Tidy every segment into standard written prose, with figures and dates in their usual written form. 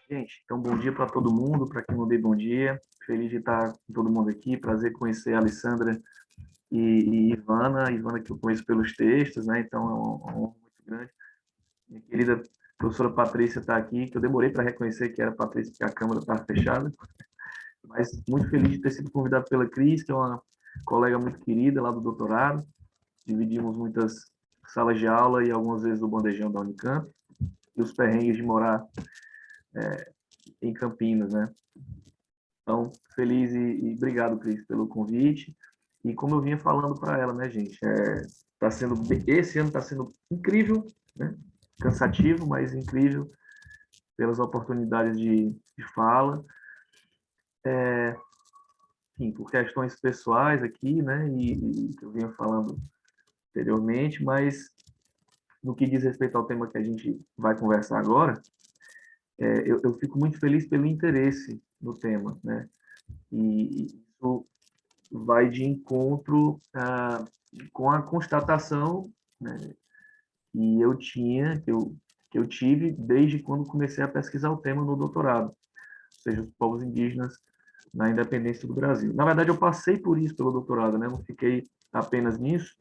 Gente, então bom dia para todo mundo, para quem não dei bom dia. Feliz de estar com todo mundo aqui. Prazer conhecer a Alessandra e Ivana. Ivana que eu conheço pelos textos, né? Então é uma honra muito grande. Minha querida professora Patrícia está aqui, que eu demorei para reconhecer que era Patrícia, porque a câmera estava fechada. Mas muito feliz de ter sido convidado pela Cris, que é uma colega muito querida lá do doutorado. Dividimos muitas salas de aula e algumas vezes o bandejão da Unicamp. E os perrengues de morar em Campinas, né? Então, feliz e obrigado, Cris, pelo convite. E como eu vinha falando para ela, né, gente, tá sendo, esse ano está sendo incrível, né? Cansativo, mas incrível pelas oportunidades de fala, enfim, por questões pessoais aqui, né, e que eu vinha falando anteriormente, mas no que diz respeito ao tema que a gente vai conversar agora, eu fico muito feliz pelo interesse no tema, né, e isso vai de encontro com a constatação, né, que eu tinha, que eu tive desde quando comecei a pesquisar o tema no doutorado, ou seja, os povos indígenas na independência do Brasil. Na verdade, eu passei por isso pelo doutorado, né? Não fiquei apenas nisso,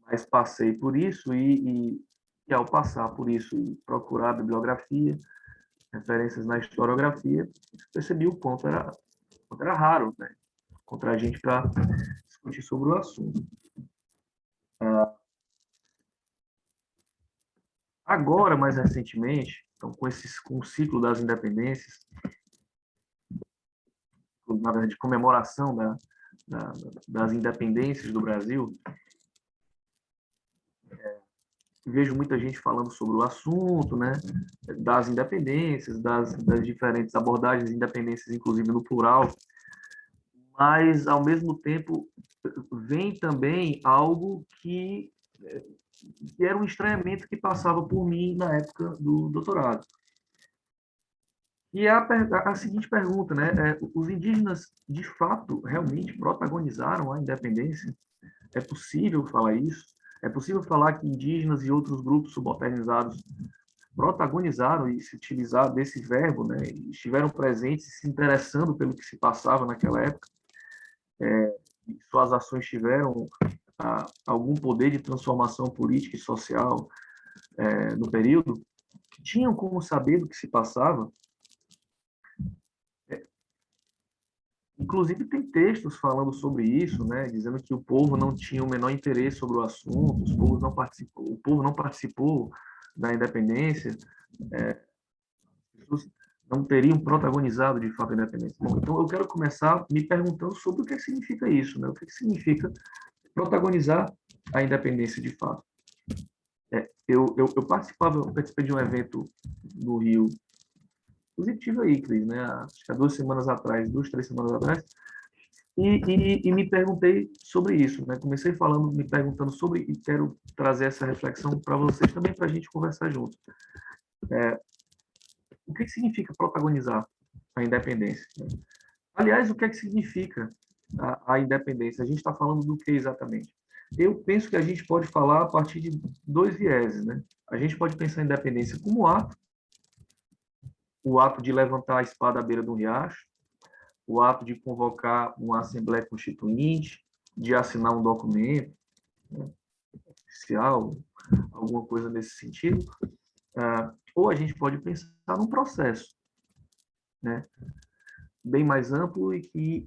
mas passei por isso e ao passar por isso e procurar bibliografia, referências na historiografia, percebi o quanto era raro, né? Encontrar gente para discutir sobre o assunto. Agora, mais recentemente, então, com o ciclo das independências, na verdade, de comemoração das independências do Brasil, vejo muita gente falando sobre o assunto, né, das independências, das diferentes abordagens de independências, inclusive no plural, mas, ao mesmo tempo, vem também algo que era um estranhamento que passava por mim na época do doutorado. E a seguinte pergunta, né? Os indígenas, de fato, realmente protagonizaram a independência? É possível falar isso? É possível falar que indígenas e outros grupos subalternizados protagonizaram e se utilizar desse verbo, né? E estiveram presentes, se interessando pelo que se passava naquela época? E suas ações tiveram algum poder de transformação política e social no período? Tinham como saber do que se passava? Inclusive, tem textos falando sobre isso, né, dizendo que o povo não tinha o menor interesse sobre o assunto, o povo não participou da independência, as pessoas não teriam protagonizado de fato a independência. Bom, então eu quero começar me perguntando sobre o que significa isso, né? O que significa protagonizar a independência de fato. Eu participei de um evento no Rio, inclusive tive aí, Cris, né, acho que há 2 semanas atrás, 2, 3 semanas atrás, e me perguntei sobre isso, né? Comecei falando, me perguntando sobre, e quero trazer essa reflexão para vocês também, para a gente conversar junto. O que significa protagonizar a independência? Aliás, o que significa a independência? A gente está falando do que exatamente? Eu penso que a gente pode falar a partir de dois vieses, né? A gente pode pensar a independência como ato, o ato de levantar a espada à beira do riacho, o ato de convocar uma Assembleia Constituinte, de assinar um documento, né, oficial, alguma coisa nesse sentido, ou a gente pode pensar num processo, né, bem mais amplo e que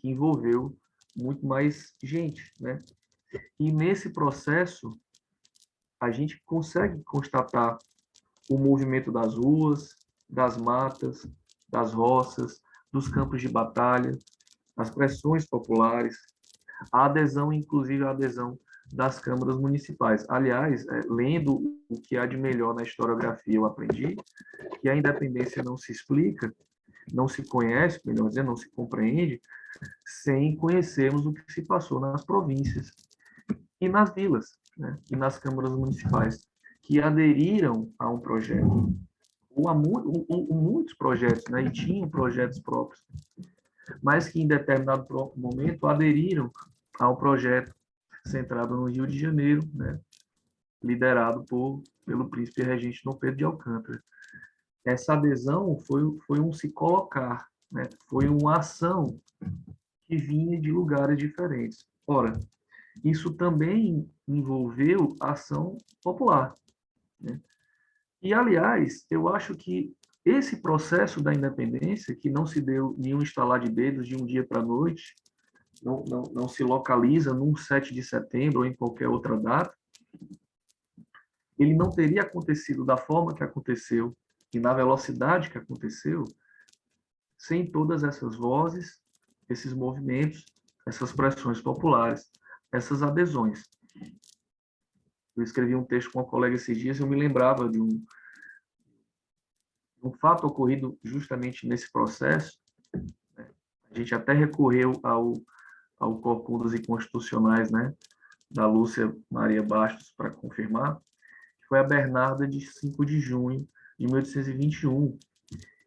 envolveu muito mais gente, né? E nesse processo a gente consegue constatar o movimento das ruas, das matas, das roças, dos campos de batalha, as pressões populares, a adesão, inclusive a adesão das câmaras municipais. Aliás, lendo o que há de melhor na historiografia, eu aprendi que a independência não se explica, não se conhece, melhor dizendo, não se compreende, sem conhecermos o que se passou nas províncias e nas vilas, né, e nas câmaras municipais, que aderiram a um projeto, ou muitos projetos, né, e tinham projetos próprios, mas que em determinado momento aderiram ao projeto centrado no Rio de Janeiro, né, liderado pelo príncipe regente Dom Pedro de Alcântara. Essa adesão foi um se colocar, né, foi uma ação que vinha de lugares diferentes. Ora, isso também envolveu ação popular, né? E, aliás, eu acho que esse processo da independência, que não se deu nenhum estalar de dedos de um dia para a noite, não se localiza num 7 de setembro ou em qualquer outra data, ele não teria acontecido da forma que aconteceu e na velocidade que aconteceu sem todas essas vozes, esses movimentos, essas pressões populares, essas adesões. Eu escrevi um texto com uma colega esses dias e eu me lembrava de um fato ocorrido justamente nesse processo. Né? A gente até recorreu ao corcundos inconstitucionais, né, da Lúcia Maria Bastos para confirmar, que foi a Bernarda de 5 de junho de 1821,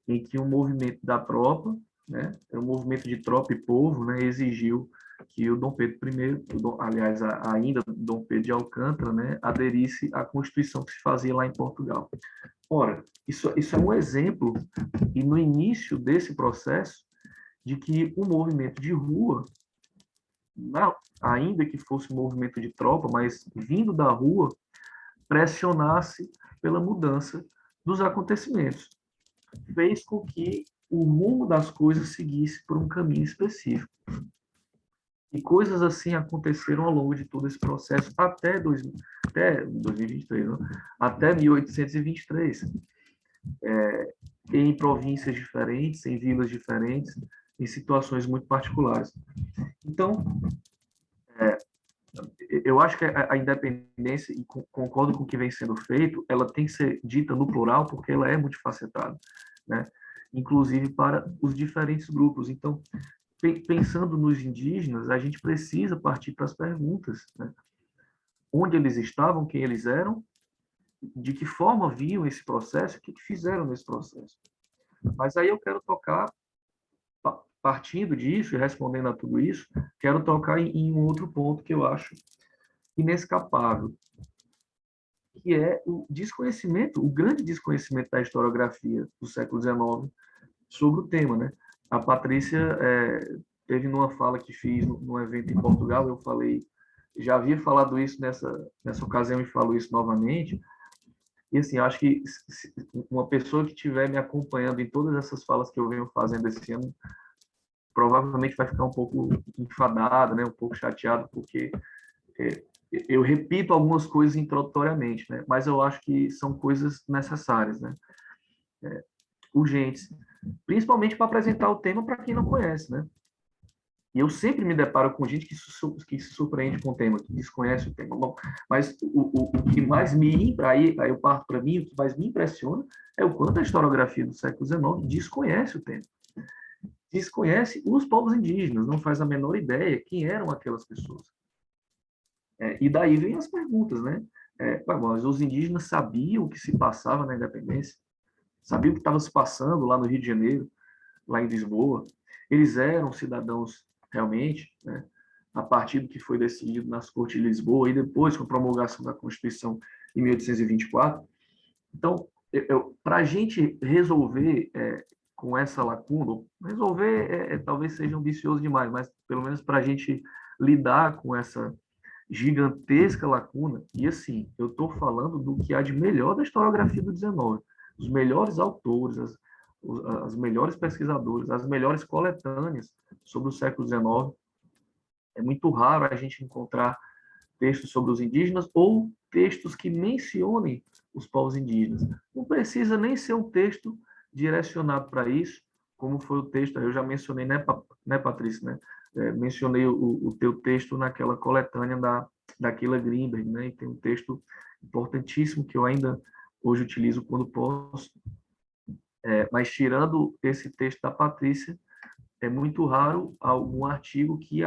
em que um movimento da tropa, né, um movimento de tropa e povo, né, exigiu que o Dom Pedro I, aliás, ainda Dom Pedro de Alcântara, né, aderisse à Constituição que se fazia lá em Portugal. Ora, isso é um exemplo, e no início desse processo, de que o movimento de rua, ainda que fosse um movimento de tropa, mas vindo da rua, pressionasse pela mudança dos acontecimentos. Fez com que o rumo das coisas seguisse por um caminho específico. E coisas assim aconteceram ao longo de todo esse processo até 2023, né? Até 1823, em províncias diferentes, em vilas diferentes, em situações muito particulares. Então, eu acho que a independência, e concordo com o que vem sendo feito, ela tem que ser dita no plural porque ela é multifacetada, né? Inclusive para os diferentes grupos. Então, pensando nos indígenas, a gente precisa partir para as perguntas, né? Onde eles estavam, quem eles eram, de que forma viam esse processo, o que fizeram nesse processo. Mas aí eu quero tocar, partindo disso e respondendo a tudo isso, quero tocar em um outro ponto que eu acho inescapável, que é o desconhecimento, o grande desconhecimento da historiografia do século XIX sobre o tema, né? A Patrícia teve numa fala que fiz num evento em Portugal, eu falei, já havia falado isso nessa ocasião e falo isso novamente, e assim, acho que uma pessoa que estiver me acompanhando em todas essas falas que eu venho fazendo esse ano, provavelmente vai ficar um pouco enfadada, né? Um pouco chateado, porque eu repito algumas coisas introdutoriamente, né? Mas eu acho que são coisas necessárias, né? Urgentes, principalmente para apresentar o tema para quem não conhece, né? E eu sempre me deparo com gente que se surpreende com o tema, que desconhece o tema. Bom, mas o que mais aí eu parto para mim, o que mais me impressiona é o quanto a historiografia do século XIX desconhece o tema. Desconhece os povos indígenas, não faz a menor ideia quem eram aquelas pessoas. E daí vem as perguntas, né? Mas os indígenas sabiam o que se passava na independência? Sabiam o que estava se passando lá no Rio de Janeiro, lá em Lisboa? Eles eram cidadãos realmente, né? A partir do que foi decidido nas Cortes de Lisboa e depois com a promulgação da Constituição em 1824. Então, para a gente resolver com essa lacuna, resolver talvez seja ambicioso demais, mas pelo menos para a gente lidar com essa gigantesca lacuna, e assim, eu estou falando do que há de melhor da historiografia do 19, os melhores autores, as melhores pesquisadores, as melhores coletâneas sobre o século XIX. É muito raro a gente encontrar textos sobre os indígenas ou textos que mencionem os povos indígenas. Não precisa nem ser um texto direcionado para isso, como foi o texto, eu já mencionei, né Patrícia, né? Mencionei o teu texto naquela coletânea da Keila Grimberg, né? E tem um texto importantíssimo que eu ainda hoje utilizo quando posso, mas tirando esse texto da Patrícia, é muito raro algum artigo que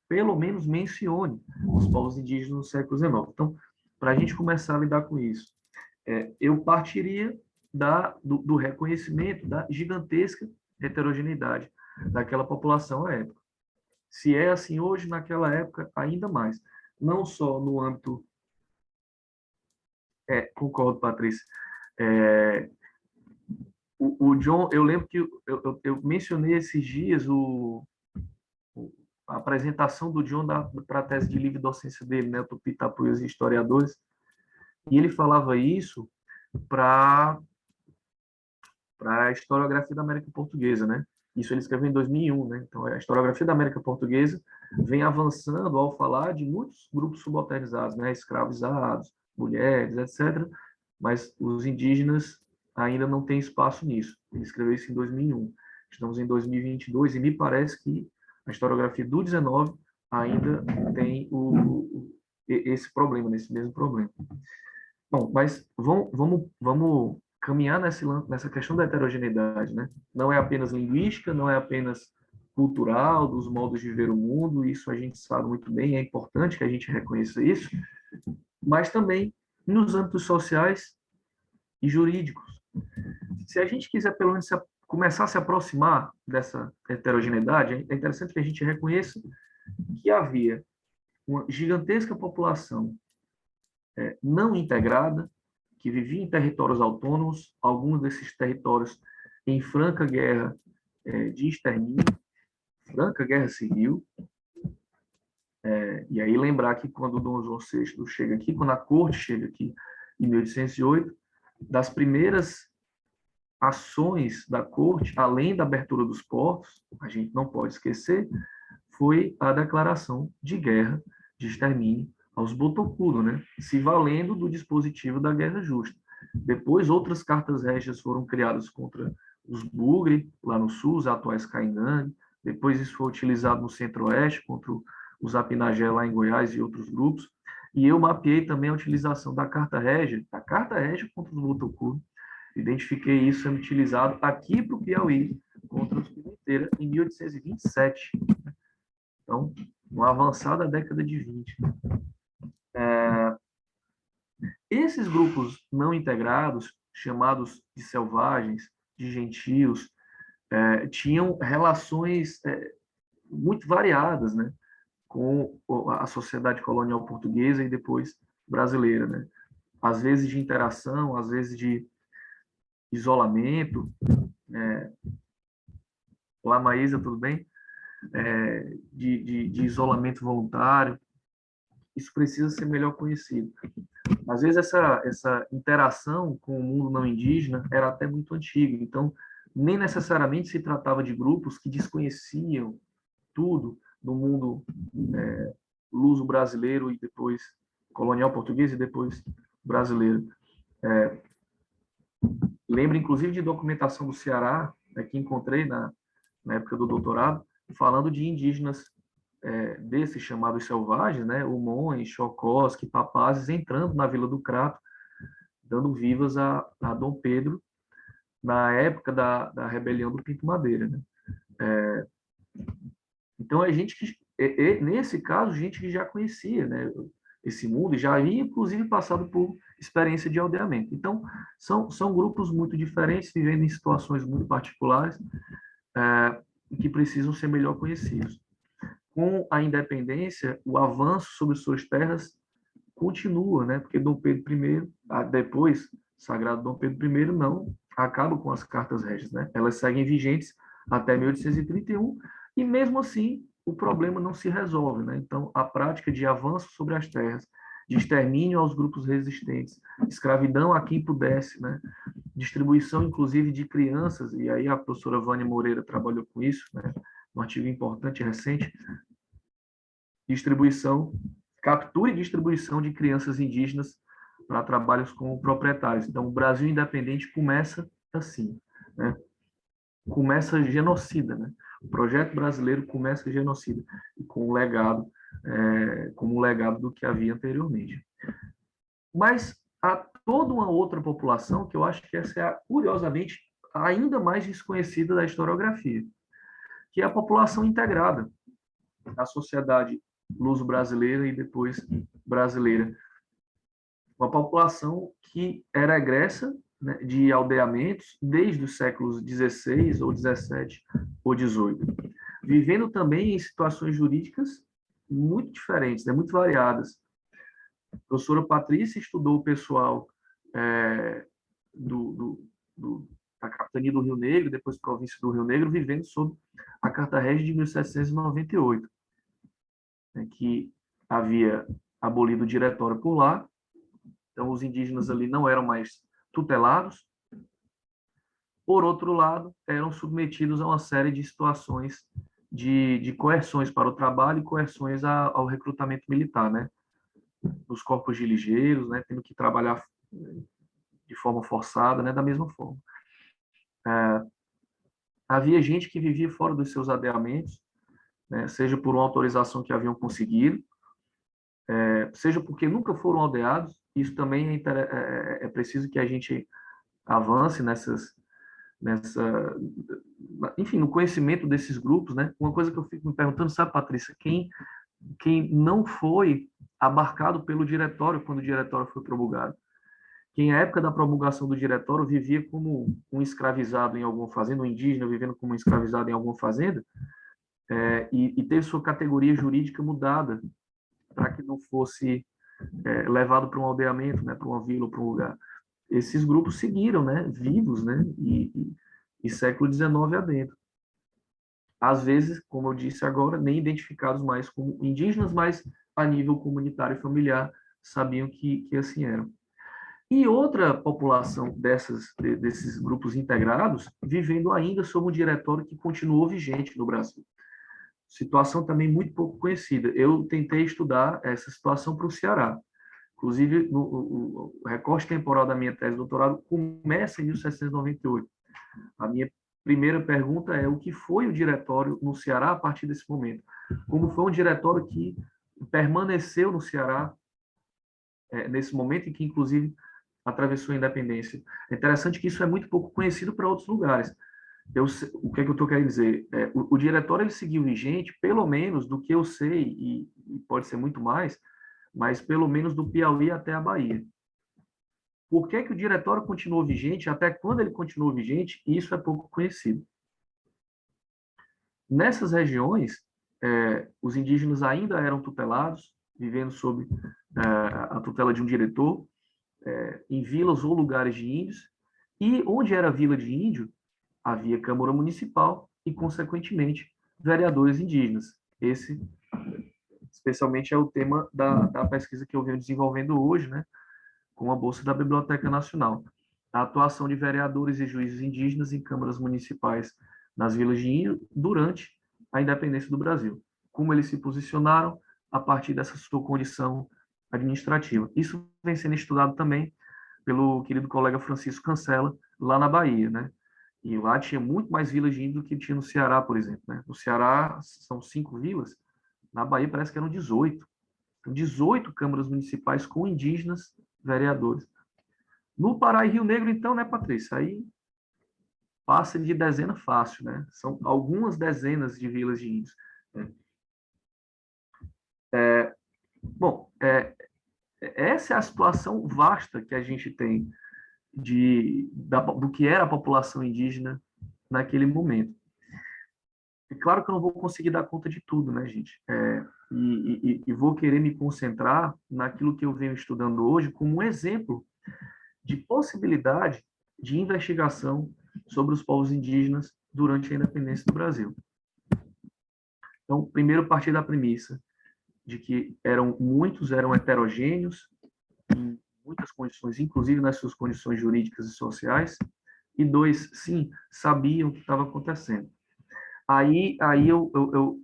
pelo menos mencione os povos indígenas no século XIX. Então, para a gente começar a lidar com isso, eu partiria do reconhecimento da gigantesca heterogeneidade. daquela população à época. Se é assim hoje, naquela época, ainda mais. Não só no âmbito... concordo, Patrícia. É, o John, eu lembro que eu mencionei esses dias a apresentação do John para a tese de livre docência dele, né, Tupi, Tapuias e Historiadores, e ele falava isso para a historiografia da América Portuguesa, né? Isso ele escreveu em 2001, né? Então, a historiografia da América Portuguesa vem avançando ao falar de muitos grupos subalternizados, né? Escravizados, mulheres, etc. Mas os indígenas ainda não têm espaço nisso. Ele escreveu isso em 2001. Estamos em 2022 e me parece que a historiografia do 19 ainda tem esse problema, nesse mesmo problema. Bom, mas vamos caminhar nessa questão da heterogeneidade, né? Não é apenas linguística, não é apenas cultural, dos modos de ver o mundo, isso a gente sabe muito bem, é importante que a gente reconheça isso, mas também nos âmbitos sociais e jurídicos. Se a gente quiser, pelo menos, começar a se aproximar dessa heterogeneidade, é interessante que a gente reconheça que havia uma gigantesca população não integrada, que vivia em territórios autônomos, alguns desses territórios em franca guerra de extermínio, franca guerra civil. E aí lembrar que quando Dom João VI chega aqui, quando a corte chega aqui em 1808, das primeiras ações da corte, além da abertura dos portos, a gente não pode esquecer, foi a declaração de guerra, de extermínio aos Botocudo, né? Se valendo do dispositivo da guerra justa. Depois, outras cartas régias foram criadas contra os Bugre, lá no sul, os atuais Caingangue. Depois, isso foi utilizado no centro-oeste, contra os Apinagé, lá em Goiás, e outros grupos. E eu mapeei também a utilização da carta régia contra os Botocudo. Identifiquei isso sendo utilizado aqui para o Piauí, contra os Pimenteira, em 1827. Então, uma avançada década de 20. Esses grupos não integrados, chamados de selvagens, de gentios, tinham relações muito variadas, né, com a sociedade colonial portuguesa e depois brasileira, né? Às vezes de interação, às vezes de isolamento. Olá, Maísa, tudo bem? De isolamento voluntário. Isso precisa ser melhor conhecido. Às vezes essa interação com o mundo não indígena era até muito antiga, então nem necessariamente se tratava de grupos que desconheciam tudo do mundo luso-brasileiro e depois colonial português e depois brasileiro. Lembro, inclusive, de documentação do Ceará, que encontrei na época do doutorado, falando de indígenas desses chamados selvagens, né, Humões, Chocós, Papazes, entrando na Vila do Crato, dando vivas a Dom Pedro na época da rebelião do Pinto Madeira, né? Então, a gente que, nesse caso, gente que já conhecia, né, esse mundo, já havia, inclusive, passado por experiência de aldeamento. Então, são grupos muito diferentes, vivendo em situações muito particulares, que precisam ser melhor conhecidos. Com a independência, o avanço sobre suas terras continua, né? Porque Dom Pedro I, depois, Sagrado Dom Pedro I, não acaba com as cartas régias, né? Elas seguem vigentes até 1831 e, mesmo assim, o problema não se resolve, né? Então, a prática de avanço sobre as terras, de extermínio aos grupos resistentes, escravidão a quem pudesse, né? Distribuição, inclusive, de crianças, e aí a professora Vânia Moreira trabalhou com isso, né? Um artigo importante e recente, captura e distribuição de crianças indígenas para trabalhos com proprietários. Então, o Brasil independente começa assim, né? Começa genocida, né? O projeto brasileiro começa genocida, com um legado, como um legado do que havia anteriormente. Mas há toda uma outra população que eu acho que essa é, curiosamente, ainda mais desconhecida da historiografia, que é a população integrada na sociedade luso-brasileira e depois brasileira. Uma população que era egressa né, de aldeamentos desde os séculos XVI ou XVII ou XVIII, vivendo também em situações jurídicas muito diferentes, né, muito variadas. A professora Patrícia estudou o pessoal é, do, do, da capitania do Rio Negro, depois província do Rio Negro, vivendo sob a Carta Régia de 1798, né, que havia abolido o diretório por lá. Então, os indígenas ali não eram mais tutelados. Por outro lado, eram submetidos a uma série de situações de coerções para o trabalho e coerções ao recrutamento militar, né? Nos corpos de ligeiros, né? Tendo que trabalhar de forma forçada, né? Da mesma forma. Havia gente que vivia fora dos seus aldeamentos, né? Seja por uma autorização que haviam conseguido, seja porque nunca foram aldeados. Isso também é preciso que a gente avance enfim, no conhecimento desses grupos, né? Uma coisa que eu fico me perguntando, sabe, Patrícia, quem não foi abarcado pelo diretório quando o diretório foi promulgado? Quem, à época da promulgação do diretório, vivia como um escravizado em alguma fazenda, um indígena vivendo como um escravizado em alguma fazenda, e teve sua categoria jurídica mudada para que não fosse levado para um aldeamento, né, para uma vila ou para um lugar. Esses grupos seguiram, né, vivos, né, e século XIX adentro. Às vezes, como eu disse agora, nem identificados mais como indígenas, mas a nível comunitário e familiar sabiam que assim eram. E outra população desses grupos integrados vivendo ainda sob um diretório que continuou vigente no Brasil. Situação também muito pouco conhecida. Eu tentei estudar essa situação para o Ceará. Inclusive, o recorte temporal da minha tese de doutorado começa em 1798. A minha primeira pergunta é o que foi o diretório no Ceará a partir desse momento? Como foi um diretório que permaneceu no Ceará nesse momento e que, inclusive, atravessou a independência? É interessante que isso é muito pouco conhecido para outros lugares. O que é que eu estou querendo dizer? O diretório ele seguiu vigente, pelo menos do que eu sei, e pode ser muito mais, mas pelo menos do Piauí até a Bahia. Por que que o diretório continuou vigente, até quando ele continuou vigente, isso é pouco conhecido. Nessas regiões, os indígenas ainda eram tutelados, vivendo sob a tutela de um diretor, em vilas ou lugares de índios, e onde era vila de índio, havia Câmara Municipal e, consequentemente, vereadores indígenas. Esse, especialmente, é o tema da pesquisa que eu venho desenvolvendo hoje, né, com a bolsa da Biblioteca Nacional. A atuação de vereadores e juízes indígenas em câmaras municipais nas vilas de índio durante a independência do Brasil. Como eles se posicionaram a partir dessa sua condição administrativa. Isso vem sendo estudado também pelo querido colega Francisco Cancela, lá na Bahia, né? E lá tinha muito mais vilas de índio do que tinha no Ceará, por exemplo, né? No Ceará são 5 vilas, na Bahia parece que eram 18. 18 câmaras municipais com indígenas vereadores. No Pará e Rio Negro, então, né, Patrícia? Aí passa de dezena fácil, né? São algumas dezenas de vilas de índios. Bom, essa é a situação vasta que a gente tem do que era a população indígena naquele momento. É claro que eu não vou conseguir dar conta de tudo, né, gente? E vou querer me concentrar naquilo que eu venho estudando hoje como um exemplo de possibilidade de investigação sobre os povos indígenas durante a independência do Brasil. Então, primeiro, partir da premissa de que muitos eram heterogêneos, em muitas condições, inclusive nas suas condições jurídicas e sociais, e dois, sim, sabiam o que estava acontecendo. Aí eu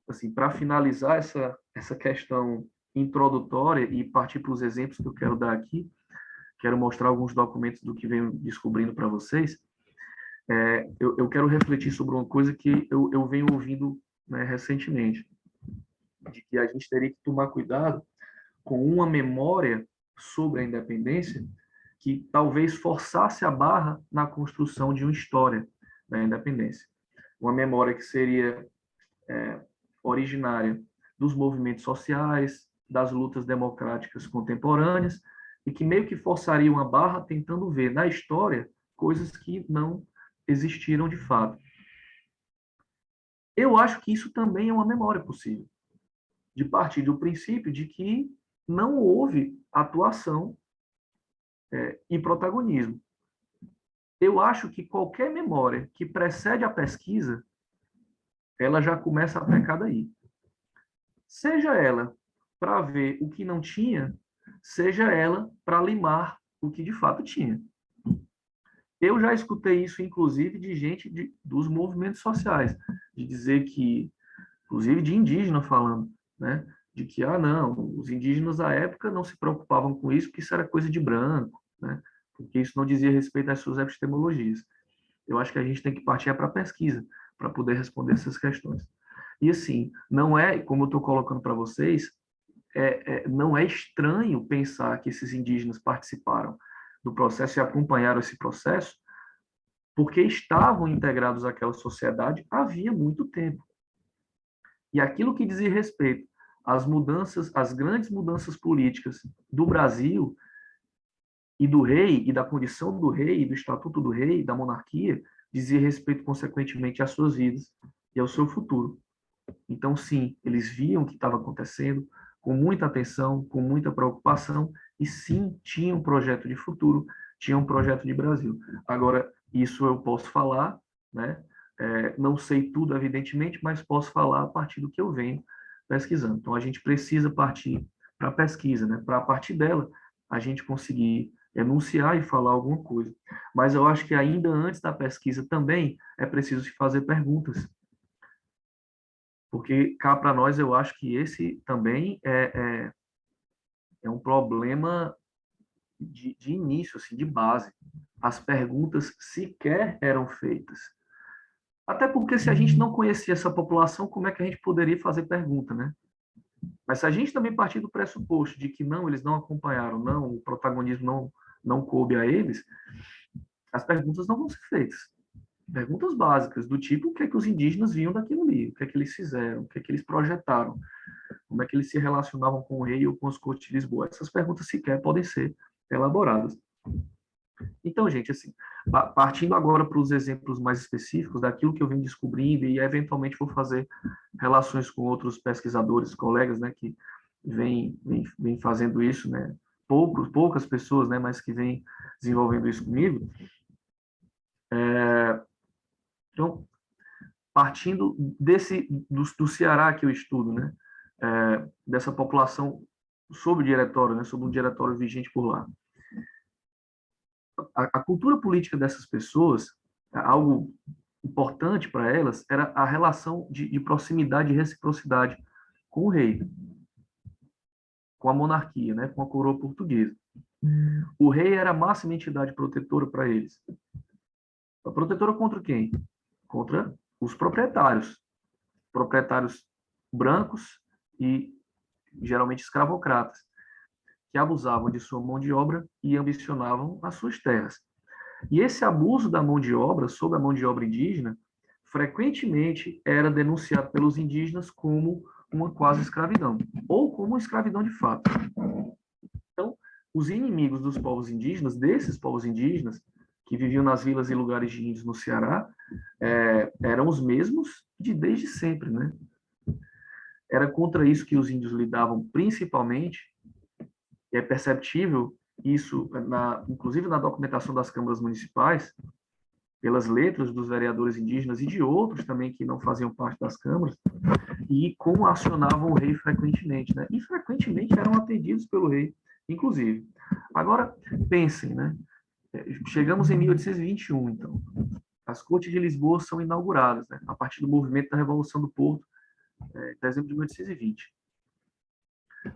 assim, para finalizar essa questão introdutória e partir para os exemplos que eu quero dar aqui, quero mostrar alguns documentos do que venho descobrindo para vocês. Eu quero refletir sobre uma coisa que eu venho ouvindo, né, recentemente, de que a gente teria que tomar cuidado com uma memória sobre a independência que talvez forçasse a barra na construção de uma história da independência. Uma memória que seria originária dos movimentos sociais, das lutas democráticas contemporâneas e que meio que forçariam a barra tentando ver na história coisas que não existiram de fato. Eu acho que isso também é uma memória possível, de partir do princípio de que não houve atuação e protagonismo. Eu acho que qualquer memória que precede a pesquisa, ela já começa a pecar daí. Seja ela para ver o que não tinha, seja ela para limar o que de fato tinha. Eu já escutei isso, inclusive, de gente dos movimentos sociais, de dizer que, inclusive de indígena falando, né, de que, não, os indígenas da época não se preocupavam com isso, porque isso era coisa de branco, né, porque isso não dizia respeito às suas epistemologias. Eu acho que a gente tem que partir para a pesquisa, para poder responder essas questões. E assim, não é, como eu estou colocando para vocês, não é estranho pensar que esses indígenas participaram do processo e acompanharam esse processo, porque estavam integrados àquela sociedade havia muito tempo. E aquilo que dizia respeito às mudanças, às grandes mudanças políticas do Brasil e do rei, e da condição do rei, do estatuto do rei, da monarquia, dizia respeito, consequentemente, às suas vidas e ao seu futuro. Então, sim, eles viam o que estava acontecendo com muita atenção, com muita preocupação, e sim, tinham um projeto de futuro, tinham um projeto de Brasil. Agora, isso eu posso falar, né? Não sei tudo, evidentemente, mas posso falar a partir do que eu venho pesquisando. Então, a gente precisa partir para a pesquisa, né? Para a partir dela, a gente conseguir enunciar e falar alguma coisa. Mas eu acho que ainda antes da pesquisa também é preciso se fazer perguntas, porque cá para nós eu acho que esse também é um problema de início, assim, de base. As perguntas sequer eram feitas. Até porque se a gente não conhecia essa população, como é que a gente poderia fazer pergunta, né? Mas se a gente também partir do pressuposto de que não, eles não acompanharam, não, o protagonismo não coube a eles, as perguntas não vão ser feitas. Perguntas básicas, do tipo, o que é que os indígenas viam daquilo ali, o que é que eles fizeram, o que é que eles projetaram, como é que eles se relacionavam com o rei ou com os cortes de Lisboa. Essas perguntas sequer podem ser elaboradas. Então, gente, assim, partindo agora para os exemplos mais específicos daquilo que eu venho descobrindo e eventualmente vou fazer relações com outros pesquisadores, colegas, né, que vêm fazendo isso, né, poucas pessoas, né, mas que vêm desenvolvendo isso comigo. Então, partindo do Ceará que eu estudo, né, dessa população sob o diretório, né, sob um diretório vigente por lá. A cultura política dessas pessoas, algo importante para elas, era a relação de proximidade e reciprocidade com o rei, com a monarquia, né, com a coroa portuguesa. O rei era a máxima entidade protetora para eles. A protetora contra quem? Contra os proprietários brancos e geralmente escravocratas, que abusavam de sua mão de obra e ambicionavam as suas terras. E esse abuso da mão de obra, sobre a mão de obra indígena, frequentemente era denunciado pelos indígenas como uma quase escravidão, ou como escravidão de fato. Então, os inimigos dos povos indígenas, desses povos indígenas, que viviam nas vilas e lugares de índios no Ceará, eram os mesmos de desde sempre, né? Era contra isso que os índios lidavam principalmente, e é perceptível isso, inclusive na documentação das câmaras municipais, pelas letras dos vereadores indígenas e de outros também que não faziam parte das câmaras, e como acionavam o rei frequentemente, né? E frequentemente eram atendidos pelo rei, inclusive. Agora, pensem, né? Chegamos em 1821, então. As cortes de Lisboa são inauguradas, né? A partir do movimento da Revolução do Porto, em dezembro de 1820.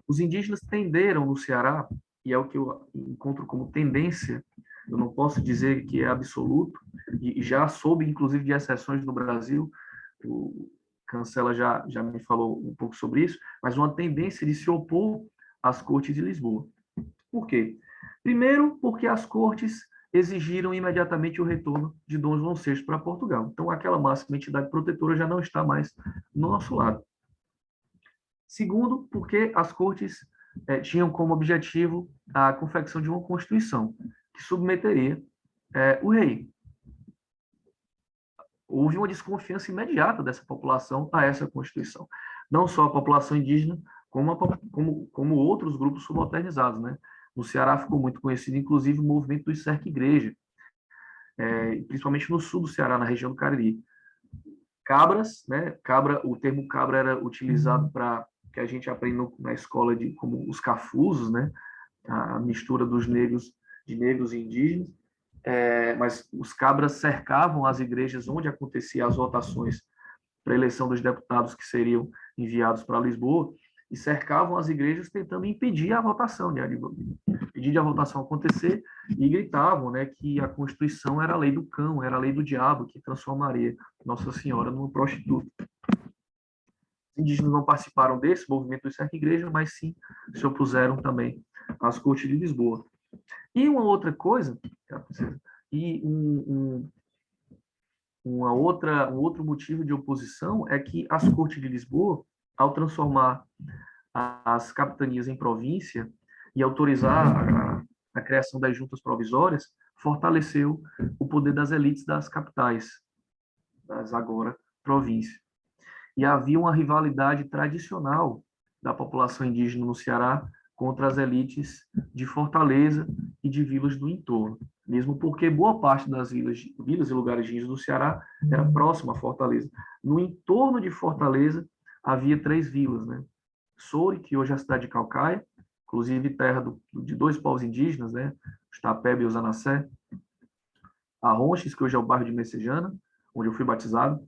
Os indígenas tenderam no Ceará, e é o que eu encontro como tendência, eu não posso dizer que é absoluto, e já soube, inclusive, de exceções no Brasil, o Cancela já me falou um pouco sobre isso, mas uma tendência de se opor às cortes de Lisboa. Por quê? Primeiro, porque as cortes exigiram imediatamente o retorno de Dom João VI para Portugal. Então, aquela máxima entidade protetora já não está mais no nosso lado. Segundo, porque as cortes tinham como objetivo a confecção de uma Constituição que submeteria o rei. Houve uma desconfiança imediata dessa população a essa Constituição. Não só a população indígena, como outros grupos subalternizados, né? No Ceará ficou muito conhecido, inclusive, o movimento do cerca-igreja, principalmente no sul do Ceará, na região do Cariri. Cabras, né? O termo cabra era utilizado para que a gente aprende na escola como os cafusos, né? A mistura de negros e indígenas. Mas os cabras cercavam as igrejas onde aconteciam as votações para a eleição dos deputados que seriam enviados para Lisboa, e cercavam as igrejas tentando impedir a votação, né? Impedir a votação acontecer, e gritavam, né, que a Constituição era a lei do cão, era a lei do diabo, que transformaria Nossa Senhora numa prostituta. Os indígenas não participaram desse movimento do cerca-igreja, mas sim se opuseram também às cortes de Lisboa. E uma outra coisa, e um outro motivo de oposição é que as cortes de Lisboa, ao transformar as capitanias em província e autorizar a criação das juntas provisórias, fortaleceu o poder das elites das capitais, das agora províncias. E havia uma rivalidade tradicional da população indígena no Ceará contra as elites de Fortaleza e de vilas do entorno, mesmo porque boa parte das vilas e lugares indígenas do Ceará era próxima a Fortaleza. No entorno de Fortaleza havia 3 vilas, né? Soure, que hoje é a cidade de Caucaia, inclusive terra de 2 povos indígenas, né? Os Tapebe e os Anassé. Arronches, que hoje é o bairro de Messejana, onde eu fui batizado,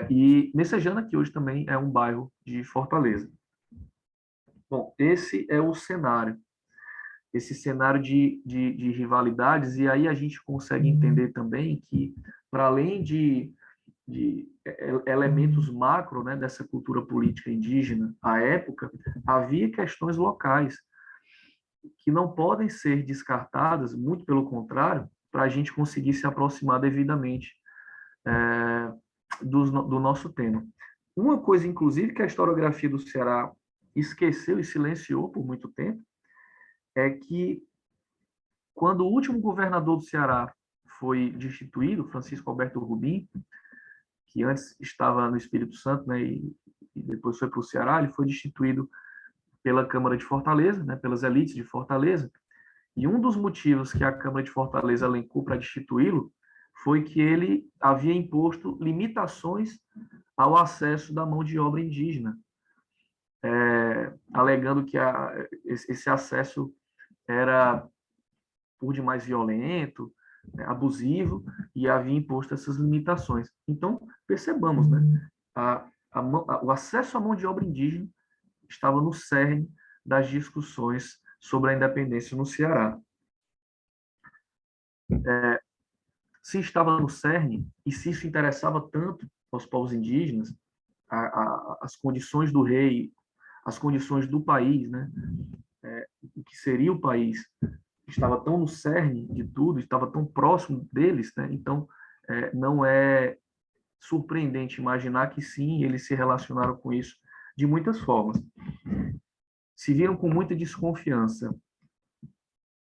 e Messejana, que hoje também é um bairro de Fortaleza. Bom, esse é o cenário. Esse cenário de rivalidades, e aí a gente consegue entender também que, para além de elementos macro, né, dessa cultura política indígena à época, havia questões locais que não podem ser descartadas, muito pelo contrário, para a gente conseguir se aproximar devidamente do nosso tema. Uma coisa, inclusive, que a historiografia do Ceará esqueceu e silenciou por muito tempo, é que quando o último governador do Ceará foi destituído, Francisco Alberto Rubim, que antes estava no Espírito Santo, né, e depois foi para o Ceará, ele foi destituído pela Câmara de Fortaleza, né, pelas elites de Fortaleza, e um dos motivos que a Câmara de Fortaleza elencou para destituí-lo foi que ele havia imposto limitações ao acesso da mão de obra indígena, alegando que esse acesso era por demais violento, abusivo, e havia imposto essas limitações. Então, percebamos, né, o acesso à mão de obra indígena estava no cerne das discussões sobre a independência no Ceará. Se estava no cerne, e se isso interessava tanto aos povos indígenas, as condições do rei, as condições do país, né, o que seria o país, estava tão no cerne de tudo, estava tão próximo deles, né, então não é surpreendente imaginar que sim, eles se relacionaram com isso de muitas formas. Se viram com muita desconfiança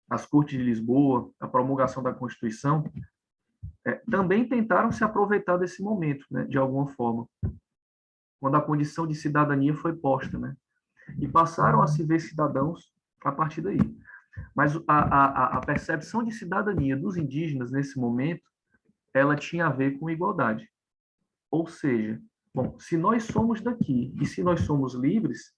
as Cortes de Lisboa, a promulgação da Constituição, também tentaram se aproveitar desse momento, né, de alguma forma, quando a condição de cidadania foi posta, né, e passaram a se ver cidadãos a partir daí. Mas a percepção de cidadania dos indígenas nesse momento, ela tinha a ver com igualdade. Ou seja, bom, se nós somos daqui e se nós somos livres,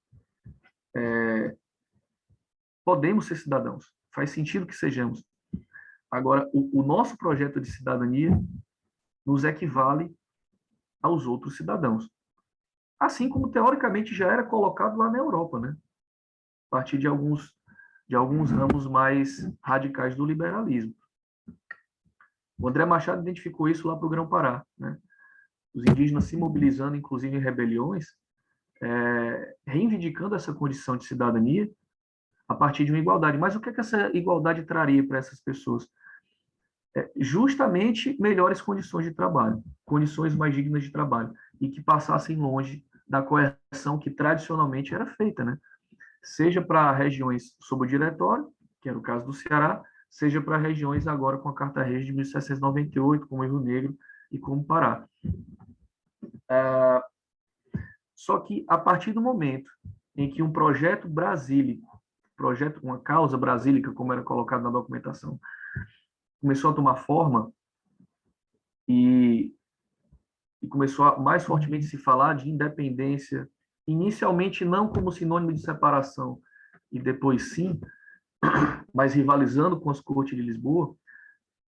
podemos ser cidadãos. Faz sentido que sejamos. Agora, o nosso projeto de cidadania nos equivale aos outros cidadãos. Assim como, teoricamente, já era colocado lá na Europa, né? A partir de alguns ramos mais radicais do liberalismo. O André Machado identificou isso lá para o Grão-Pará, né? Os indígenas se mobilizando, inclusive em rebeliões, reivindicando essa condição de cidadania a partir de uma igualdade. Mas o que essa igualdade traria para essas pessoas? Justamente melhores condições de trabalho, condições mais dignas de trabalho, e que passassem longe da coerção que tradicionalmente era feita, né? seja para regiões sob o diretório, que era o caso do Ceará, seja para regiões agora com a Carta Reis de 1798, como Rio Negro e como Pará. Só que, a partir do momento em que um projeto brasílico, uma causa brasílica, como era colocado na documentação, começou a tomar forma e começou a mais fortemente se falar de independência, inicialmente não como sinônimo de separação, e depois sim, mas rivalizando com as cortes de Lisboa,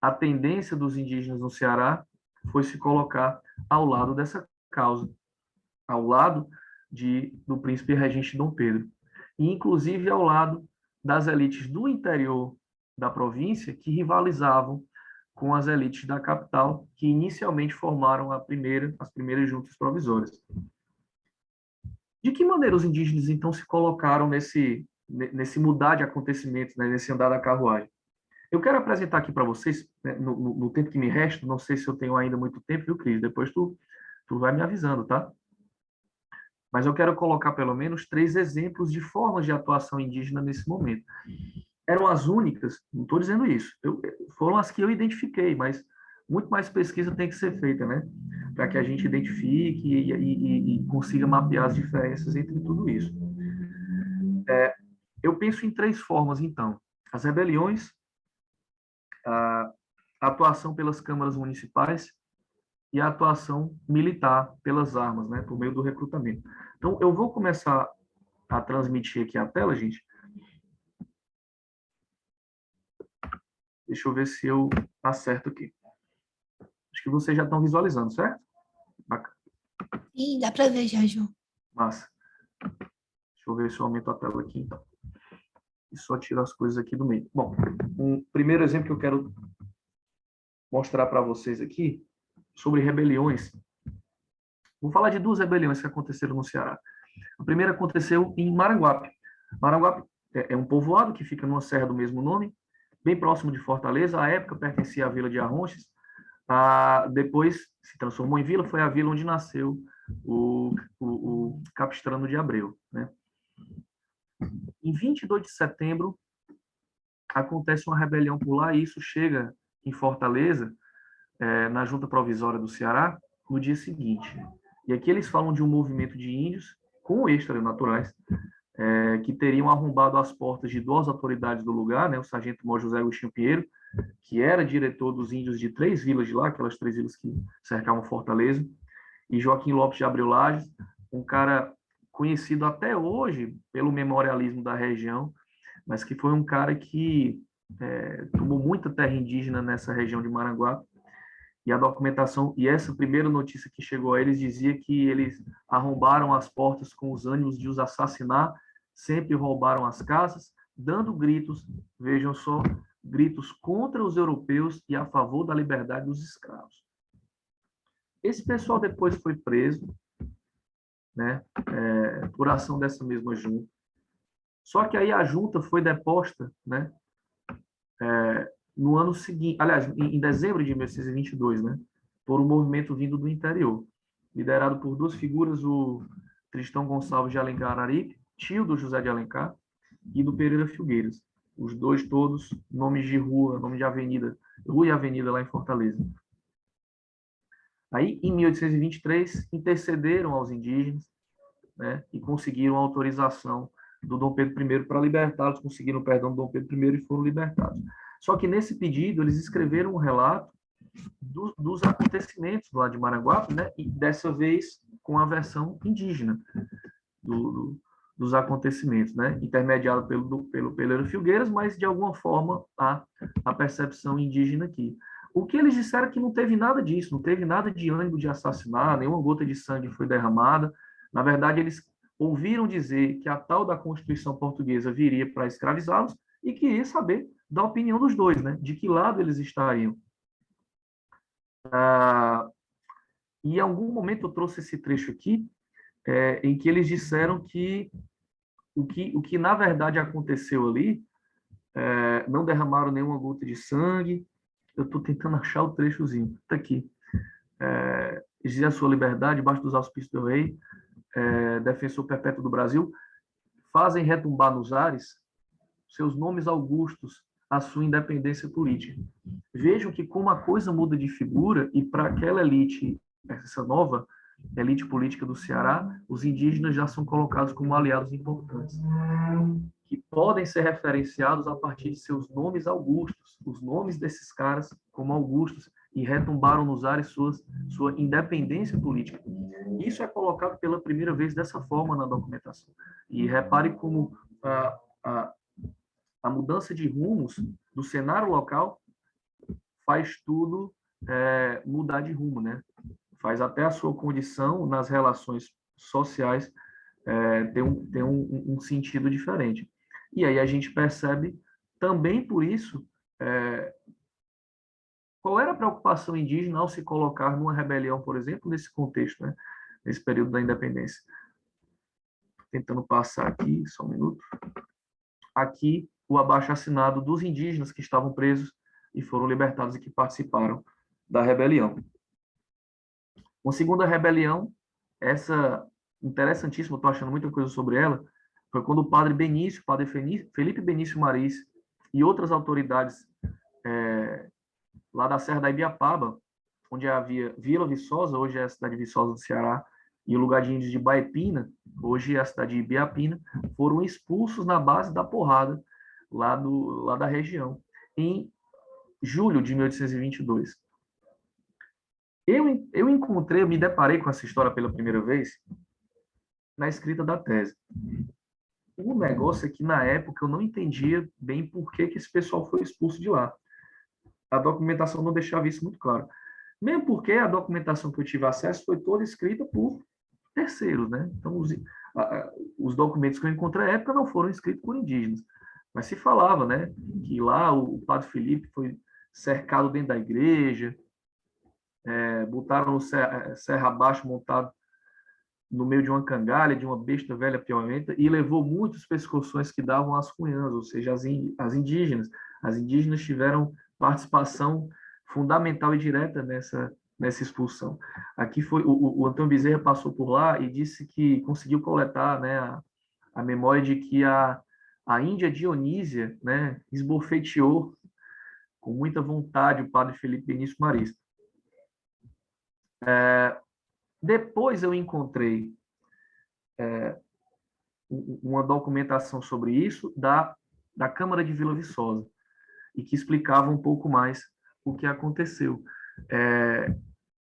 a tendência dos indígenas no Ceará foi se colocar ao lado dessa causa, ao lado do príncipe regente Dom Pedro, e inclusive ao lado das elites do interior da província que rivalizavam com as elites da capital, que inicialmente formaram as primeiras juntas provisórias. De que maneira os indígenas, então, se colocaram nesse mudar de acontecimentos, né, nesse andar da carruagem? Eu quero apresentar aqui para vocês, né, no tempo que me resta, não sei se eu tenho ainda muito tempo, viu, Cris? Depois tu vai me avisando, tá? Mas eu quero colocar pelo menos 3 exemplos de formas de atuação indígena nesse momento. Eram as únicas, não estou dizendo isso, foram as que eu identifiquei, mas muito mais pesquisa tem que ser feita, né? Para que a gente identifique e consiga mapear as diferenças entre tudo isso. Eu penso em 3 formas, então. As rebeliões, a atuação pelas câmaras municipais e a atuação militar pelas armas, né? Por meio do recrutamento. Então, eu vou começar a transmitir aqui a tela, gente. Deixa eu ver se eu acerto aqui. Acho que vocês já estão visualizando, certo? Bacana. Sim, dá para ver já, João. Massa. Deixa eu ver se eu aumento a tela aqui, então. E só tiro as coisas aqui do meio. Bom, um primeiro exemplo que eu quero mostrar para vocês aqui sobre rebeliões. Vou falar de 2 rebeliões que aconteceram no Ceará. A primeira aconteceu em Maranguape. Maranguape é um povoado que fica numa serra do mesmo nome, bem próximo de Fortaleza. À época pertencia à vila de Arronches. Depois se transformou em vila, foi a vila onde nasceu o Capistrano de Abreu, né? Em 22 de setembro, acontece uma rebelião por lá, e isso chega em Fortaleza, na Junta Provisória do Ceará, no dia seguinte. E aqui eles falam de um movimento de índios, com extranaturais, que teriam arrombado as portas de 2 autoridades do lugar, né, o sargento Mó José Agostinho Pinheiro, que era diretor dos índios de 3 vilas de lá, aquelas 3 vilas que cercavam Fortaleza, e Joaquim Lopes de Abreu Lages, um cara conhecido até hoje pelo memorialismo da região, mas que foi um cara que tomou muita terra indígena nessa região de Maranguape, e a documentação, e essa primeira notícia que chegou a eles dizia que eles arrombaram as portas com os ânimos de os assassinar, sempre roubaram as casas, dando gritos, vejam só, gritos contra os europeus e a favor da liberdade dos escravos. Esse pessoal depois foi preso, né, por ação dessa mesma junta. Só que aí a junta foi deposta, né, no ano seguinte, aliás, em dezembro de 1622, né, por um movimento vindo do interior, liderado por 2 figuras, o Tristão Gonçalves de Alencar Araripe, tio do José de Alencar, e do Pereira Filgueiras. Os 2 todos nomes de rua, nome de avenida, rua e avenida lá em Fortaleza. Aí, em 1823, intercederam aos indígenas, né, e conseguiram a autorização do Dom Pedro I para libertá-los, conseguiram o perdão do Dom Pedro I e foram libertados. Só que nesse pedido eles escreveram um relato dos acontecimentos lá de Maranguape, né, e dessa vez com a versão indígena dos acontecimentos, né, intermediado pelo Pereira Filgueiras, mas de alguma forma a percepção indígena aqui. O que eles disseram é que não teve nada disso, não teve nada de ânimo de assassinar, nenhuma gota de sangue foi derramada. Na verdade, eles ouviram dizer que a tal da Constituição Portuguesa viria para escravizá-los e queria saber da opinião dos 2, né? De que lado eles estariam. E em algum momento eu trouxe esse trecho aqui, em que eles disseram que o que na verdade aconteceu ali, não derramaram nenhuma gota de sangue. Eu estou tentando achar o trechozinho, está aqui. Exigir a sua liberdade debaixo dos auspícios do rei, defensor perpétuo do Brasil. fazem retumbar nos ares seus nomes augustos, a sua independência política. Vejam que como a coisa muda de figura e para aquela elite, essa nova elite política do Ceará, os indígenas já são colocados como aliados importantes, que podem ser referenciados a partir de seus nomes augustos, os nomes desses caras como augustos, e retumbaram nos ares sua independência política. Isso é colocado pela primeira vez dessa forma na documentação. E repare como a mudança de rumos do cenário local faz tudo mudar de rumo, né? Faz até a sua condição nas relações sociais ter um sentido diferente. E aí a gente percebe também por isso qual era a preocupação indígena ao se colocar numa rebelião, por exemplo, nesse contexto, né? Nesse período da independência. Tentando passar aqui, só um minuto. Aqui, o abaixo-assinado dos indígenas que estavam presos e foram libertados e que participaram da rebelião. Uma segunda rebelião, essa interessantíssima, estou achando muita coisa sobre ela, foi quando o padre Felipe Benício Maris e outras autoridades lá da Serra da Ibiapaba, onde havia Vila Viçosa, hoje é a cidade de Viçosa do Ceará, e o lugar de índios de Baepina, hoje é a cidade de Ibiapina, foram expulsos na base da porrada lá da região, em julho de 1822. Eu me deparei com essa história pela primeira vez na escrita da tese. O negócio é que, na época, eu não entendia bem por que esse pessoal foi expulso de lá. A documentação não deixava isso muito claro. Mesmo porque a documentação que eu tive acesso foi toda escrita por terceiros, né? Então, os documentos que eu encontrei à época não foram escritos por indígenas. Mas se falava, né, que lá o padre Felipe foi cercado dentro da igreja, botaram no serra abaixo montado no meio de uma cangalha, de uma besta velha piorenta, e levou muitos pescoços que davam às cunhãs, ou seja, as indígenas. As indígenas tiveram participação fundamental e direta nessa expulsão. Aqui foi o Antônio Bezerra passou por lá e disse que conseguiu coletar, né, a memória de que a Índia Dionísia, né, esbofeteou com muita vontade o padre Felipe Benício Maris. Depois eu encontrei uma documentação sobre isso da Câmara de Vila Viçosa, e que explicava um pouco mais o que aconteceu.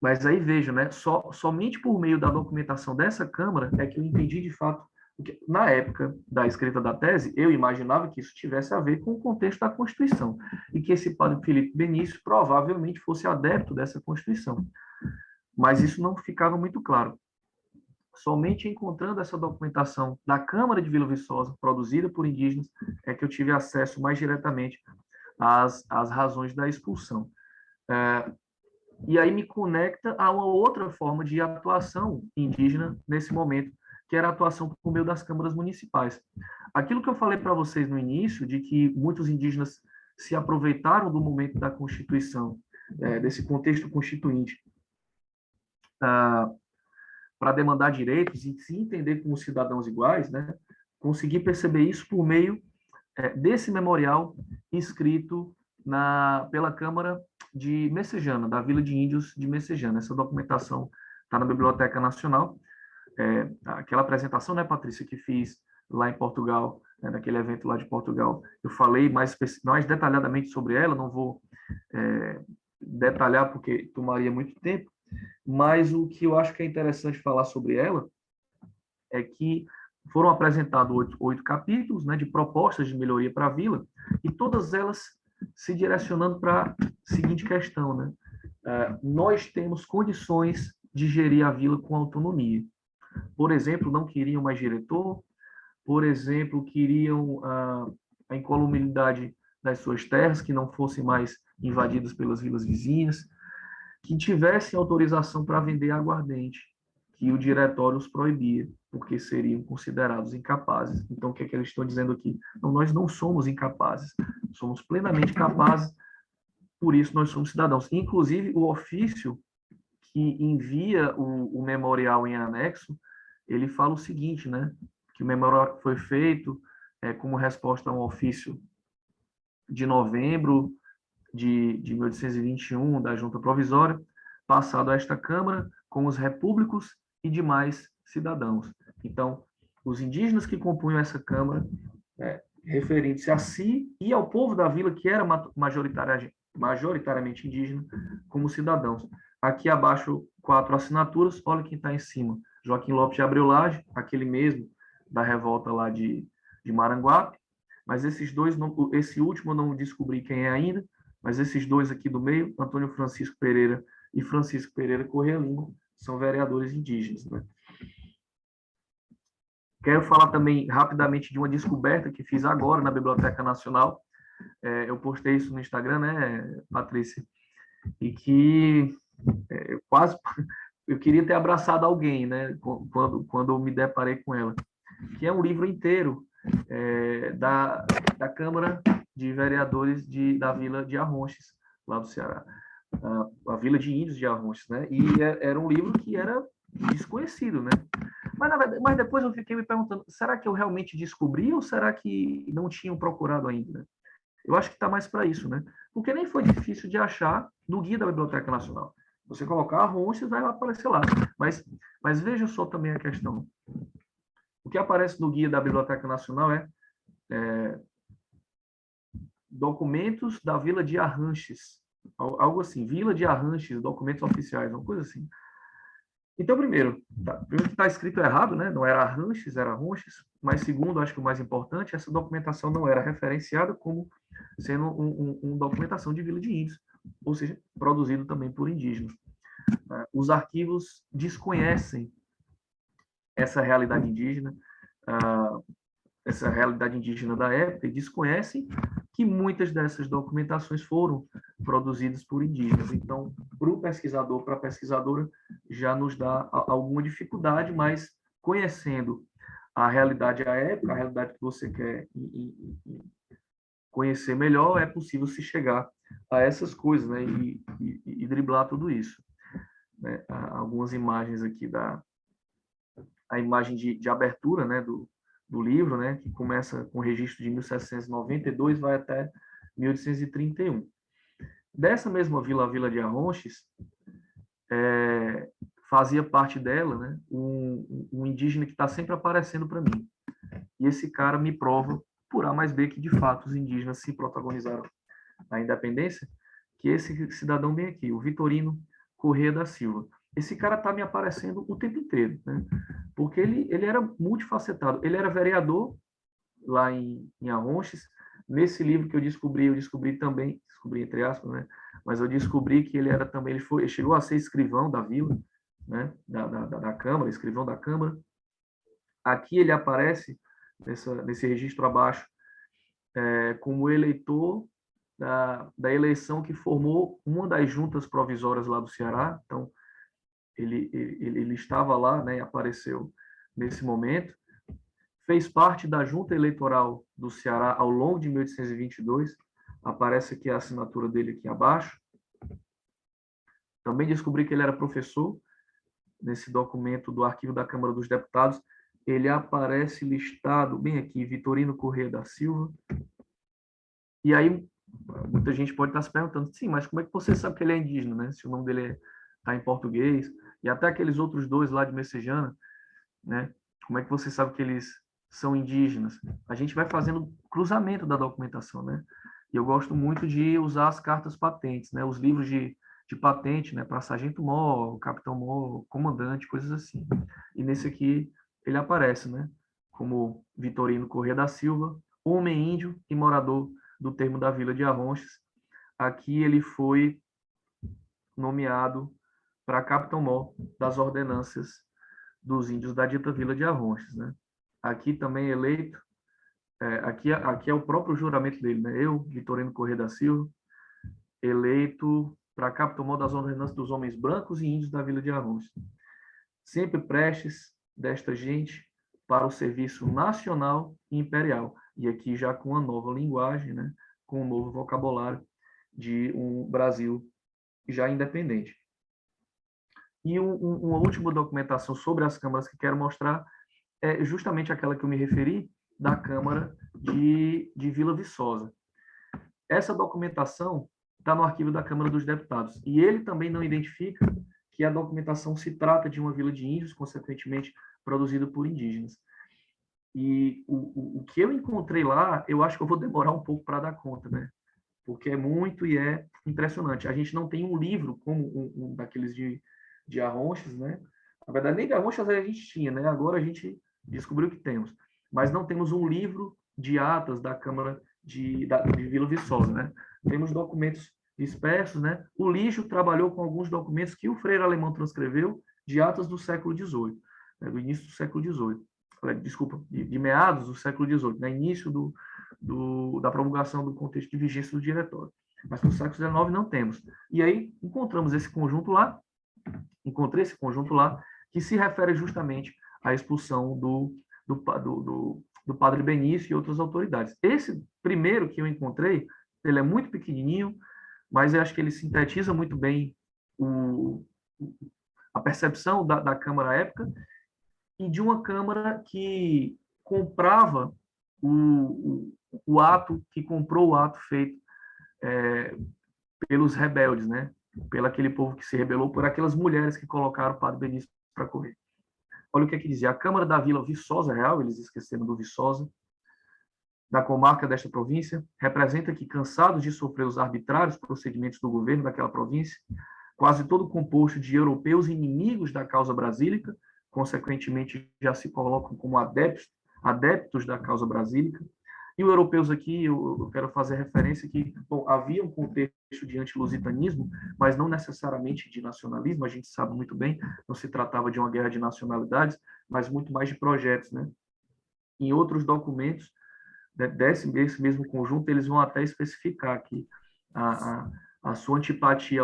Mas aí veja, né, somente por meio da documentação dessa Câmara é que eu entendi de fato, porque na época da escrita da tese, eu imaginava que isso tivesse a ver com o contexto da Constituição, e que esse padre Felipe Benício provavelmente fosse adepto dessa Constituição. Mas isso não ficava muito claro. Somente encontrando essa documentação da Câmara de Vila Viçosa, produzida por indígenas, é que eu tive acesso mais diretamente às razões da expulsão. E aí me conecta a uma outra forma de atuação indígena nesse momento, que era a atuação por meio das câmaras municipais. Aquilo que eu falei para vocês no início, de que muitos indígenas se aproveitaram do momento da Constituição, desse contexto constituinte, para demandar direitos e se entender como cidadãos iguais, né? Consegui perceber isso por meio desse memorial escrito pela Câmara de Messejana, da Vila de Índios de Messejana. Essa documentação está na Biblioteca Nacional. Aquela apresentação, né, Patrícia, que fiz lá em Portugal, né, naquele evento lá de Portugal, eu falei mais detalhadamente sobre ela, não vou detalhar porque tomaria muito tempo, mas o que eu acho que é interessante falar sobre ela é que foram apresentados 8 capítulos, né, de propostas de melhoria para a vila, e todas elas se direcionando para a seguinte questão, né? Nós temos condições de gerir a vila com autonomia. Por exemplo, não queriam mais diretor, por exemplo, queriam a incolumidade das suas terras, que não fossem mais invadidas pelas vilas vizinhas, que tivessem autorização para vender aguardente, que o diretório os proibia, porque seriam considerados incapazes. Então, o que é que eles estão dizendo aqui? Não, nós não somos incapazes, somos plenamente capazes, por isso nós somos cidadãos. Inclusive, o ofício que envia o memorial em anexo, ele fala o seguinte, né? que o memorial foi feito como resposta a um ofício de novembro de 1821 da Junta Provisória, passado a esta Câmara com os repúblicos e demais cidadãos. Então, os indígenas que compunham essa Câmara, referindo-se a si e ao povo da vila, que era majoritariamente indígena, como cidadãos. Aqui abaixo, 4 assinaturas, olha quem está em cima. Joaquim Lopes de Abreu Lage, aquele mesmo da revolta lá de Maranguape, mas esses dois, esse último eu não descobri quem é ainda, mas esses dois aqui do meio, Antônio Francisco Pereira e Francisco Pereira Corrêa Lima, são vereadores indígenas, né? Quero falar também rapidamente de uma descoberta que fiz agora na Biblioteca Nacional. Eu postei isso no Instagram, né, Patrícia? E que eu queria ter abraçado alguém, né, quando eu me deparei com ela. Que é um livro inteiro da Câmara de Vereadores da Vila de Arronches, lá do Ceará. A Vila de Índios de Arronches, né? E era um livro que era desconhecido, né? Mas depois eu fiquei me perguntando, será que eu realmente descobri ou será que não tinham procurado ainda? Eu acho que está mais para isso, né? Porque nem foi difícil de achar no guia da Biblioteca Nacional. Você colocar Arronches, vai aparecer lá. Mas veja só também a questão. O que aparece no guia da Biblioteca Nacional é documentos da Vila de Arranches, algo assim, Vila de Arranches, documentos oficiais, uma coisa assim. Então, primeiro que está escrito errado, né? Não era Arranches, era Arronches, mas segundo, acho que o mais importante, essa documentação não era referenciada como sendo uma documentação de Vila de Índios, ou seja, produzido também por indígenas. Os arquivos desconhecem essa realidade indígena, da época, e desconhecem que muitas dessas documentações foram produzidas por indígenas. Então, para o pesquisador, para a pesquisadora, já nos dá alguma dificuldade, mas conhecendo a realidade à época, a realidade que você quer conhecer melhor, é possível se chegar a essas coisas, né? E driblar tudo isso. Né? Algumas imagens aqui a imagem de abertura, né, do livro, né, que começa com o registro de 1792, vai até 1831. Dessa mesma vila, a Vila de Arronches, fazia parte dela, né, um indígena que está sempre aparecendo para mim. E esse cara me prova, por A mais B, que de fato os indígenas se protagonizaram a independência, que esse cidadão bem aqui, o Vitorino Corrêa da Silva. Esse cara está me aparecendo o tempo inteiro, né? Porque ele era multifacetado. Ele era vereador lá em Arronches. Nesse livro que eu descobri também, descobri entre aspas, né? Mas eu descobri que ele era também, ele chegou a ser escrivão da vila, né? Da Câmara, escrivão da Câmara. Aqui ele aparece, nesse registro abaixo, como eleitor da eleição que formou uma das juntas provisórias lá do Ceará. Então, ele estava lá, né, apareceu nesse momento, fez parte da junta eleitoral do Ceará ao longo de 1822, aparece aqui a assinatura dele aqui abaixo. Também descobri que ele era professor, nesse documento do arquivo da Câmara dos Deputados, ele aparece listado, bem aqui, Vitorino Corrêa da Silva. E aí, muita gente pode estar se perguntando, sim, mas como é que você sabe que ele é indígena, né? Se o nome dele está em português, e até aqueles outros dois lá de Messejana, né? Como é que você sabe que eles são indígenas? A gente vai fazendo cruzamento da documentação, né? E eu gosto muito de usar as cartas patentes, né? Os livros de patente, né? Para sargento-mor, capitão-mor, comandante, coisas assim. E nesse aqui ele aparece, né? Como Vitorino Corrêa da Silva, homem índio e morador do termo da Vila de Arronches. Aqui ele foi nomeado para capitão-mor das ordenâncias dos índios da dita Vila de Arronches, né? Aqui também eleito, aqui é o próprio juramento dele, né? Eu, Vitorino Corrêa da Silva, eleito para capitão-mor das ordenâncias dos homens brancos e índios da Vila de Arronches. Sempre prestes desta gente para o serviço nacional e imperial. E aqui já com uma nova linguagem, né? Com um novo vocabulário de um Brasil já independente. E uma última documentação sobre as câmaras que quero mostrar é justamente aquela que eu me referi, da Câmara de Vila Viçosa. Essa documentação está no arquivo da Câmara dos Deputados, e ele também não identifica que a documentação se trata de uma vila de índios, consequentemente produzida por indígenas. E o que eu encontrei lá, eu acho que eu vou demorar um pouco para dar conta, né? Porque é muito e é impressionante. A gente não tem um livro como um daqueles de Arronches, né? Na verdade, nem de Arronches a gente tinha, né? Agora a gente descobriu que temos. Mas não temos um livro de atas da Câmara de Vila Viçosa, né? Temos documentos dispersos, né? O Lixo trabalhou com alguns documentos que o Freire Alemão transcreveu de atas do século XVIII, né? Do início do século XVIII. Desculpa, de meados do século XVIII, né? Início da promulgação do contexto de vigência do diretório. Mas no século XIX não temos. E aí encontramos esse conjunto lá, que se refere justamente à expulsão do padre Benício e outras autoridades. Esse primeiro que eu encontrei, ele é muito pequenininho, mas eu acho que ele sintetiza muito bem a percepção da Câmara à época, e de uma Câmara que comprava o ato, que comprou o ato feito pelos rebeldes, né? Pelo aquele povo que se rebelou, por aquelas mulheres que colocaram o padre Benício para correr. Olha o que é que dizia: a Câmara da Vila Viçosa Real, eles esqueceram do Viçosa, da comarca desta província, representa que, cansados de sofrer os arbitrários procedimentos do governo daquela província, quase todo composto de europeus inimigos da causa brasílica, consequentemente já se colocam como adeptos da causa brasílica. E os europeus aqui, eu quero fazer referência que, bom, havia um contexto de antilusitanismo, mas não necessariamente de nacionalismo, a gente sabe muito bem, não se tratava de uma guerra de nacionalidades, mas muito mais de projetos, né? Em outros documentos desse mesmo conjunto, eles vão até especificar que a sua antipatia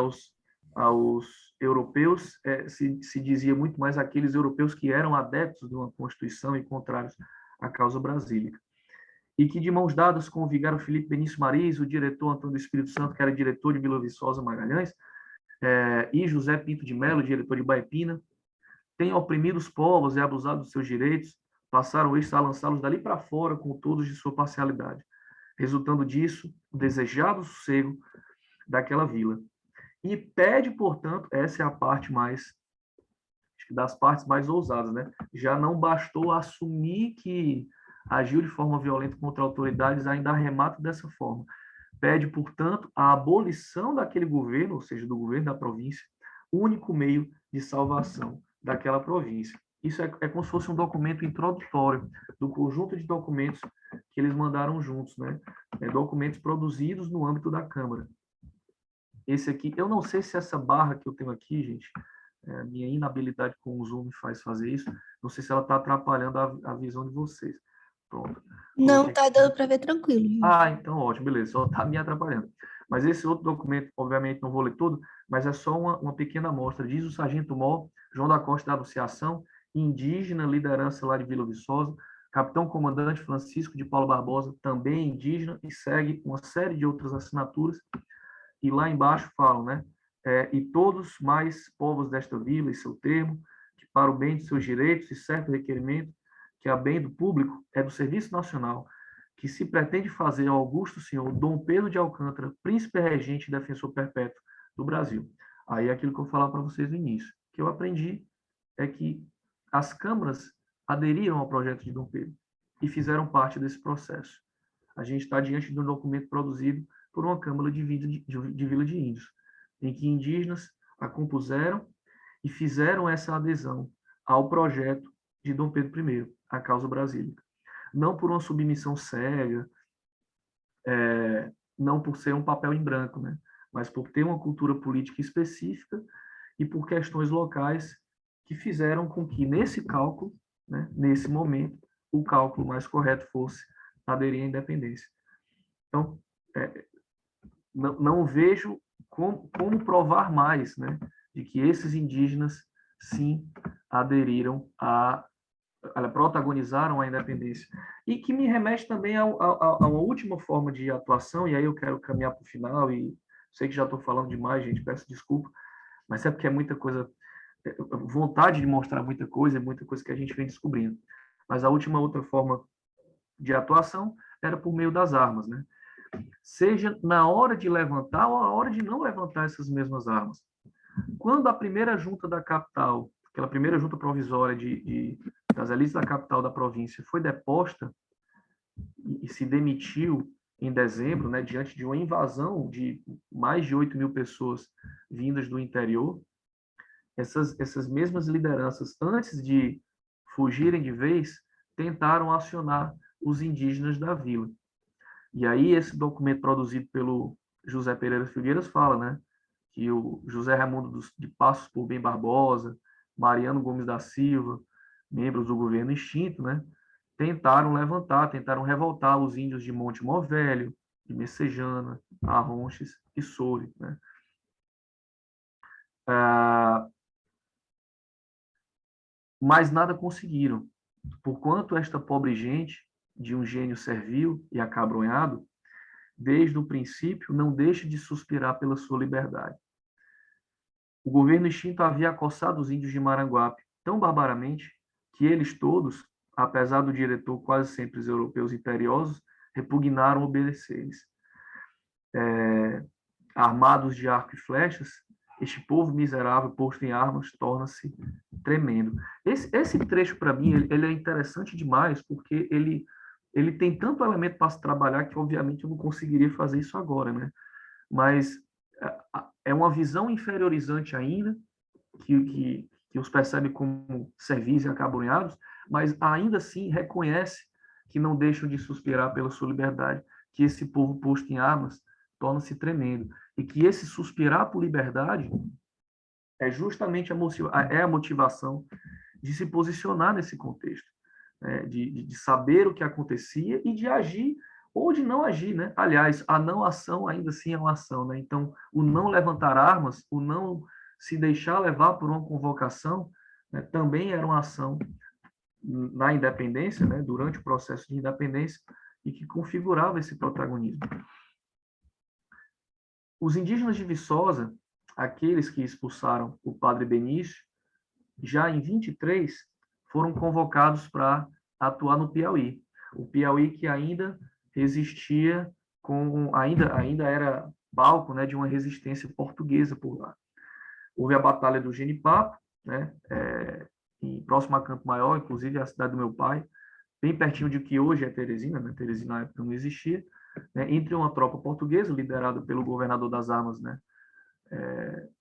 aos europeus se dizia muito mais aqueles europeus que eram adeptos de uma Constituição e contrários à causa brasílica. E que, de mãos dadas com o vigário Felipe Benício Mariz, o diretor Antônio do Espírito Santo, que era diretor de Vila Viçosa Magalhães, e José Pinto de Melo, diretor de Baipina, têm oprimido os povos e abusado dos seus direitos, passaram estes a lançá-los dali para fora com todos de sua parcialidade, resultando disso o desejado sossego daquela vila. E pede, portanto, essa é a parte mais, acho que das partes mais ousadas, né? Já não bastou assumir que agiu de forma violenta contra autoridades, ainda arremata dessa forma. Pede, portanto, a abolição daquele governo, ou seja, do governo da província, único meio de salvação daquela província. Isso é como se fosse um documento introdutório do conjunto de documentos que eles mandaram juntos, né? Documentos produzidos no âmbito da Câmara. Esse aqui, eu não sei se essa barra que eu tenho aqui, gente, minha inabilidade com o Zoom me faz fazer isso, não sei se ela está atrapalhando a visão de vocês. Pronto. Não, tá dando para ver tranquilo. Então ótimo, beleza, só está me atrapalhando. Mas esse outro documento, obviamente, não vou ler todo, mas é só uma pequena amostra. Diz o Sargento Mó, João da Costa da Anunciação, indígena, liderança lá de Vila Viçosa, Capitão Comandante Francisco de Paulo Barbosa, também indígena, e segue uma série de outras assinaturas. E lá embaixo falam, né? E todos mais povos desta vila e seu termo, que para o bem de seus direitos e certo requerimento, que a bem do público é do Serviço Nacional, que se pretende fazer ao augusto senhor Dom Pedro de Alcântara, príncipe regente e defensor perpétuo do Brasil. Aí é aquilo que eu falava para vocês no início, que eu aprendi é que as câmaras aderiram ao projeto de Dom Pedro e fizeram parte desse processo. A gente está diante de um documento produzido por uma Câmara de Vila de Índios, em que indígenas a compuseram e fizeram essa adesão ao projeto de Dom Pedro I, a causa brasílica. Não por uma submissão cega, não por ser um papel em branco, né? Mas por ter uma cultura política específica e por questões locais que fizeram com que, nesse cálculo, né, nesse momento, o cálculo mais correto fosse aderir à independência. Então, não vejo como provar mais, né, de que esses indígenas, sim, aderiram protagonizaram a independência. E que me remete também a uma última forma de atuação, e aí eu quero caminhar para o final, e sei que já estou falando demais, gente, peço desculpa, mas é porque é muita coisa, vontade de mostrar muita coisa que a gente vem descobrindo. Mas a última outra forma de atuação era por meio das armas, né? Seja na hora de levantar ou a hora de não levantar essas mesmas armas. Quando a primeira junta da capital, aquela primeira junta provisória das elites da capital da província foi deposta e se demitiu em dezembro, né, diante de uma invasão de mais de 8 mil pessoas vindas do interior, essas mesmas lideranças, antes de fugirem de vez, tentaram acionar os indígenas da vila. E aí esse documento produzido pelo José Pereira Figueiras fala, né, que o José Raimundo de Passos por Bem Barbosa, Mariano Gomes da Silva, membros do governo extinto, né, tentaram revoltar os índios de Monte Mó Velho, de Messejana, Arronches e Soure, né. Mas nada conseguiram, porquanto esta pobre gente, de um gênio servil e acabronhado, desde o princípio não deixa de suspirar pela sua liberdade. O governo extinto havia acossado os índios de Maranguape tão barbaramente que eles todos, apesar do diretor quase sempre os europeus imperiosos, repugnaram obedecer-lhes. Armados de arco e flechas, este povo miserável posto em armas torna-se tremendo. Esse trecho, para mim, ele é interessante demais, porque ele tem tanto elemento para se trabalhar que, obviamente, eu não conseguiria fazer isso agora, né? Mas é uma visão inferiorizante ainda, que os percebe como servis e acabrunhados, mas ainda assim reconhece que não deixam de suspirar pela sua liberdade, que esse povo posto em armas torna-se tremendo, e que esse suspirar por liberdade é justamente a motivação de se posicionar nesse contexto, né? de saber o que acontecia e de agir ou de não agir, né? Aliás, a não ação ainda assim é uma ação, né? Então, o não levantar armas, o não se deixar levar por uma convocação, né, também era uma ação na independência, né, durante o processo de independência, e que configurava esse protagonismo. Os indígenas de Viçosa, aqueles que expulsaram o padre Benício, já em 23, foram convocados para atuar no Piauí. O Piauí que ainda resistia ainda era palco, né, de uma resistência portuguesa por lá. Houve a Batalha do Genipapo, né, próximo a Campo Maior, inclusive a cidade do meu pai, bem pertinho de que hoje é Teresina, né? Teresina na época não existia, né, entre uma tropa portuguesa, liderada pelo governador das armas, né,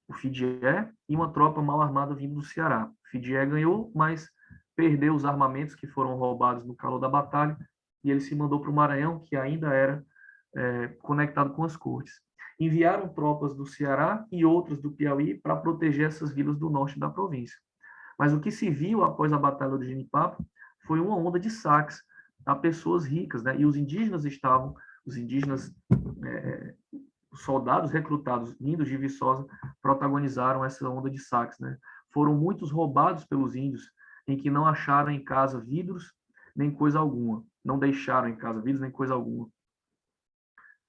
o Fidié, e uma tropa mal armada vindo do Ceará. O Fidié ganhou, mas perdeu os armamentos que foram roubados no calor da batalha, e ele se mandou para o Maranhão, que ainda era conectado com as cortes. Enviaram tropas do Ceará e outras do Piauí para proteger essas vilas do norte da província. Mas o que se viu após a Batalha do Genipapo foi uma onda de saques a pessoas ricas, né? E os indígenas os soldados recrutados vindos de Viçosa protagonizaram essa onda de saques, né? Foram muitos roubados pelos índios, em que não acharam em casa vidros nem coisa alguma, não deixaram em casa vidros nem coisa alguma.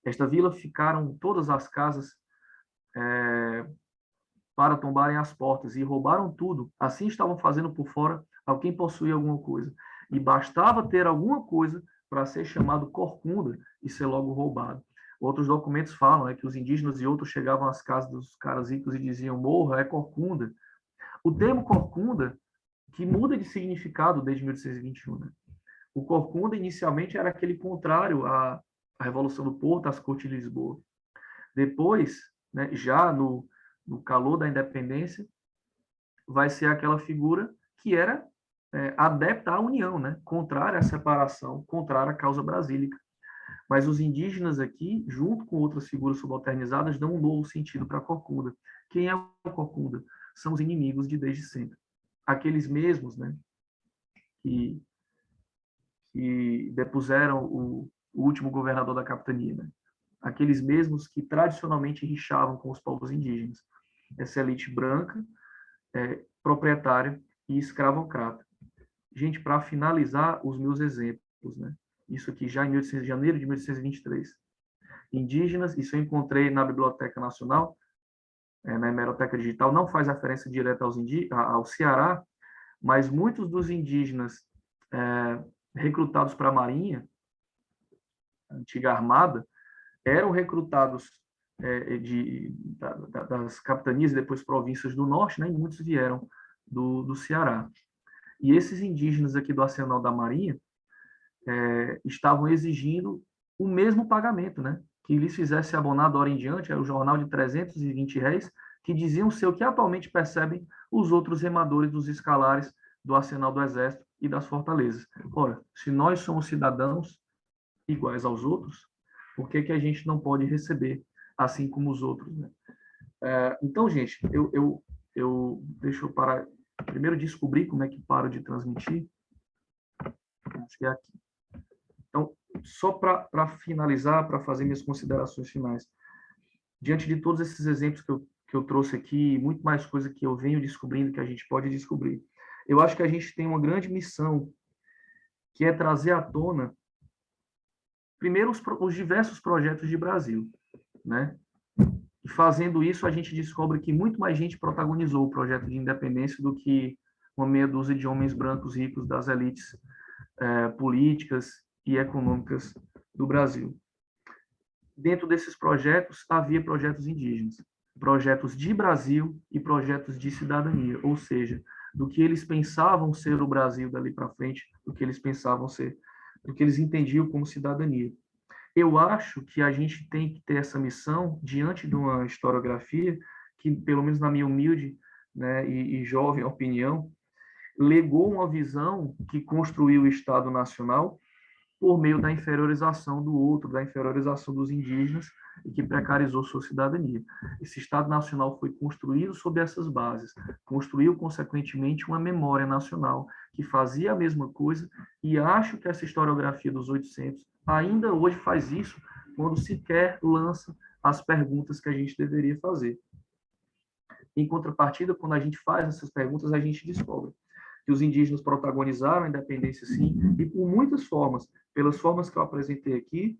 Esta vila ficaram todas as casas para tombarem as portas e roubaram tudo. Assim estavam fazendo por fora a quem possuía alguma coisa. E bastava ter alguma coisa para ser chamado corcunda e ser logo roubado. Outros documentos falam que os indígenas e outros chegavam às casas dos caras ricos e diziam: morra, é corcunda. O termo corcunda, que muda de significado desde 1821. Né? O corcunda, inicialmente, era aquele contrário à Revolução do Porto, às Cortes de Lisboa. Depois, né, já no calor da independência, vai ser aquela figura que era adepta à união, né, contrária à separação, contrária à causa brasílica. Mas os indígenas aqui, junto com outras figuras subalternizadas, dão um novo sentido para a corcunda. Quem é o corcunda? São os inimigos de desde sempre. Aqueles mesmos, né, que depuseram o último governador da capitania, né? Aqueles mesmos que tradicionalmente rixavam com os povos indígenas. Essa elite branca, proprietária e escravocrata. Gente, para finalizar os meus exemplos, né? Isso aqui já em janeiro de 1823. Indígenas, isso eu encontrei na Biblioteca Nacional, na Hemeroteca Digital, não faz referência direta ao Ceará, mas muitos dos indígenas recrutados para a Marinha, a antiga Armada, eram recrutados das capitanias e depois províncias do norte, né, e muitos vieram do Ceará. E esses indígenas aqui do Arsenal da Marinha estavam exigindo o mesmo pagamento, né, que lhes fizesse abonar da hora em diante, era o jornal de R$ 320, que diziam ser o que atualmente percebem os outros remadores dos escalares do Arsenal do Exército e das fortalezas. Ora, se nós somos cidadãos iguais aos outros, por que que a gente não pode receber assim como os outros, né? Então, gente, deixa eu parar, primeiro descobrir como é que paro de transmitir, acho que é aqui. Então, só para finalizar, para fazer minhas considerações finais, diante de todos esses exemplos que eu trouxe aqui, muito mais coisa que eu venho descobrindo, que a gente pode descobrir, eu acho que a gente tem uma grande missão, que é trazer à tona, primeiro, os diversos projetos de Brasil, né? E fazendo isso, a gente descobre que muito mais gente protagonizou o projeto de independência do que uma meia dúzia de homens brancos ricos das elites políticas e econômicas do Brasil. Dentro desses projetos, havia projetos indígenas, projetos de Brasil e projetos de cidadania, ou seja, do que eles pensavam ser o Brasil dali para frente, do que eles pensavam ser, do que eles entendiam como cidadania. Eu acho que a gente tem que ter essa missão diante de uma historiografia que, pelo menos na minha humilde, né, e jovem opinião, legou uma visão que construiu o Estado Nacional por meio da inferiorização do outro, da inferiorização dos indígenas, e que precarizou sua cidadania. Esse Estado Nacional foi construído sob essas bases, construiu, consequentemente, uma memória nacional que fazia a mesma coisa, e acho que essa historiografia dos 800 ainda hoje faz isso, quando sequer lança as perguntas que a gente deveria fazer. Em contrapartida, quando a gente faz essas perguntas, a gente descobre que os indígenas protagonizaram a independência, sim, e por muitas formas, pelas formas que eu apresentei aqui,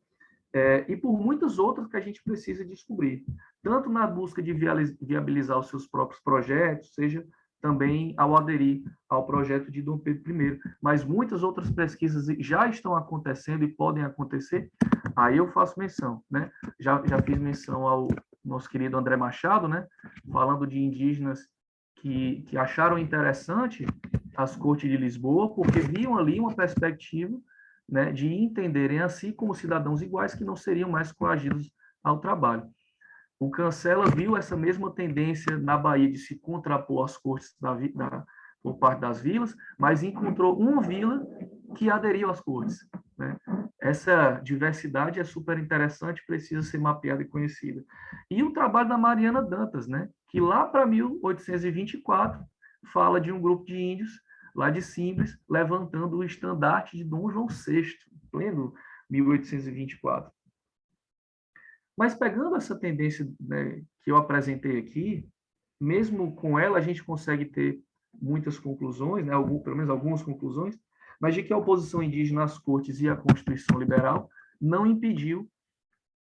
e por muitas outras que a gente precisa descobrir, tanto na busca de viabilizar os seus próprios projetos, seja também ao aderir ao projeto de Dom Pedro I, mas muitas outras pesquisas já estão acontecendo e podem acontecer, aí eu faço menção, né? Já fiz menção ao nosso querido André Machado, né? Falando de indígenas que acharam interessante as cortes de Lisboa, porque viam ali uma perspectiva, né, de entenderem assim como cidadãos iguais que não seriam mais coagidos ao trabalho. O Cancela viu essa mesma tendência na Bahia de se contrapor às cortes por parte das vilas, mas encontrou uma vila que aderiu às cortes, né? Essa diversidade é super interessante, precisa ser mapeada e conhecida. E o trabalho da Mariana Dantas, né, que lá para 1824 fala de um grupo de índios lá de Simples, levantando o estandarte de Dom João VI, pleno 1824. Mas pegando essa tendência, né, que eu apresentei aqui, mesmo com ela a gente consegue ter muitas conclusões, né, pelo menos algumas conclusões, mas de que a oposição indígena às cortes e à Constituição Liberal não impediu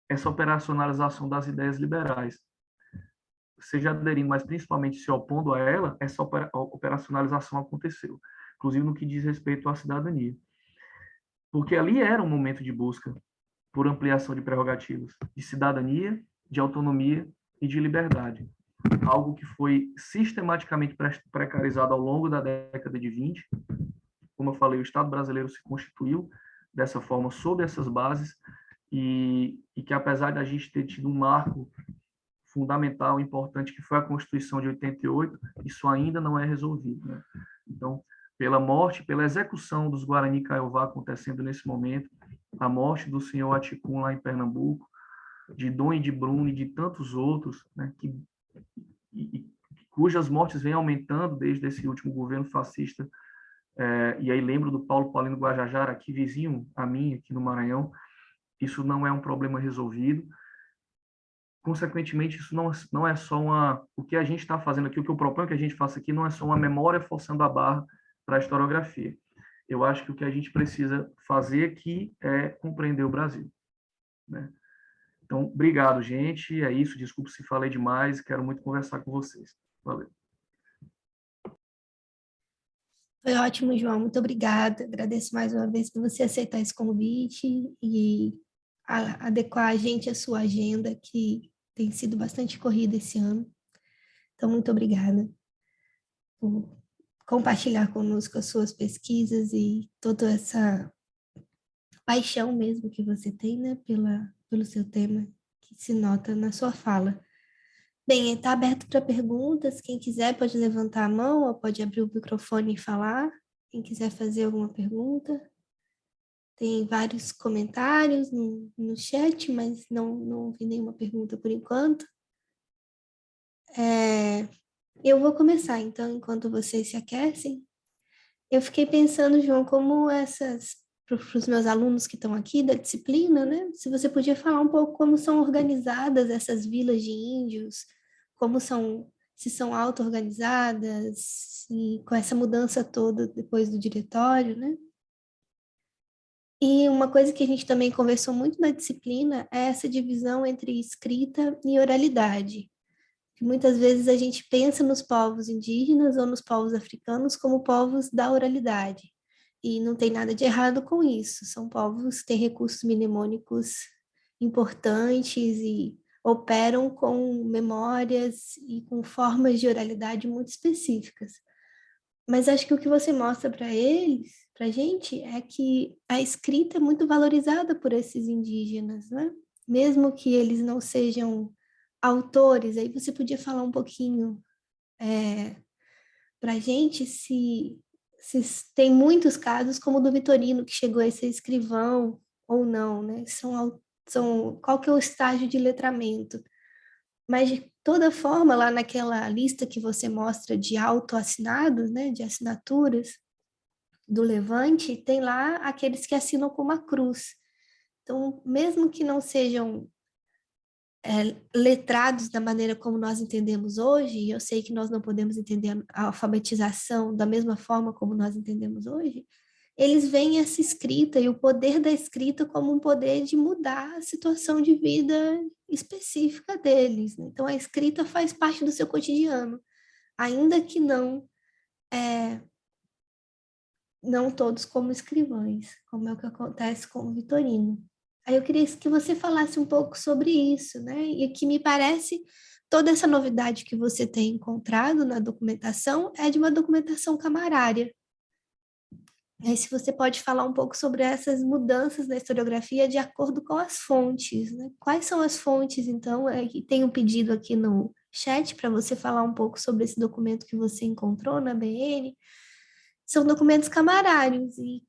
essa operacionalização das ideias liberais. Seja aderindo, mas principalmente se opondo a ela, essa operacionalização aconteceu, inclusive no que diz respeito à cidadania. Porque ali era um momento de busca por ampliação de prerrogativas, de cidadania, de autonomia e de liberdade. Algo que foi sistematicamente precarizado ao longo da década de 20. Como eu falei, o Estado brasileiro se constituiu dessa forma, sob essas bases, e que apesar de a gente ter tido um marco fundamental, importante, que foi a Constituição de 88, isso ainda não é resolvido, né? Então, pela morte, pela execução dos Guarani Kaiowá acontecendo nesse momento, a morte do senhor Aticum lá em Pernambuco, de Dom e de Bruno e de tantos outros, né, cujas mortes vêm aumentando desde esse último governo fascista, e aí lembro do Paulo Paulino Guajajara, aqui vizinho a mim, aqui no Maranhão, isso não é um problema resolvido. Consequentemente, isso não é só o que a gente está fazendo aqui, o que eu proponho que a gente faça aqui não é só uma memória forçando a barra para a historiografia. Eu acho que o que a gente precisa fazer aqui é compreender o Brasil, né? Então, obrigado, gente. É isso. Desculpe se falei demais. Quero muito conversar com vocês. Valeu. Foi ótimo, João. Muito obrigada. Agradeço mais uma vez por você aceitar esse convite e adequar a gente à sua agenda, que tem sido bastante corrida esse ano. Então, muito obrigada por compartilhar conosco as suas pesquisas e toda essa paixão mesmo que você tem, né, pelo seu tema, que se nota na sua fala. Bem, está aberto para perguntas. Quem quiser pode levantar a mão ou pode abrir o microfone e falar. Quem quiser fazer alguma pergunta. Tem vários comentários no chat, mas não vi nenhuma pergunta por enquanto. Eu vou começar, então, enquanto vocês se aquecem. Eu fiquei pensando, João, como para os meus alunos que estão aqui da disciplina, né? Se você podia falar um pouco como são organizadas essas vilas de índios, como são, se são auto-organizadas, e com essa mudança toda depois do diretório, né? E uma coisa que a gente também conversou muito na disciplina é essa divisão entre escrita e oralidade. Que muitas vezes a gente pensa nos povos indígenas ou nos povos africanos como povos da oralidade. E não tem nada de errado com isso. São povos que têm recursos mnemônicos importantes e operam com memórias e com formas de oralidade muito específicas. Mas acho que o que você mostra para eles, para a gente, é que a escrita é muito valorizada por esses indígenas, né? Mesmo que eles não sejam autores, aí você podia falar um pouquinho para a gente se tem muitos casos, como o do Vitorino, que chegou a ser escrivão ou não, né? Qual que é o estágio de letramento? Mas, de toda forma, lá naquela lista que você mostra de autoassinados, né, de assinaturas do Levante, tem lá aqueles que assinam com uma cruz. Então, mesmo que não sejam letrados da maneira como nós entendemos hoje, e eu sei que nós não podemos entender a alfabetização da mesma forma como nós entendemos hoje, eles veem essa escrita e o poder da escrita como um poder de mudar a situação de vida específica deles, né? Então, a escrita faz parte do seu cotidiano, ainda que não todos como escrivães, como é o que acontece com o Vitorino. Aí eu queria que você falasse um pouco sobre isso, né? E que me parece toda essa novidade que você tem encontrado na documentação é de uma documentação camarária. Aí se você pode falar um pouco sobre essas mudanças na historiografia de acordo com as fontes, né? Quais são as fontes, então? E tem um pedido aqui no chat para você falar um pouco sobre esse documento que você encontrou na BN. São documentos camarários e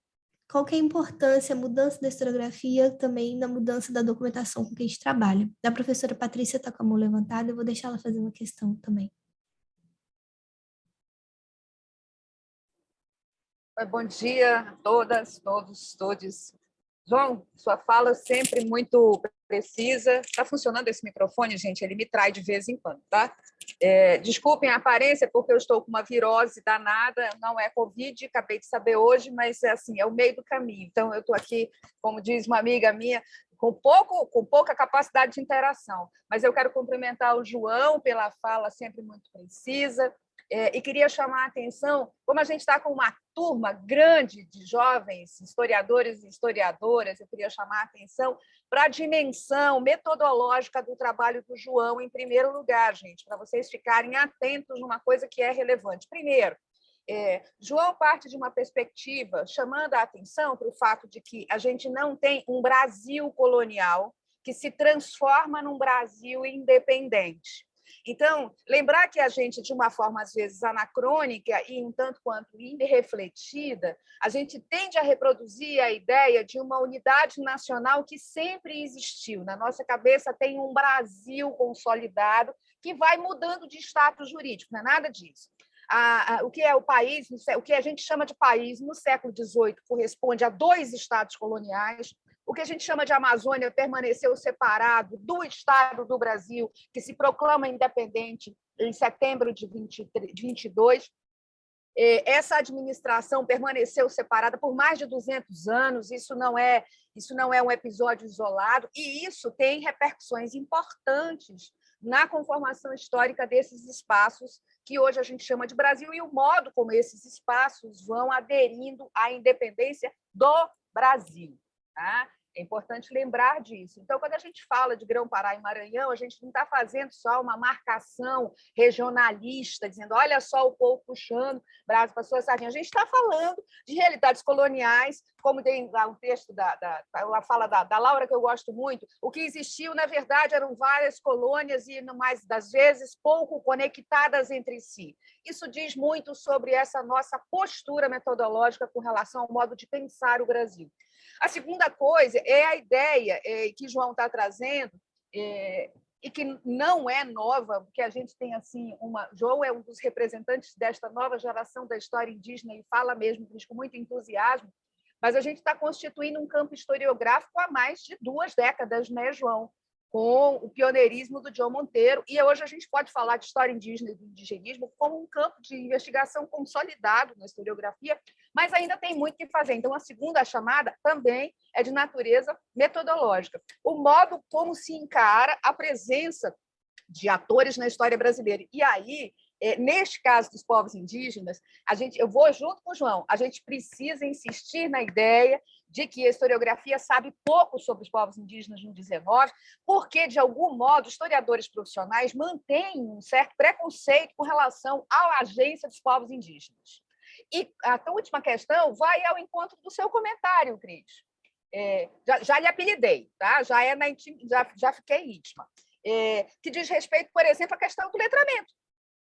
qual que é a importância, a mudança da historiografia também na mudança da documentação com que a gente trabalha. A professora Patrícia está com a mão levantada, eu vou deixar ela fazer uma questão também. Bom dia a todas, todos, todes. João, sua fala sempre muito precisa. Está funcionando esse microfone, gente? Ele me trai de vez em quando, tá? Desculpem a aparência, porque eu estou com uma virose danada, não é Covid, acabei de saber hoje, mas assim, é o meio do caminho. Então, eu estou aqui, como diz uma amiga minha, com pouca capacidade de interação. Mas eu quero cumprimentar o João pela fala sempre muito precisa. E queria chamar a atenção, como a gente está com uma turma grande de jovens historiadores e historiadoras, eu queria chamar a atenção para a dimensão metodológica do trabalho do João, em primeiro lugar, gente, para vocês ficarem atentos numa coisa que é relevante. Primeiro, João parte de uma perspectiva chamando a atenção para o fato de que a gente não tem um Brasil colonial que se transforma num Brasil independente. Então, lembrar que a gente, de uma forma, às vezes, anacrônica e um tanto quanto irrefletida, a gente tende a reproduzir a ideia de uma unidade nacional que sempre existiu. Na nossa cabeça tem um Brasil consolidado que vai mudando de status jurídico, não é nada disso. O que é o país, o que a gente chama de país no século XVIII corresponde a 2 estados coloniais. O que a gente chama de Amazônia permaneceu separado do Estado do Brasil, que se proclama independente em setembro de 22. Essa administração permaneceu separada por mais de 200 anos, isso não é um episódio isolado, e isso tem repercussões importantes na conformação histórica desses espaços que hoje a gente chama de Brasil, e o modo como esses espaços vão aderindo à independência do Brasil. Tá? É importante lembrar disso. Então, quando a gente fala de Grão-Pará e Maranhão, a gente não está fazendo só uma marcação regionalista, dizendo, olha só o povo puxando braço para sua sardinha. A gente está falando de realidades coloniais, como tem lá um texto, uma fala da Laura, que eu gosto muito, o que existiu, na verdade, eram várias colônias e, mais das vezes, pouco conectadas entre si. Isso diz muito sobre essa nossa postura metodológica com relação ao modo de pensar o Brasil. A segunda coisa é a ideia que João está trazendo, e que não é nova, porque a gente tem assim João é um dos representantes desta nova geração da história indígena e fala mesmo com muito entusiasmo, mas a gente está constituindo um campo historiográfico há mais de 2 décadas, né, João? Com o pioneirismo do John Monteiro, e hoje a gente pode falar de história indígena e do indigenismo como um campo de investigação consolidado na historiografia, mas ainda tem muito que fazer. Então, a segunda chamada também é de natureza metodológica. O modo como se encara a presença de atores na história brasileira. E aí, neste caso dos povos indígenas, eu vou junto com o João, a gente precisa insistir na ideia de que a historiografia sabe pouco sobre os povos indígenas no 19, porque, de algum modo, historiadores profissionais mantêm um certo preconceito com relação à agência dos povos indígenas. E a última questão vai ao encontro do seu comentário, Cris. Já lhe apelidei, tá? Já fiquei íntima. Que diz respeito, por exemplo, à questão do letramento,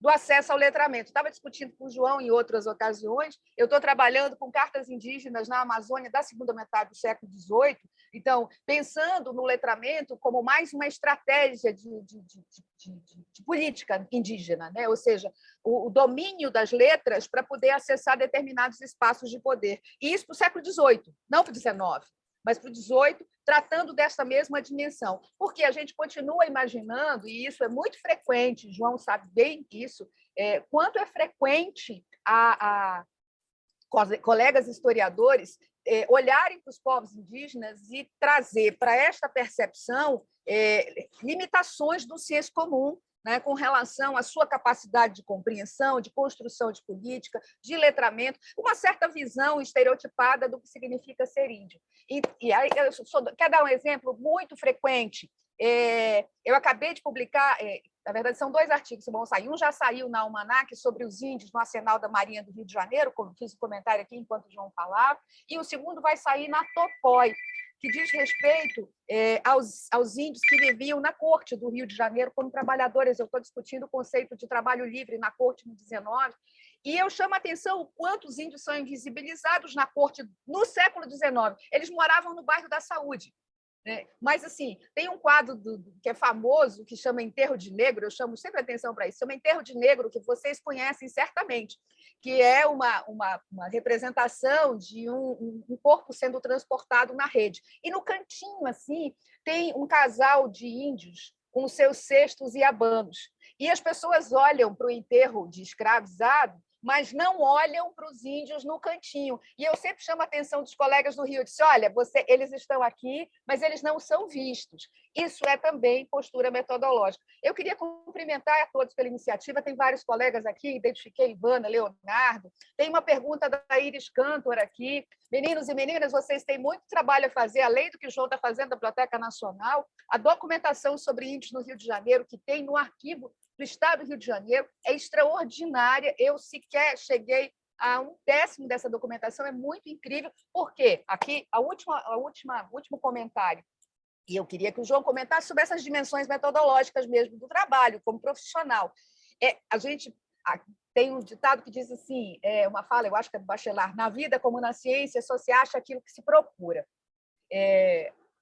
do acesso ao letramento. Estava discutindo com o João em outras ocasiões. Eu estou trabalhando com cartas indígenas na Amazônia da segunda metade do século XVIII. Então, pensando no letramento como mais uma estratégia de política indígena, né? Ou seja, o domínio das letras para poder acessar determinados espaços de poder. E isso para o século XVIII, não para o XIX. Mas para o XVIII, tratando dessa mesma dimensão. Porque a gente continua imaginando, e isso é muito frequente, João sabe bem isso, quanto é frequente a colegas historiadores olharem para os povos indígenas e trazer para esta percepção limitações do senso comum, né, com relação à sua capacidade de compreensão, de construção de política, de letramento, uma certa visão estereotipada do que significa ser índio. E aí, quer dar um exemplo muito frequente? Eu acabei de publicar, na verdade, são 2 artigos que vão sair. Um já saiu na Almanac sobre os índios no Arsenal da Marinha do Rio de Janeiro, como fiz um comentário aqui enquanto o João falava, e o segundo vai sair na Topoi, que diz respeito aos índios que viviam na corte do Rio de Janeiro como trabalhadores. Eu estou discutindo o conceito de trabalho livre na corte no 19, e eu chamo a atenção o quanto os índios são invisibilizados na corte no século XIX. Eles moravam no bairro da Saúde. Mas, assim, tem um quadro que é famoso, que chama Enterro de Negro, eu chamo sempre atenção para isso, chama Enterro de Negro, que vocês conhecem certamente, que é uma representação de um corpo sendo transportado na rede. E no cantinho, assim, tem um casal de índios com seus cestos e abanos. E as pessoas olham para o enterro de escravizado, mas não olham para os índios no cantinho. E eu sempre chamo a atenção dos colegas do Rio, eu disse, olha, eles estão aqui, mas eles não são vistos. Isso é também postura metodológica. Eu queria cumprimentar a todos pela iniciativa, tem vários colegas aqui, identifiquei Ivana, Leonardo, tem uma pergunta da Iris Cantor aqui. Meninos e meninas, vocês têm muito trabalho a fazer, além do que o João está fazendo da Biblioteca Nacional, a documentação sobre índios no Rio de Janeiro, que tem no arquivo do Estado do Rio de Janeiro, é extraordinária. Eu sequer cheguei a 1/10 dessa documentação, é muito incrível, porque aqui, o último comentário, e eu queria que o João comentasse sobre essas dimensões metodológicas mesmo do trabalho, como profissional. A gente tem um ditado que diz assim, uma fala, eu acho que é do Bachelard, na vida como na ciência, só se acha aquilo que se procura.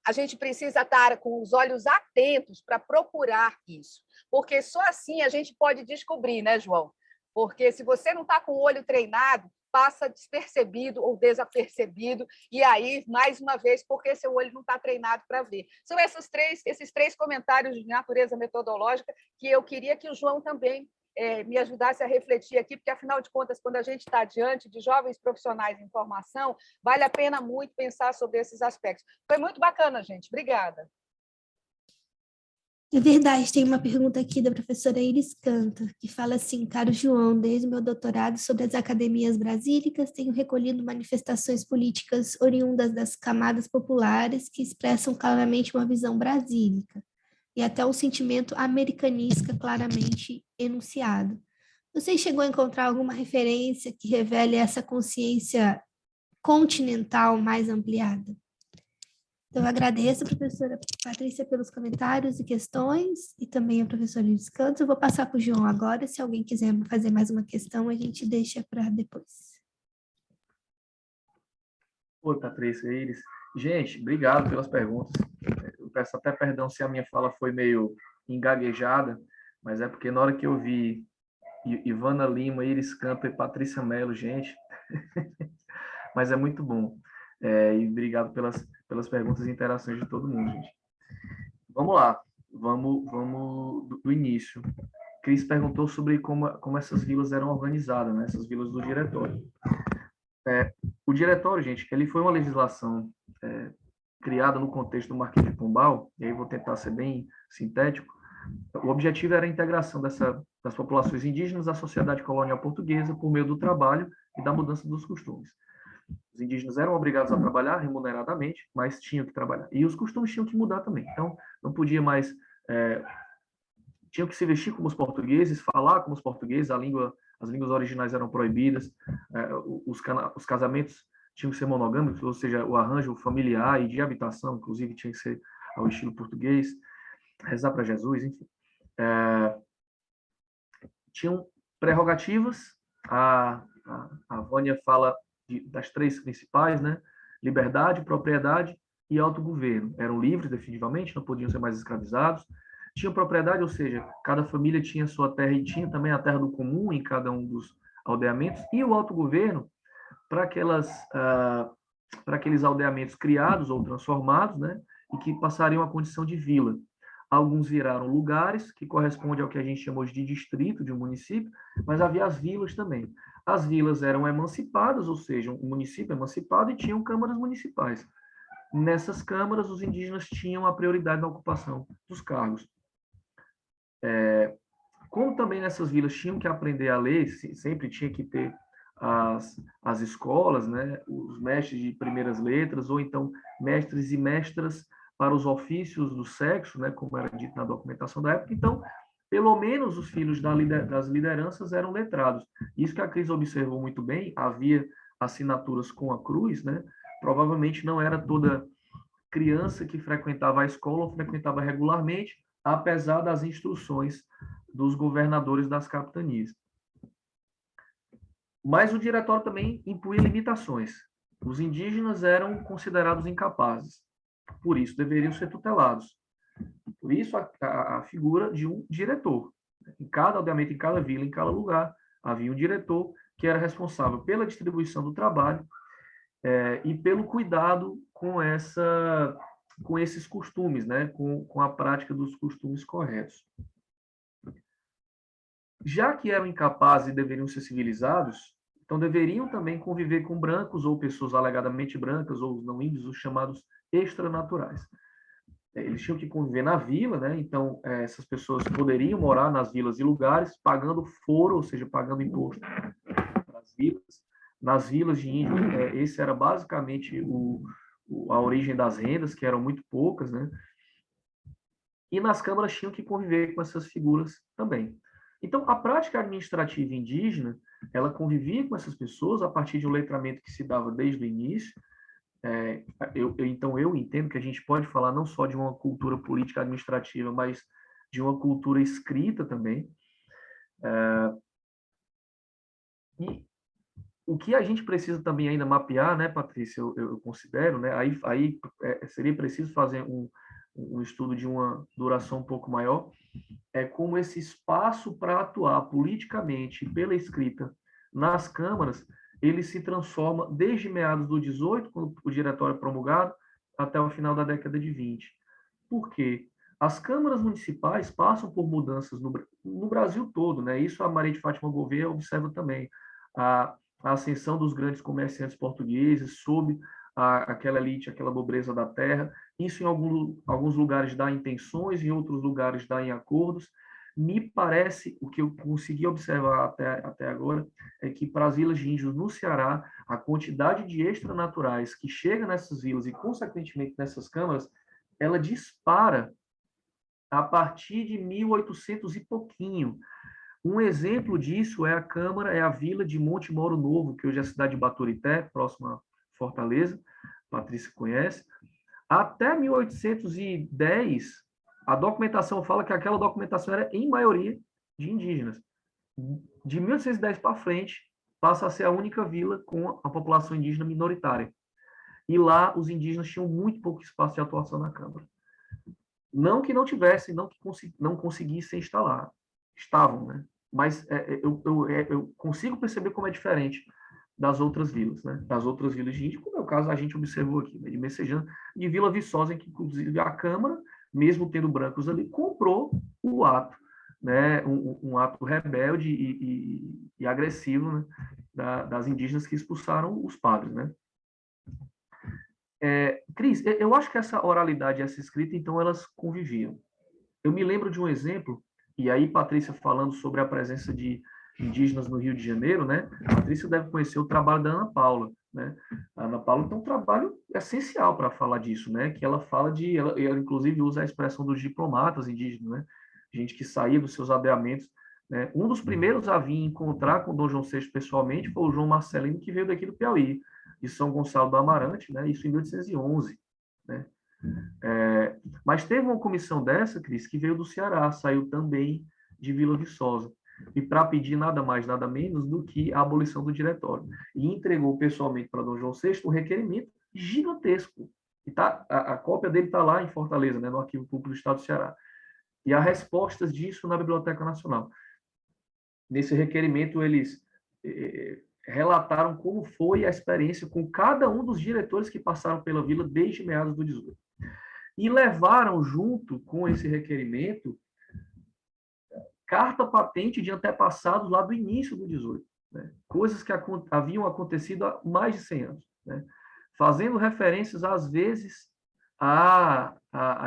A gente precisa estar com os olhos atentos para procurar isso, porque só assim a gente pode descobrir, né, João? Porque se você não está com o olho treinado, passa despercebido ou desapercebido, e aí, mais uma vez, porque seu olho não está treinado para ver. São esses três comentários de natureza metodológica que eu queria que o João também me ajudasse a refletir aqui, porque, afinal de contas, quando a gente está diante de jovens profissionais em formação, vale a pena muito pensar sobre esses aspectos. Foi muito bacana, gente. Obrigada. É verdade, tem uma pergunta aqui da professora Iris Cantor, que fala assim: caro João, desde o meu doutorado sobre as academias brasílicas, tenho recolhido manifestações políticas oriundas das camadas populares que expressam claramente uma visão brasílica e até um sentimento americanista claramente enunciado. Você chegou a encontrar alguma referência que revele essa consciência continental mais ampliada? Então, eu agradeço a professora Patrícia pelos comentários e questões, e também a professora Liz Cantos. Eu vou passar para o João agora, se alguém quiser fazer mais uma questão, a gente deixa para depois. Oi, Patrícia, Iris. Gente, obrigado pelas perguntas. Eu peço até perdão se a minha fala foi meio engaguejada, mas é porque na hora que eu vi Ivana Lima, Iris Campo e Patrícia Mello, gente, mas é muito bom. E obrigado pelas perguntas e interações de todo mundo, gente. Vamos lá, vamos do início. Cris perguntou sobre como essas vilas eram organizadas, né? Essas vilas do diretório. O diretório, gente, ele foi uma legislação criada no contexto do Marquês de Pombal, e aí vou tentar ser bem sintético. O objetivo era a integração das populações indígenas à sociedade colonial portuguesa por meio do trabalho e da mudança dos costumes. Os indígenas eram obrigados a trabalhar remuneradamente, mas tinham que trabalhar. E os costumes tinham que mudar também. Então, não podia mais... tinham que se vestir como os portugueses, falar como os portugueses, as línguas originais eram proibidas, os casamentos tinham que ser monogâmicos, ou seja, o arranjo familiar e de habitação, inclusive, tinha que ser ao estilo português, rezar para Jesus, enfim. Tinham prerrogativas, a Vânia fala das três principais, né? Liberdade, propriedade e autogoverno. Eram livres, definitivamente, não podiam ser mais escravizados. Tinham propriedade, ou seja, cada família tinha sua terra e tinha também a terra do comum em cada um dos aldeamentos. E o autogoverno, para aqueles aldeamentos criados ou transformados, né? E que passariam a condição de vila. Alguns viraram lugares, que corresponde ao que a gente chama hoje de distrito, de um município, mas havia as vilas também. As vilas eram emancipadas, ou seja, um município emancipado, e tinham câmaras municipais. Nessas câmaras, os indígenas tinham a prioridade na ocupação dos cargos. Como também nessas vilas tinham que aprender a ler, sempre tinha que ter as escolas, né, os mestres de primeiras letras, ou então mestres e mestras para os ofícios do sexo, né, como era dito na documentação da época. Então, pelo menos os filhos das lideranças eram letrados. Isso que a Cris observou muito bem, havia assinaturas com a cruz, né? Provavelmente não era toda criança que frequentava a escola ou frequentava regularmente, apesar das instruções dos governadores das capitanias. Mas o diretório também impunha limitações. Os indígenas eram considerados incapazes, por isso deveriam ser tutelados. Por isso a figura de um diretor. Em cada aldeamento, em cada vila, em cada lugar, havia um diretor que era responsável pela distribuição do trabalho e pelo cuidado com esses costumes, né? com a prática dos costumes corretos. Já que eram incapazes e deveriam ser civilizados, então deveriam também conviver com brancos ou pessoas alegadamente brancas ou os não índios, os chamados extranaturais. Eles tinham que conviver na vila, né? Então essas pessoas poderiam morar nas vilas e lugares pagando foro, ou seja, pagando imposto para as vilas. Nas vilas de índio, esse era basicamente a origem das rendas, que eram muito poucas, né? E nas câmaras tinham que conviver com essas figuras também. Então, a prática administrativa indígena, ela convivia com essas pessoas a partir de um letramento que se dava desde o início. Então, eu entendo que a gente pode falar não só de uma cultura política administrativa, mas de uma cultura escrita também. E o que a gente precisa também ainda mapear, né, Patrícia, eu considero, né, aí seria preciso fazer um estudo de uma duração um pouco maior, como esse espaço para atuar politicamente pela escrita nas câmaras, ele se transforma desde meados do 18, quando o diretório é promulgado, até o final da década de 20. Por quê? As câmaras municipais passam por mudanças no Brasil todo, né? Isso a Maria de Fátima Gouveia observa também. A ascensão dos grandes comerciantes portugueses sob aquela elite, aquela nobreza da terra. Isso em alguns lugares dá em tensões, em outros lugares dá em acordos. Me parece, o que eu consegui observar até agora, é que para as vilas de índios no Ceará, a quantidade de extranaturais que chega nessas vilas e, consequentemente, nessas câmaras, ela dispara a partir de 1800 e pouquinho. Um exemplo disso é a Câmara, é a vila de Monte Moro Novo, que hoje é a cidade de Baturité, próxima a Fortaleza, Patrícia conhece. Até 1810, a documentação fala que aquela documentação era, em maioria, de indígenas. De 1810 para frente, passa a ser a única vila com a população indígena minoritária. E lá, os indígenas tinham muito pouco espaço de atuação na Câmara. Não que não tivessem, não que não conseguissem instalar. Estavam, né? Mas eu consigo perceber como é diferente das outras vilas, né? Das outras vilas de índio, como é o caso a gente observou aqui, né? De Messejana e Vila Viçosa, em que, inclusive, a Câmara, mesmo tendo brancos ali, comprou o ato, né? Um ato rebelde e agressivo, né? Das indígenas que expulsaram os padres, né? Cris, eu acho que essa oralidade e essa escrita, então, elas conviviam. Eu me lembro de um exemplo, e aí Patrícia falando sobre a presença de indígenas no Rio de Janeiro, né? A Patrícia deve conhecer o trabalho da Ana Paula, né? A Ana Paula tem um trabalho essencial para falar disso, né? Que ela fala ela inclusive usa a expressão dos diplomatas indígenas, né? Gente que saía dos seus aldeamentos, né? Um dos primeiros a vir encontrar com Dom João VI pessoalmente foi o João Marcelino, que veio daqui do Piauí, de São Gonçalo do Amarante, né? Isso em 1811, né? Mas teve uma comissão dessa, Cris, que veio do Ceará, saiu também de Vila Viçosa, e para pedir nada mais, nada menos do que a abolição do diretório. E entregou pessoalmente para Dom João VI um requerimento gigantesco. E a cópia dele está lá em Fortaleza, né, no Arquivo Público do Estado do Ceará. E há respostas disso na Biblioteca Nacional. Nesse requerimento, eles relataram como foi a experiência com cada um dos diretores que passaram pela vila desde meados do 18. E levaram junto com esse requerimento carta patente de antepassados lá do início do 18, né? Coisas que haviam acontecido há mais de 100 anos, né? Fazendo referências, às vezes, à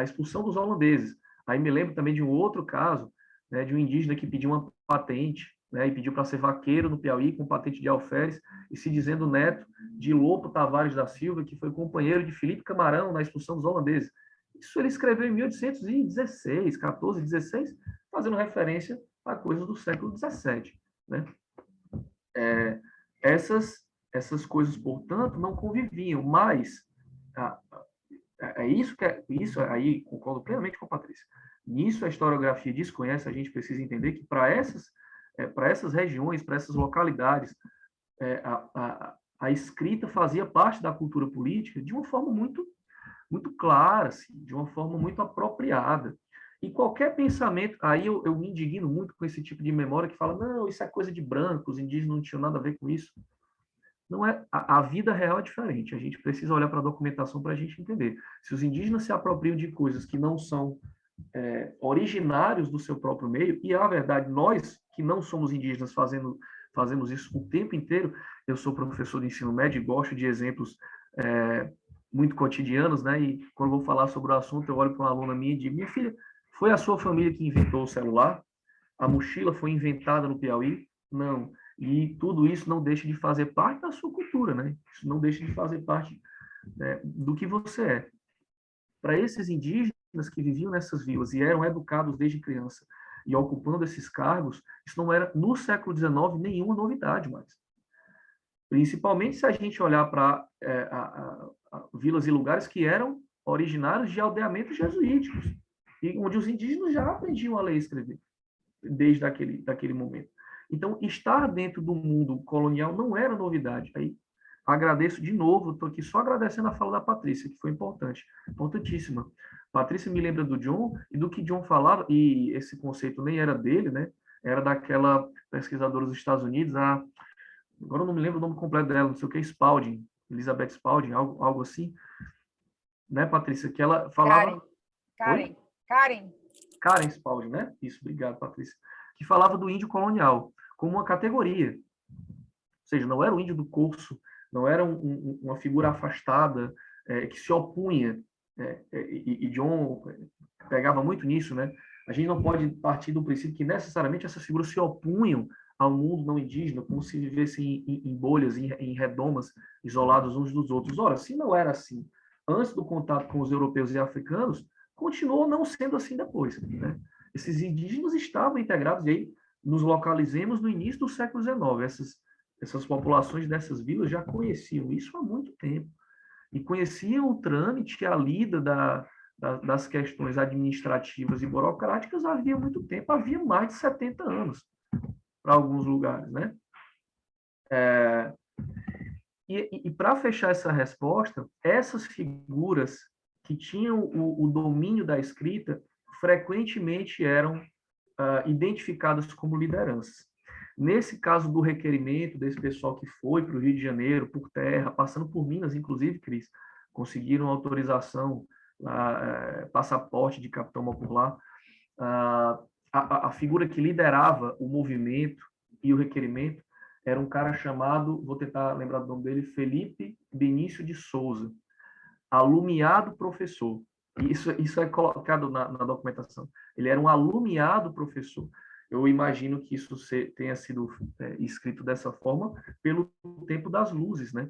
expulsão dos holandeses. Aí me lembro também de um outro caso, né, de um indígena que pediu uma patente, né, e pediu para ser vaqueiro no Piauí com patente de alferes, e se dizendo neto de Lopo Tavares da Silva, que foi companheiro de Felipe Camarão na expulsão dos holandeses. Isso ele escreveu em 1816, 14, 16, fazendo referência a coisas do século 17, né? Essas coisas, portanto, não conviviam, mas isso aí concordo plenamente com a Patrícia. Nisso a historiografia desconhece, a gente precisa entender que para essas regiões, para essas localidades, a escrita fazia parte da cultura política de uma forma muito clara, assim, de uma forma muito apropriada. E qualquer pensamento, aí eu me indigno muito com esse tipo de memória que fala, não, isso é coisa de branco, os indígenas não tinham nada a ver com isso. Não é, a vida real é diferente, a gente precisa olhar para a documentação para a gente entender. Se os indígenas se apropriam de coisas que não são originários do seu próprio meio, e a verdade, nós que não somos indígenas fazemos isso o tempo inteiro. Eu sou professor de ensino médio e gosto de exemplos muito cotidianos, né? E quando vou falar sobre o assunto, eu olho para uma aluna minha e digo, minha filha, foi a sua família que inventou o celular? A mochila foi inventada no Piauí? Não. E tudo isso não deixa de fazer parte da sua cultura, né? Isso não deixa de fazer parte, né, do que você é. Para esses indígenas que viviam nessas vilas e eram educados desde criança e ocupando esses cargos, isso não era, no século XIX, nenhuma novidade mais. Principalmente se a gente olhar para vilas e lugares que eram originários de aldeamentos jesuíticos, e onde os indígenas já aprendiam a ler e escrever, desde daquele momento. Então, estar dentro do mundo colonial não era novidade. Aí, agradeço de novo, estou aqui só agradecendo a fala da Patrícia, que foi importante, importantíssima. Patrícia me lembra do John, e do que John falava, e esse conceito nem era dele, né? Era daquela pesquisadora dos Estados Unidos, agora eu não me lembro o nome completo dela, não sei o que, Spalding, Elizabeth Spalding, algo assim, né, Patrícia? Que ela falava... Karen Spalding, né? Isso, obrigado, Patrícia. Que falava do índio colonial como uma categoria. Ou seja, não era o índio do curso, não era uma figura afastada que se opunha, e John pegava muito nisso, né? A gente não pode partir do princípio que necessariamente essas figuras se opunham ao mundo não indígena, como se vivessem em bolhas, em redomas, isolados uns dos outros. Ora, se não era assim antes do contato com os europeus e africanos, continuou não sendo assim depois, né? Esses indígenas estavam integrados, e aí nos localizemos no início do século XIX. Essas populações dessas vilas já conheciam isso há muito tempo, e conheciam o trâmite, a lida das questões administrativas e burocráticas havia muito tempo, havia mais de 70 anos, para alguns lugares, né? E para fechar essa resposta, essas figuras que tinham o domínio da escrita frequentemente eram identificadas como lideranças. Nesse caso do requerimento desse pessoal que foi para o Rio de Janeiro, por terra, passando por Minas, inclusive, Cris, conseguiram autorização, passaporte de capitão por lá, a figura que liderava o movimento e o requerimento era um cara chamado, vou tentar lembrar do nome dele, Felipe Benício de Souza, alumiado professor. Isso é colocado na documentação. Ele era um alumiado professor. Eu imagino que isso tenha sido escrito dessa forma pelo tempo das luzes, né?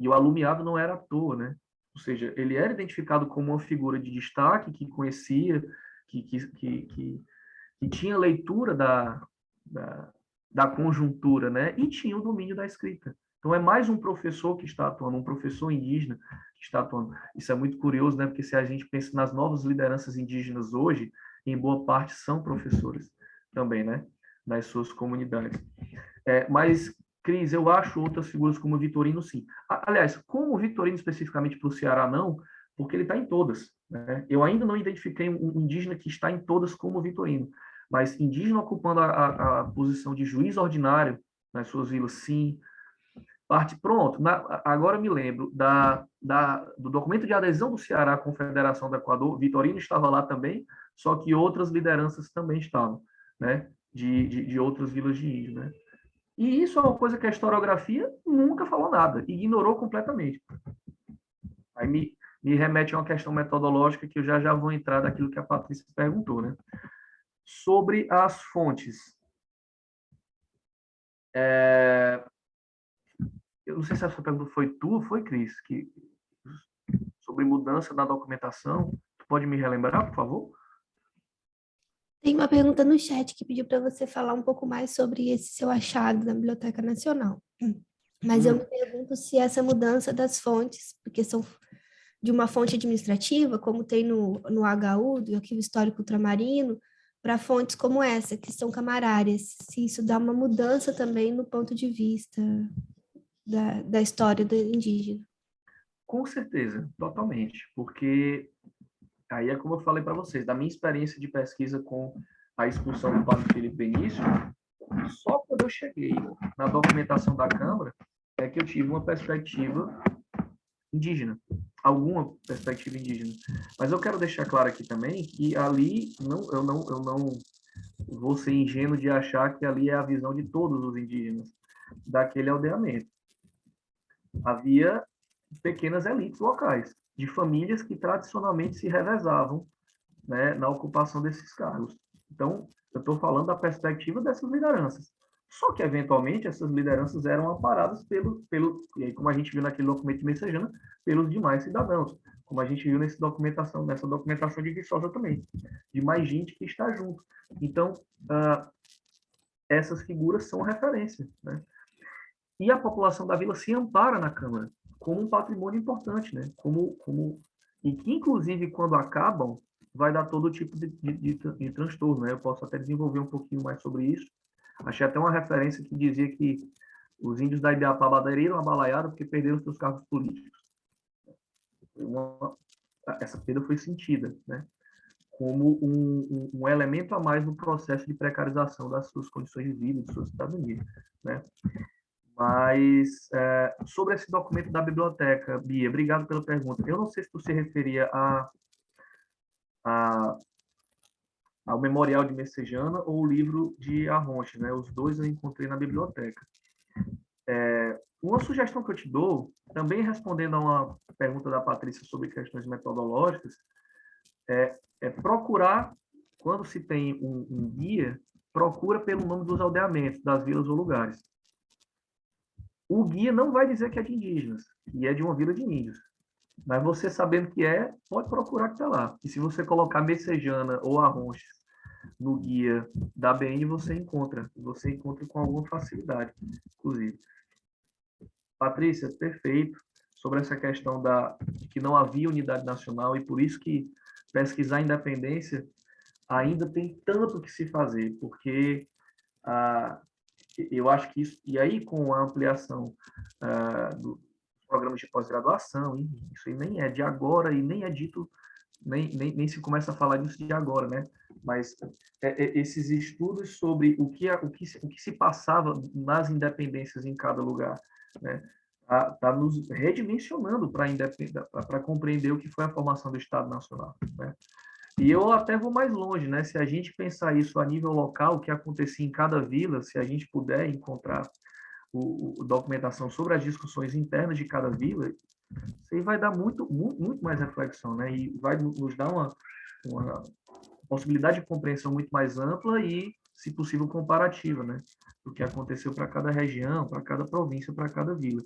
E o alumiado não era à toa, né? Ou seja, ele era identificado como uma figura de destaque, que conhecia, que tinha leitura da conjuntura, né? E tinha o domínio da escrita. Então, é mais um professor que está atuando, um professor indígena que está atuando. Isso é muito curioso, né? Porque se a gente pensa nas novas lideranças indígenas hoje, em boa parte são professores também, né? Nas suas comunidades. Mas, Cris, eu acho outras figuras como o Vitorino, sim. Aliás, como o Vitorino especificamente para o Ceará, não, porque ele está em todas, né? Eu ainda não identifiquei um indígena que está em todas como o Vitorino, mas indígena ocupando a posição de juiz ordinário nas suas vilas, sim. Pronto, agora me lembro do documento de adesão do Ceará à Confederação do Equador, Vitorino estava lá também, só que outras lideranças também estavam, né, de outras vilas de índio, né. E isso é uma coisa que a historiografia nunca falou nada, ignorou completamente. Aí me remete a uma questão metodológica que eu já vou entrar daquilo que a Patrícia perguntou, né. Sobre as fontes. Eu não sei se essa pergunta foi tu ou foi Cris, sobre mudança na documentação. Tu pode me relembrar, por favor? Tem uma pergunta no chat que pediu para você falar um pouco mais sobre esse seu achado na Biblioteca Nacional. Mas eu me pergunto se essa mudança das fontes, porque são de uma fonte administrativa, como tem no HU, do Arquivo Histórico Ultramarino, para fontes como essa, que são camarárias, se isso dá uma mudança também no ponto de vista da história do indígena. Com certeza, totalmente, porque aí é como eu falei para vocês, da minha experiência de pesquisa com a expulsão do padre Felipe Benício, só quando eu cheguei na documentação da Câmara é que eu tive uma perspectiva indígena, alguma perspectiva indígena. Mas eu quero deixar claro aqui também que ali eu não vou ser ingênuo de achar que ali é a visão de todos os indígenas daquele aldeamento. Havia pequenas elites locais, de famílias que tradicionalmente se revezavam, né, na ocupação desses cargos. Então, eu estou falando da perspectiva dessas lideranças. Só que, eventualmente, essas lideranças eram amparadas e aí, como a gente viu naquele documento de Messejana, pelos demais cidadãos, como a gente viu nessa documentação de Viçosa também, de mais gente que está junto. Então, essas figuras são referência, né? E a população da vila se ampara na Câmara como um patrimônio importante, né? E que, inclusive, quando acabam, vai dar todo tipo de transtorno, né? Eu posso até desenvolver um pouquinho mais sobre isso. Achei até uma referência que dizia que os índios da Ibiapaba aderiram à balaiada porque perderam seus cargos políticos. Essa perda foi sentida, né? Como um elemento a mais no processo de precarização das suas condições de vida, de sua cidadania, né? Mas, sobre esse documento da biblioteca, Bia, obrigado pela pergunta. Eu não sei se tu se referia ao Memorial de Messejana ou o livro de Arronches, né? Os dois eu encontrei na biblioteca. Uma sugestão que eu te dou, também respondendo a uma pergunta da Patrícia sobre questões metodológicas, é procurar, quando se tem um guia, procura pelo nome dos aldeamentos, das vilas ou lugares. O guia não vai dizer que é de indígenas, que é de uma vila de índios. Mas você sabendo que pode procurar que está lá. E se você colocar Messejana ou Arronches no guia da BN, você encontra com alguma facilidade, inclusive. Patrícia, perfeito, sobre essa questão de que não havia unidade nacional e por isso que pesquisar a independência ainda tem tanto que se fazer, porque eu acho que isso, e aí com a ampliação dos programas de pós-graduação, isso aí nem é de agora e nem é dito, nem se começa a falar disso de agora, né? Mas esses estudos sobre o que se passava nas independências em cada lugar, né? Tá nos redimensionando para compreender o que foi a formação do Estado Nacional, né? E eu até vou mais longe, né? Se a gente pensar isso a nível local, o que acontecia em cada vila, se a gente puder encontrar documentação sobre as discussões internas de cada vila, isso aí vai dar muito, muito, muito mais reflexão, né? E vai nos dar uma possibilidade de compreensão muito mais ampla e, se possível, comparativa, né? Do que aconteceu para cada região, para cada província, para cada vila.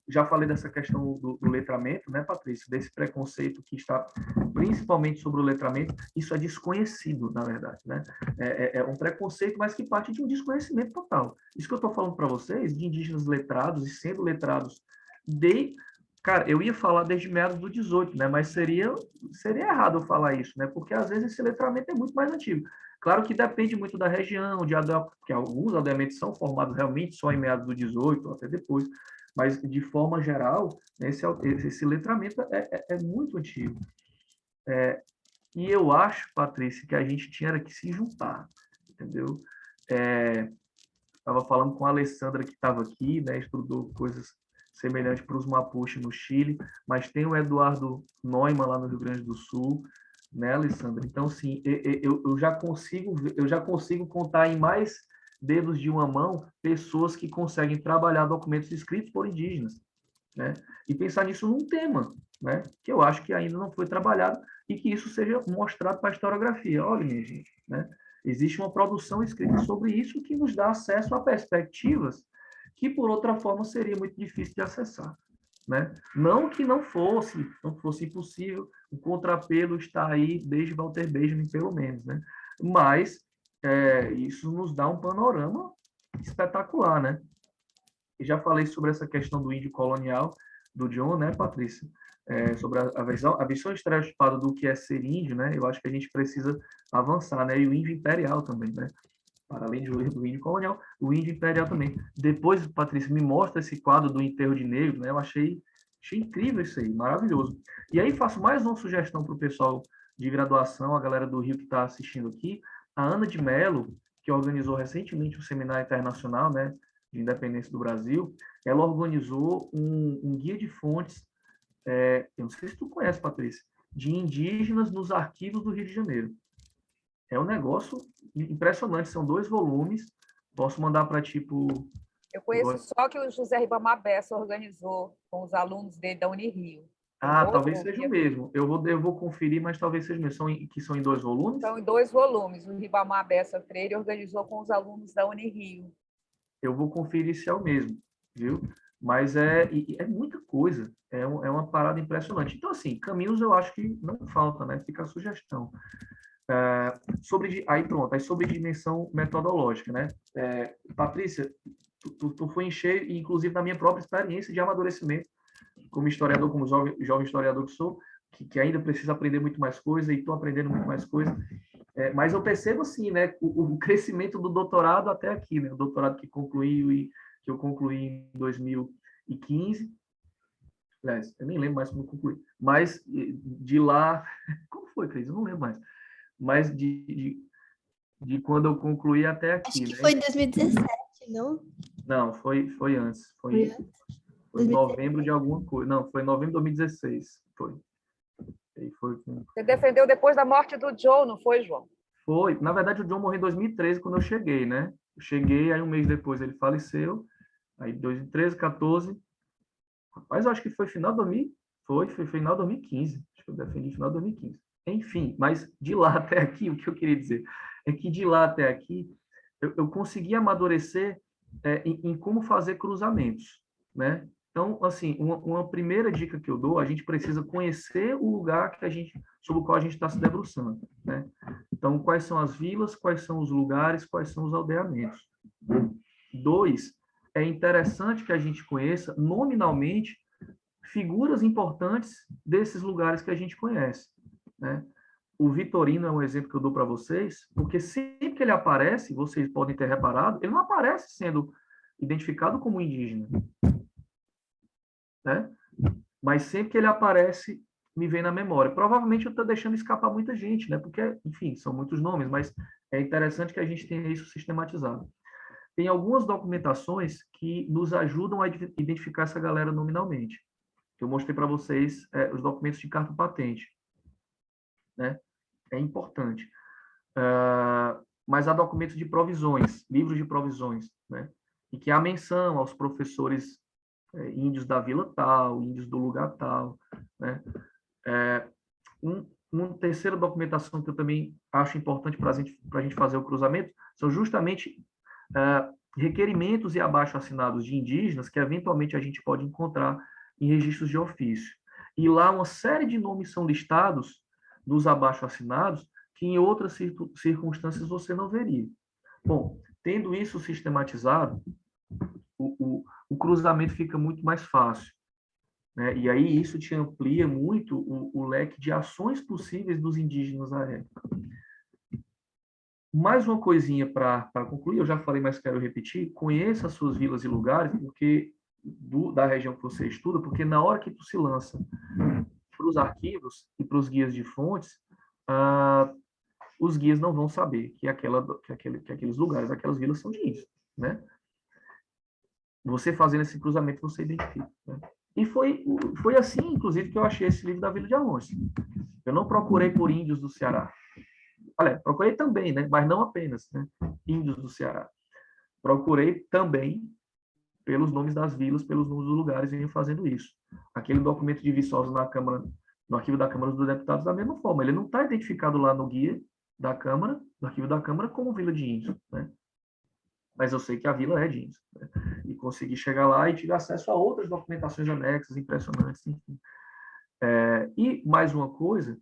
Já falei dessa questão do letramento, né, Patrícia? Desse preconceito que está principalmente sobre o letramento. Isso é desconhecido, na verdade, né? É um preconceito, mas que parte de um desconhecimento total. Isso que eu estou falando para vocês, de indígenas letrados e sendo letrados Cara, eu ia falar desde meados do 18, né? Mas seria errado eu falar isso, né? Porque às vezes esse letramento é muito mais antigo. Claro que depende muito da região, porque alguns aldeamentos são formados realmente só em meados do 18, ou até depois, mas de forma geral, esse letramento é muito antigo. E eu acho, Patrícia, que a gente tinha que se juntar, entendeu? Estava falando com a Alessandra, que estava aqui, né? Estudou coisas semelhantes para os Mapuche no Chile, mas tem o Eduardo Neumann lá no Rio Grande do Sul, né, Alessandra? Então, sim, eu já consigo contar em mais dedos de uma mão pessoas que conseguem trabalhar documentos escritos por indígenas, né? E pensar nisso num tema, né? Que eu acho que ainda não foi trabalhado e que isso seja mostrado para a historiografia. Olha, minha gente, né? Existe uma produção escrita sobre isso que nos dá acesso a perspectivas que, por outra forma, seria muito difícil de acessar, né? Não que não fosse impossível, o contrapelo está aí desde Walter Benjamin, pelo menos, né? Mas isso nos dá um panorama espetacular, né? E já falei sobre essa questão do índio colonial, do John, né, Patrícia? Sobre a visão estereotipada do que é ser índio, né? Eu acho que a gente precisa avançar, né? E o índio imperial também, né? Para além do índio colonial, o índio imperial também. Depois, Patrícia, me mostra esse quadro do enterro de negro, né? Eu achei incrível isso aí, maravilhoso. E aí faço mais uma sugestão para o pessoal de graduação, a galera do Rio que está assistindo aqui, a Ana de Mello, que organizou recentemente o Seminário Internacional, né, de Independência do Brasil, ela organizou um guia de fontes, eu não sei se tu conhece, Patrícia, de indígenas nos arquivos do Rio de Janeiro. É um negócio impressionante, são 2 volumes, posso mandar para tipo... Eu conheço só que o José Ribamar Bessa organizou com os alunos dele da Unirio. Talvez seja o mesmo. Eu vou conferir, mas talvez seja o mesmo. São em 2 volumes? São em 2 volumes. O Ribamar Bessa Freire organizou com os alunos da Unirio. Eu vou conferir se é o mesmo, viu? Mas é muita coisa. É uma parada impressionante. Então, assim, caminhos eu acho que não falta, né? Fica a sugestão. Aí sobre dimensão metodológica, né? Patrícia, tu foi encher, inclusive na minha própria experiência de amadurecimento, como historiador, como jovem historiador que sou, que ainda precisa aprender muito mais coisa e estou aprendendo muito mais coisa. Mas eu percebo, assim, né, o crescimento do doutorado até aqui, né? O doutorado que eu concluí em 2015. Aliás, eu nem lembro mais como eu concluí. Mas de lá... Como foi, Cris? Eu não lembro mais. Mas de quando eu concluí até aqui. Acho que né? foi em 2017, não? Não, foi antes. Foi novembro de alguma coisa. Não, foi novembro de 2016. Foi. Você defendeu depois da morte do John, não foi, João? Foi. Na verdade, o John morreu em 2013, quando eu cheguei, né? Eu cheguei, aí um mês depois ele faleceu, aí 2013, 14, rapaz, eu acho que foi final de 2000, foi final de 2015, acho que eu defendi final de 2015. Enfim, mas de lá até aqui, o que eu queria dizer é que de lá até aqui, eu consegui amadurecer em como fazer cruzamentos, né? Então, assim, uma primeira dica que eu dou, a gente precisa conhecer o lugar sobre o qual a gente está se debruçando, né? Então, quais são as vilas, quais são os lugares, quais são os aldeamentos. 2, é interessante que a gente conheça nominalmente figuras importantes desses lugares que a gente conhece, né? O Vitorino é um exemplo que eu dou para vocês, porque sempre que ele aparece, vocês podem ter reparado, ele não aparece sendo identificado como indígena, né? Mas sempre que ele aparece, me vem na memória. Provavelmente eu estou deixando escapar muita gente, né? Porque, enfim, são muitos nomes, mas é interessante que a gente tenha isso sistematizado. Tem algumas documentações que nos ajudam a identificar essa galera nominalmente. Eu mostrei para vocês os documentos de carta patente, né? É importante. Mas há documentos de provisões, livros de provisões, né? E que há menção aos professores índios da vila tal, índios do lugar tal, né? Uma terceira documentação que eu também acho importante para a gente fazer o cruzamento são justamente requerimentos e abaixo-assinados de indígenas que eventualmente a gente pode encontrar em registros de ofício. E lá uma série de nomes são listados dos abaixo-assinados que em outras circunstâncias você não veria. Bom, tendo isso sistematizado, o cruzamento fica muito mais fácil, né? E aí isso te amplia muito o leque de ações possíveis dos indígenas à época. Mais uma coisinha para concluir, eu já falei, mas quero repetir, conheça as suas vilas e lugares, porque da região que você estuda, porque na hora que tu se lança para os arquivos e para os guias de fontes, os guias não vão saber que aqueles lugares, aquelas vilas são de índios, né? Você fazendo esse cruzamento, você identifica, né? E foi assim, inclusive, que eu achei esse livro da Vila de Alonso. Eu não procurei por índios do Ceará. Olha, procurei também, né? Mas não apenas, né? Índios do Ceará. Procurei também pelos nomes das vilas, pelos nomes dos lugares, e venho fazendo isso. Aquele documento de Viçosa na Câmara, no arquivo da Câmara dos Deputados, da mesma forma. Ele não está identificado lá no guia da Câmara, no arquivo da Câmara, como Vila de Índios, né? Mas eu sei que a vila é de índios, né? E consegui chegar lá e tive acesso a outras documentações anexas, impressionantes, enfim. E mais uma coisa,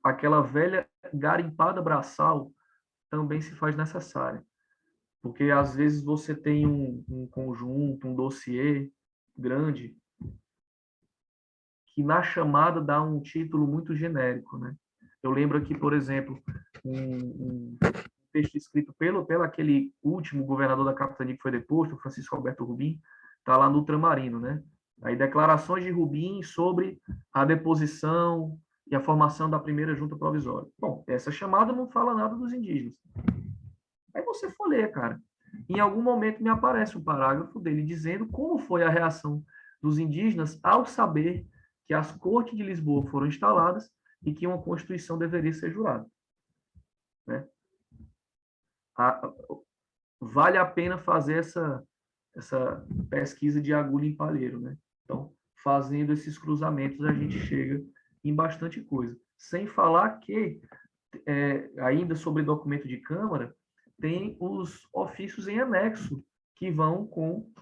aquela velha garimpada braçal também se faz necessária, porque às vezes você tem um conjunto, um dossiê grande, que na chamada dá um título muito genérico, né? Eu lembro aqui, por exemplo, um texto escrito pelo aquele último governador da capitania que foi deposto, Francisco Alberto Rubim, está lá no Ultramarino, né? Aí declarações de Rubim sobre a deposição e a formação da primeira junta provisória. Bom, essa chamada não fala nada dos indígenas. Aí você for ler, cara. Em algum momento me aparece um parágrafo dele dizendo como foi a reação dos indígenas ao saber que as cortes de Lisboa foram instaladas e que uma Constituição deveria ser jurada, né? Vale a pena fazer essa pesquisa de agulha em palheiro, né? Então, fazendo esses cruzamentos, a gente chega em bastante coisa. Sem falar que, ainda sobre documento de Câmara, tem os ofícios em anexo, que vão com...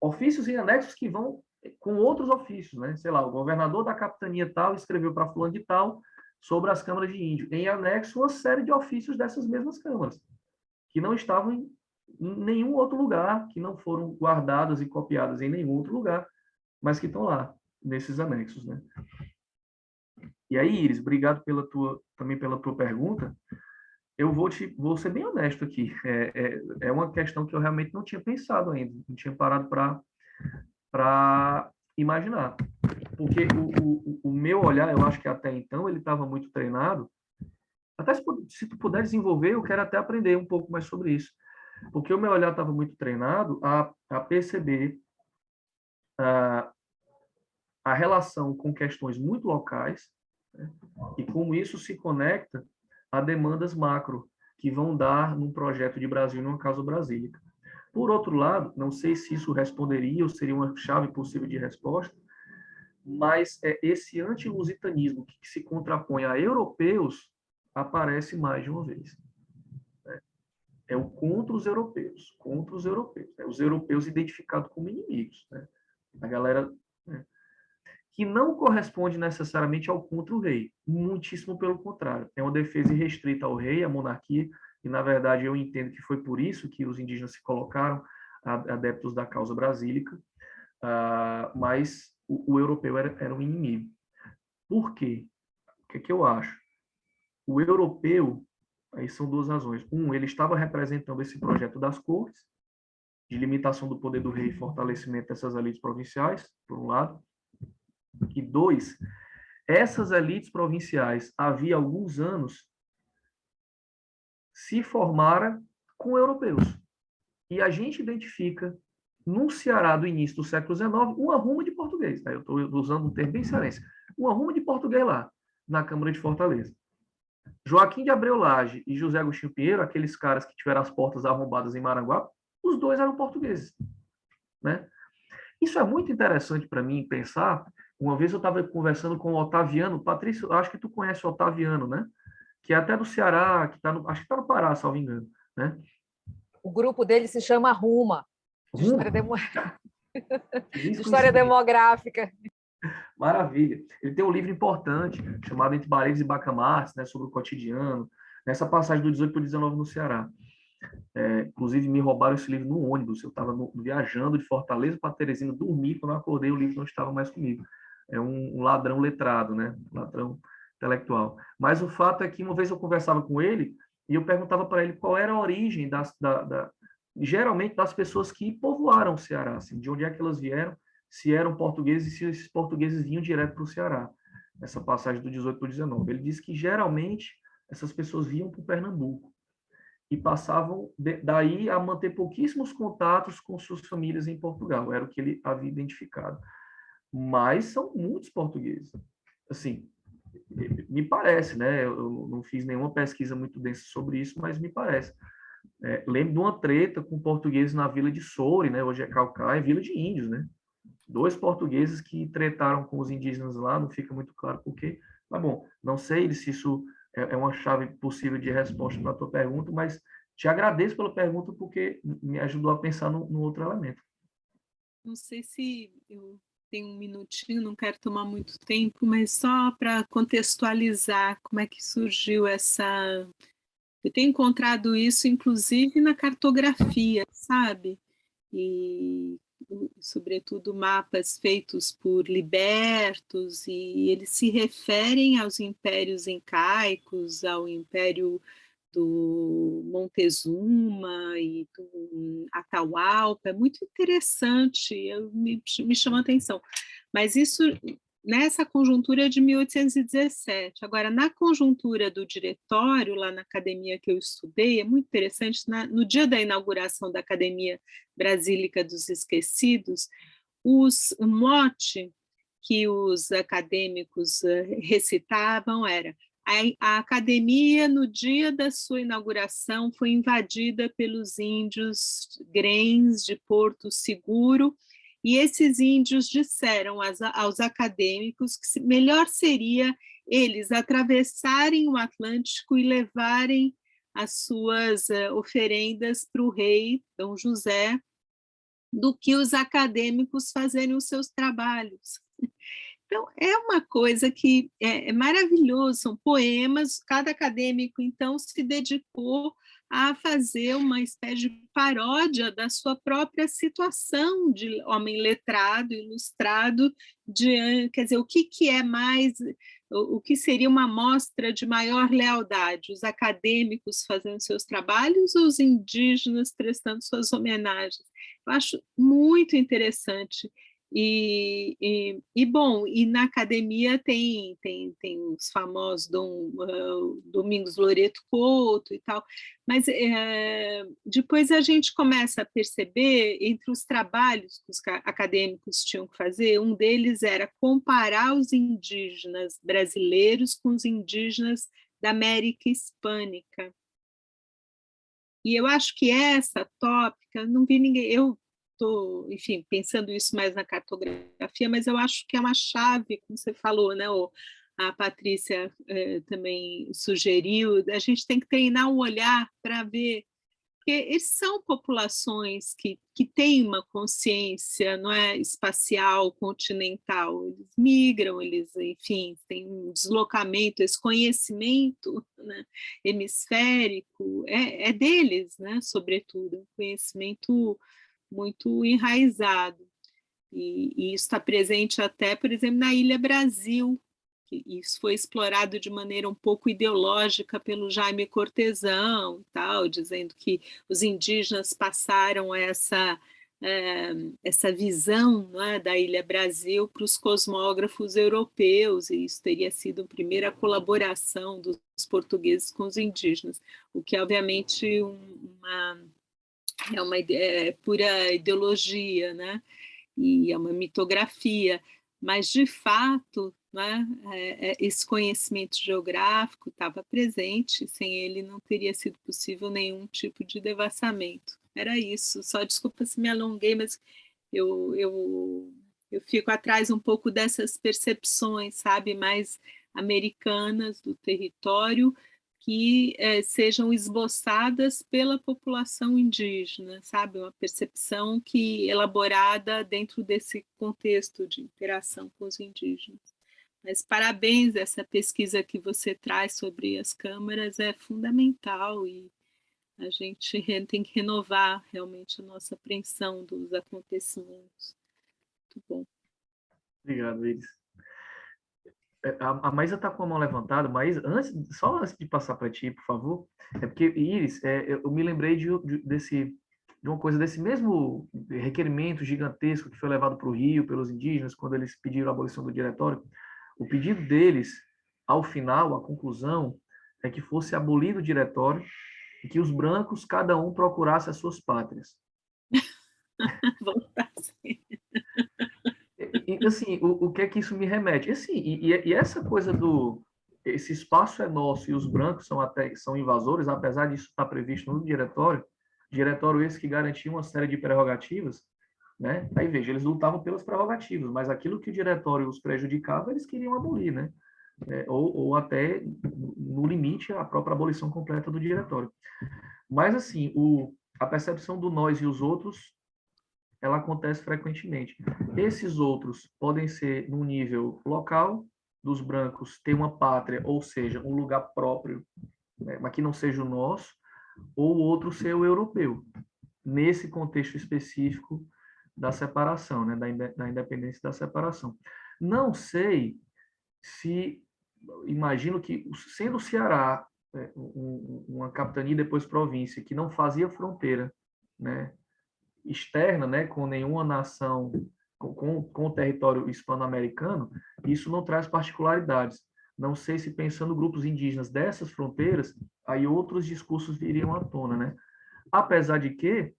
ofícios em anexos que vão com outros ofícios, né? Sei lá, o governador da capitania tal escreveu para fulano de tal sobre as câmaras de índio. Em anexo, uma série de ofícios dessas mesmas câmaras, que não estavam em nenhum outro lugar, que não foram guardadas e copiadas em nenhum outro lugar, mas que estão lá, nesses anexos, né? E aí, Iris, obrigado também pela tua pergunta. Eu vou ser bem honesto aqui. É uma questão que eu realmente não tinha pensado ainda, não tinha parado para imaginar. Porque o meu olhar, eu acho que até então, ele estava muito treinado. Até se tu puder desenvolver, eu quero até aprender um pouco mais sobre isso. Porque o meu olhar estava muito treinado a perceber a relação com questões muito locais, né? E como isso se conecta a demandas macro que vão dar num projeto de Brasil, numa causa brasílica. Por outro lado, não sei se isso responderia ou seria uma chave possível de resposta, mas esse anti-lusitanismo que se contrapõe a europeus aparece mais de uma vez. É o contra os europeus, contra os europeus. Os europeus identificados como inimigos. Né? A galera... Né? Que não corresponde necessariamente ao contra o rei, muitíssimo pelo contrário. É uma defesa irrestrita ao rei, à monarquia, e, na verdade, eu entendo que foi por isso que os indígenas se colocaram adeptos da causa brasílica, mas o europeu era um inimigo. Por quê? O que é que eu acho? O europeu, aí são duas razões. Ele estava representando esse projeto das cortes, de limitação do poder do rei e fortalecimento dessas elites provinciais, por um lado. E dois, essas elites provinciais, havia alguns anos, se formaram com europeus. E a gente identifica, no Ceará do início do século XIX, uma ruma de português. Tá? Eu estou usando um termo bem cearense. Uma ruma de português lá, na Câmara de Fortaleza. Joaquim de Abreu Lage e José Agostinho Pinheiro, aqueles caras que tiveram as portas arrombadas em Maranguape, os dois eram portugueses. Né? Isso é muito interessante para mim pensar. Uma vez eu estava conversando com o Otaviano. Patrício, acho que tu conhece o Otaviano, né? Que é até do Ceará, que acho que está no Pará, salvo engano. Né? O grupo dele se chama Ruma, de história demográfica. Maravilha. Ele tem um livro importante, chamado Entre Bareiros e Bacamares, né, sobre o cotidiano, nessa passagem do 18 para o 19 no Ceará. Inclusive, me roubaram esse livro no ônibus. Eu estava viajando de Fortaleza para Teresina, dormi, quando eu acordei, o livro não estava mais comigo. É um ladrão letrado, né? Ladrão intelectual. Mas o fato é que uma vez eu conversava com ele e eu perguntava para ele qual era a origem geralmente das pessoas que povoaram o Ceará, assim, de onde é que elas vieram, se eram portugueses e se esses portugueses vinham direto para o Ceará. Essa passagem do 18 para o 19. Ele disse que geralmente essas pessoas vinham para o Pernambuco e passavam daí a manter pouquíssimos contatos com suas famílias em Portugal, era o que ele havia identificado. Mas são muitos portugueses. Assim, me parece, né? Eu não fiz nenhuma pesquisa muito densa sobre isso, mas me parece. Lembro de uma treta com portugueses na vila de Soure, né? Hoje é Caucaia, vila de índios, né? 2 portugueses que tretaram com os indígenas lá, não fica muito claro por quê. Mas, bom, não sei se isso é uma chave possível de resposta para a tua pergunta, mas te agradeço pela pergunta porque me ajudou a pensar no outro elemento. Não sei se eu tenho um minutinho, não quero tomar muito tempo, mas só para contextualizar como é que surgiu essa... Eu tenho encontrado isso, inclusive, na cartografia, sabe? E, sobretudo, mapas feitos por libertos, e eles se referem aos impérios incaicos, ao império do Montezuma e do Atahualpa, é muito interessante, me chama a atenção. Mas isso nessa conjuntura de 1817. Agora, na conjuntura do diretório, lá na academia que eu estudei, é muito interessante, no dia da inauguração da Academia Brasílica dos Esquecidos, o mote que os acadêmicos recitavam era: a academia, no dia da sua inauguração, foi invadida pelos índios Grens de Porto Seguro, e esses índios disseram aos acadêmicos que melhor seria eles atravessarem o Atlântico e levarem as suas oferendas para o rei Dom José, do que os acadêmicos fazerem os seus trabalhos. Então, é uma coisa que é maravilhoso, são poemas, cada acadêmico, então, se dedicou a fazer uma espécie de paródia da sua própria situação de homem letrado, ilustrado, quer dizer, o que é mais, o que seria uma mostra de maior lealdade, os acadêmicos fazendo seus trabalhos ou os indígenas prestando suas homenagens? Eu acho muito interessante. Bom, e na academia tem os famosos Domingos Loreto Couto e tal, mas depois a gente começa a perceber, entre os trabalhos que os acadêmicos tinham que fazer, um deles era comparar os indígenas brasileiros com os indígenas da América Hispânica. E eu acho que essa tópica, não vi ninguém, eu estou, enfim, pensando isso mais na cartografia, mas eu acho que é uma chave, como você falou, né? A Patrícia também sugeriu, a gente tem que treinar o olhar para ver, porque eles são populações que têm uma consciência, não é, espacial, continental, eles migram, eles, enfim, têm um deslocamento, esse conhecimento, né, hemisférico, é deles, né, sobretudo, um conhecimento muito enraizado. E isso está presente até, por exemplo, na Ilha Brasil, que isso foi explorado de maneira um pouco ideológica pelo Jaime Cortesão, e tal, dizendo que os indígenas passaram essa visão, não é, da Ilha Brasil para os cosmógrafos europeus, e isso teria sido a primeira colaboração dos portugueses com os indígenas, o que obviamente é pura ideologia, né? E é uma mitografia, mas de fato, né, esse conhecimento geográfico estava presente, sem ele não teria sido possível nenhum tipo de devassamento. Era isso, só desculpa se me alonguei, mas eu fico atrás um pouco dessas percepções, sabe, mais americanas do território, que sejam esboçadas pela população indígena, sabe? Uma percepção elaborada dentro desse contexto de interação com os indígenas. Mas parabéns, essa pesquisa que você traz sobre as câmaras é fundamental e a gente tem que renovar realmente a nossa apreensão dos acontecimentos. Muito bom. Obrigado, Iris. A Maísa está com a mão levantada, mas só antes de passar para ti, por favor, é porque, Iris, eu me lembrei de uma coisa, desse mesmo requerimento gigantesco que foi levado para o Rio pelos indígenas, quando eles pediram a abolição do diretório. O pedido deles, ao final, a conclusão, é que fosse abolido o diretório e que os brancos, cada um, procurasse as suas pátrias. Voltar assim. E assim, o que é que isso me remete? E, assim, e essa coisa esse espaço é nosso e os brancos são invasores, apesar disso estar previsto no diretório esse que garantia uma série de prerrogativas, né? Aí veja, eles lutavam pelas prerrogativas, mas aquilo que o diretório os prejudicava, eles queriam abolir, né? Ou até, no limite, a própria abolição completa do diretório. Mas, assim, a percepção do nós e os outros, ela acontece frequentemente. Esses outros podem ser no nível local, dos brancos ter uma pátria, ou seja, um lugar próprio, né, mas que não seja o nosso, ou o outro ser o europeu, nesse contexto específico da separação, né, da independência e da separação. Não sei se, imagino que, sendo o Ceará uma capitania e depois província, que não fazia fronteira, né, externa, né, com nenhuma nação, com o território hispano-americano, isso não traz particularidades. Não sei se pensando grupos indígenas dessas fronteiras, aí outros discursos viriam à tona, né? Apesar de que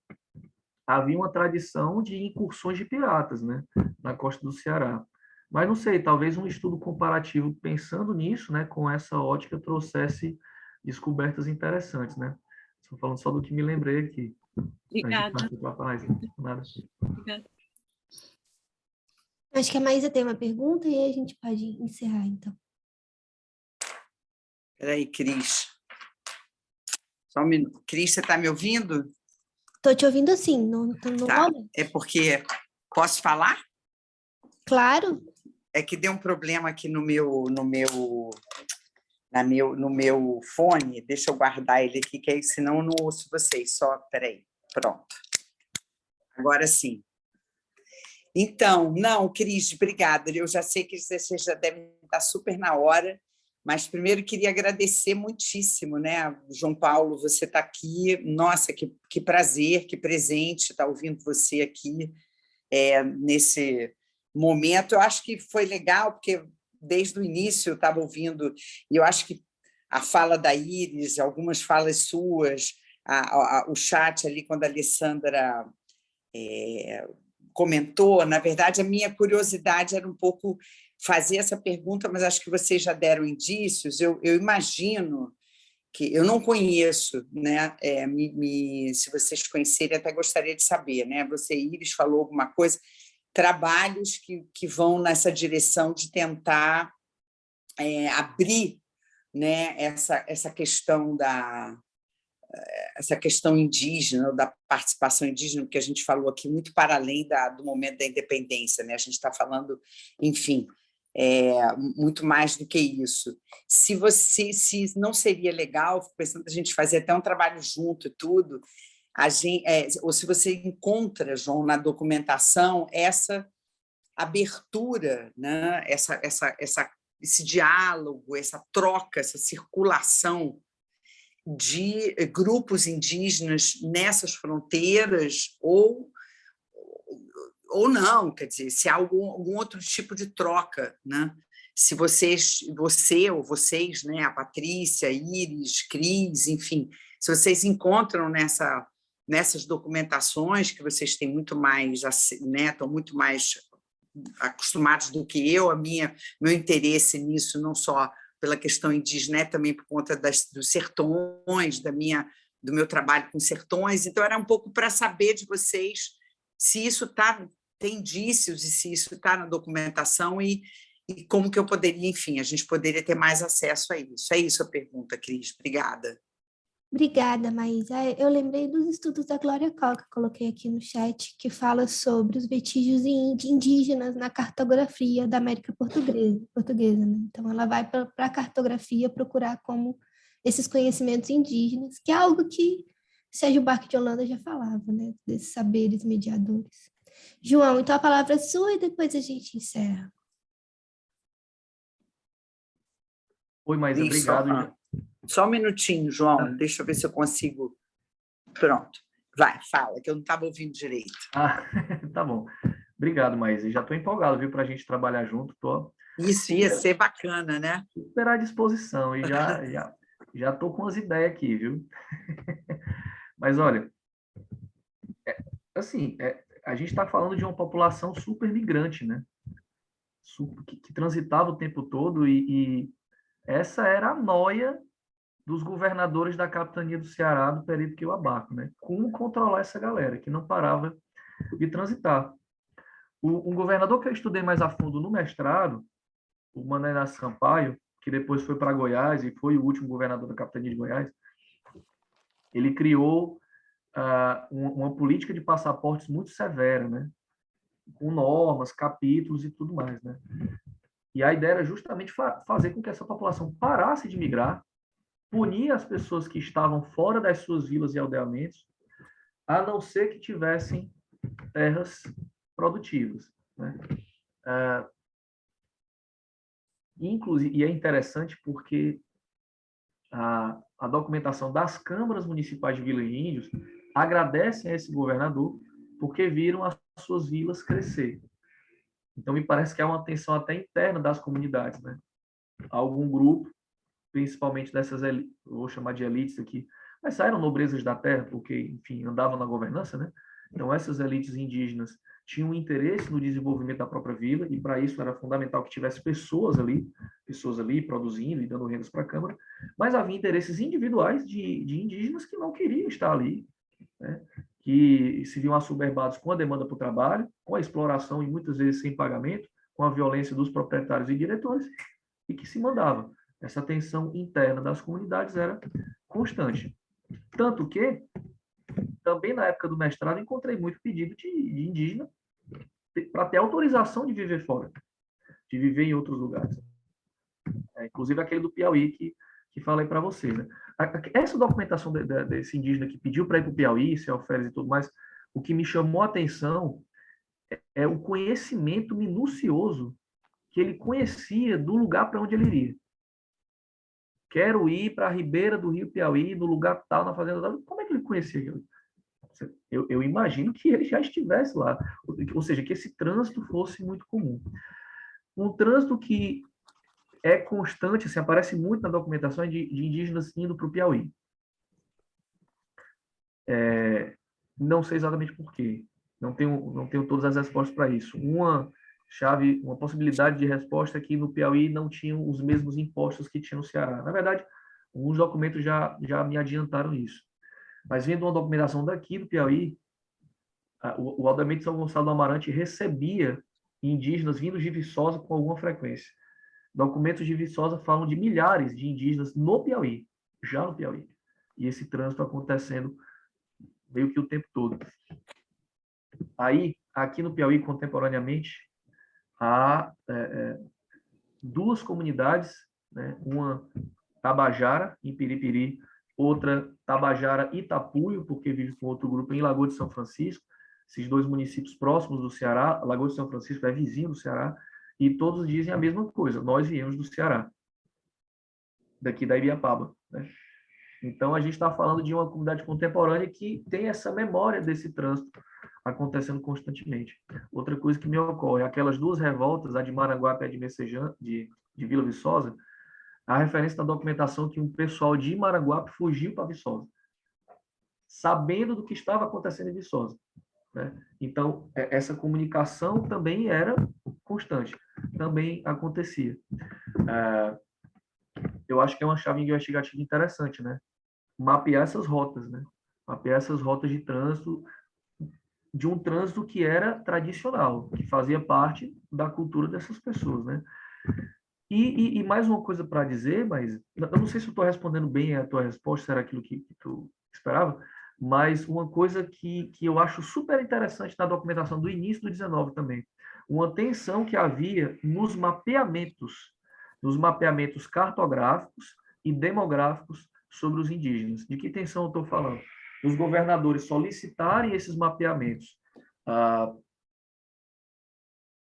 havia uma tradição de incursões de piratas, né, na costa do Ceará. Mas não sei, talvez um estudo comparativo pensando nisso, né, com essa ótica trouxesse descobertas interessantes, né? Estou falando só do que me lembrei aqui. Obrigada. Obrigada. Acho que a Maísa tem uma pergunta e aí a gente pode encerrar, então. Espera aí, Cris. Só um minuto. Cris, você está me ouvindo? Estou te ouvindo sim, não Tá. É porque... Posso falar? Claro. É que deu um problema aqui no meu fone. Deixa eu guardar ele aqui, que aí senão eu não ouço vocês. Só, peraí. Pronto. Agora sim. Então, não, Cris, obrigada. Eu já sei que vocês já devem estar super na hora, mas primeiro queria agradecer muitíssimo, né? João Paulo, você está aqui. Nossa, que prazer, que presente estar ouvindo você aqui nesse momento. Eu acho que foi legal, porque desde o início eu estava ouvindo, e eu acho que a fala da Iris, algumas falas suas, o chat ali, quando a Alessandra comentou, na verdade, a minha curiosidade era um pouco fazer essa pergunta, mas acho que vocês já deram indícios. Eu imagino que eu não conheço, né? Se vocês conhecerem, até gostaria de saber, né? Você, Iris, falou alguma coisa, trabalhos que vão nessa direção de tentar abrir, né, essa questão essa questão indígena, da participação indígena, que a gente falou aqui, muito para além do momento da independência, né? A gente está falando, enfim, muito mais do que isso. Se não seria legal, fico pensando a gente fazer até um trabalho junto e tudo, ou se você encontra, João, na documentação, essa abertura, né? Esse diálogo, essa troca, essa circulação de grupos indígenas nessas fronteiras ou não, quer dizer, se há algum outro tipo de troca, né? Se você ou vocês, né, a Patrícia, Iris, Cris, enfim, se vocês encontram nessas documentações que vocês têm muito mais, né, estão muito mais acostumados do que eu, meu interesse nisso, não só pela questão indígena, também por conta dos sertões, do meu trabalho com sertões. Então, era um pouco para saber de vocês se isso tem indícios e se isso está na documentação e como que eu poderia, enfim, a gente poderia ter mais acesso a isso. É isso a pergunta, Cris. Obrigada. Obrigada, Maísa. Eu lembrei dos estudos da Glória Coca, coloquei aqui no chat, que fala sobre os vestígios indígenas na cartografia da América portuguesa, né? Então, ela vai para a cartografia procurar como esses conhecimentos indígenas, que é algo que Sérgio Buarque de Holanda já falava, né? Desses saberes mediadores. João, então a palavra é sua e depois a gente encerra. Oi, Maísa, obrigado. Só um minutinho, João, deixa eu ver se eu consigo. Pronto, vai, fala, que eu não estava ouvindo direito. Tá bom. Obrigado, Maísa. Já estou empolgado, viu, para a gente trabalhar junto. Isso ia ser bacana, né? Super à disposição, e já estou com as ideias aqui, viu? Mas, olha, a gente está falando de uma população super migrante, né? Que transitava o tempo todo e essa era a noia dos governadores da capitania do Ceará do período que eu abarco, né? Como controlar essa galera que não parava de transitar. Um governador que eu estudei mais a fundo no mestrado, o Mané Inácio Sampaio, que depois foi para Goiás e foi o último governador da capitania de Goiás, ele criou uma política de passaportes muito severa, né? Com normas, capítulos e tudo mais, né? E a ideia era justamente fazer com que essa população parasse de migrar, punir as pessoas que estavam fora das suas vilas e aldeamentos, a não ser que tivessem terras produtivas, né? Inclusive, e é interessante porque a documentação das câmaras municipais de Vila e Índios agradecem a esse governador porque viram as suas vilas crescer. Então, me parece que há uma tensão até interna das comunidades, né? Algum grupo, principalmente dessas, vou chamar de elites aqui, mas saíram nobrezas da terra, porque, enfim, andavam na governança, né? Então, essas elites indígenas tinham interesse no desenvolvimento da própria vila, e para isso era fundamental que tivesse pessoas ali produzindo e dando rendas para a Câmara, mas havia interesses individuais de indígenas que não queriam estar ali, né? Que se viam assoberbados com a demanda por trabalho, com a exploração e muitas vezes sem pagamento, com a violência dos proprietários e diretores, e que se mandava. Essa tensão interna das comunidades era constante. Tanto que, também na época do mestrado, encontrei muito pedido de indígena para ter autorização de viver fora, de viver em outros lugares. Inclusive aquele do Piauí que falei para você, né? Essa documentação desse indígena que pediu para ir para o Piauí, se alferes e tudo mais, o que me chamou a atenção é o conhecimento minucioso que ele conhecia do lugar para onde ele iria. Quero ir para a ribeira do rio Piauí, no lugar tal, na fazenda tal. Como é que ele conhecia aquilo? Eu imagino que ele já estivesse lá, ou seja, que esse trânsito fosse muito comum. Um trânsito que é constante, assim, aparece muito na documentação de indígenas indo para o Piauí. Não sei exatamente por quê. Não tenho todas as respostas para isso. Uma possibilidade de resposta é que no Piauí não tinham os mesmos impostos que tinha no Ceará. Na verdade, Alguns documentos já me adiantaram isso. Mas vendo uma documentação daqui do Piauí, o Aldemir de São Gonçalo do Amarante recebia indígenas vindos de Viçosa com alguma frequência. Documentos de Viçosa falam de milhares de indígenas no Piauí, já no Piauí. E esse trânsito acontecendo meio que o tempo todo. Aí, aqui no Piauí, contemporaneamente, há duas comunidades, né? Uma Tabajara, em Piripiri, outra Tabajara Itapuio, porque vive com outro grupo em Lagoa de São Francisco, esses dois municípios próximos do Ceará. Lagoa de São Francisco é vizinho do Ceará, e todos dizem a mesma coisa: nós viemos do Ceará, daqui da Ibiapaba, né? Então, a gente está falando de uma comunidade contemporânea que tem essa memória desse trânsito acontecendo constantemente. Outra coisa que me ocorre, aquelas duas revoltas, a de Maranguape e a de Messejana, de Vila Viçosa, a referência na documentação que um pessoal de Maranguape fugiu para Viçosa, sabendo do que estava acontecendo em Viçosa, né? Então, essa comunicação também era constante, também acontecia. Eu acho que é uma chave investigativa interessante, né? Mapear essas rotas, né? Mapear essas rotas de trânsito, de um trânsito que era tradicional, que fazia parte da cultura dessas pessoas, né? E mais uma coisa para dizer, mas eu não sei se eu estou respondendo bem a tua resposta, se era aquilo que tu esperava, mas uma coisa que eu acho super interessante na documentação do início do 19 também, uma tensão que havia nos mapeamentos cartográficos e demográficos sobre os indígenas. De que tensão eu estou falando? Os governadores solicitarem esses mapeamentos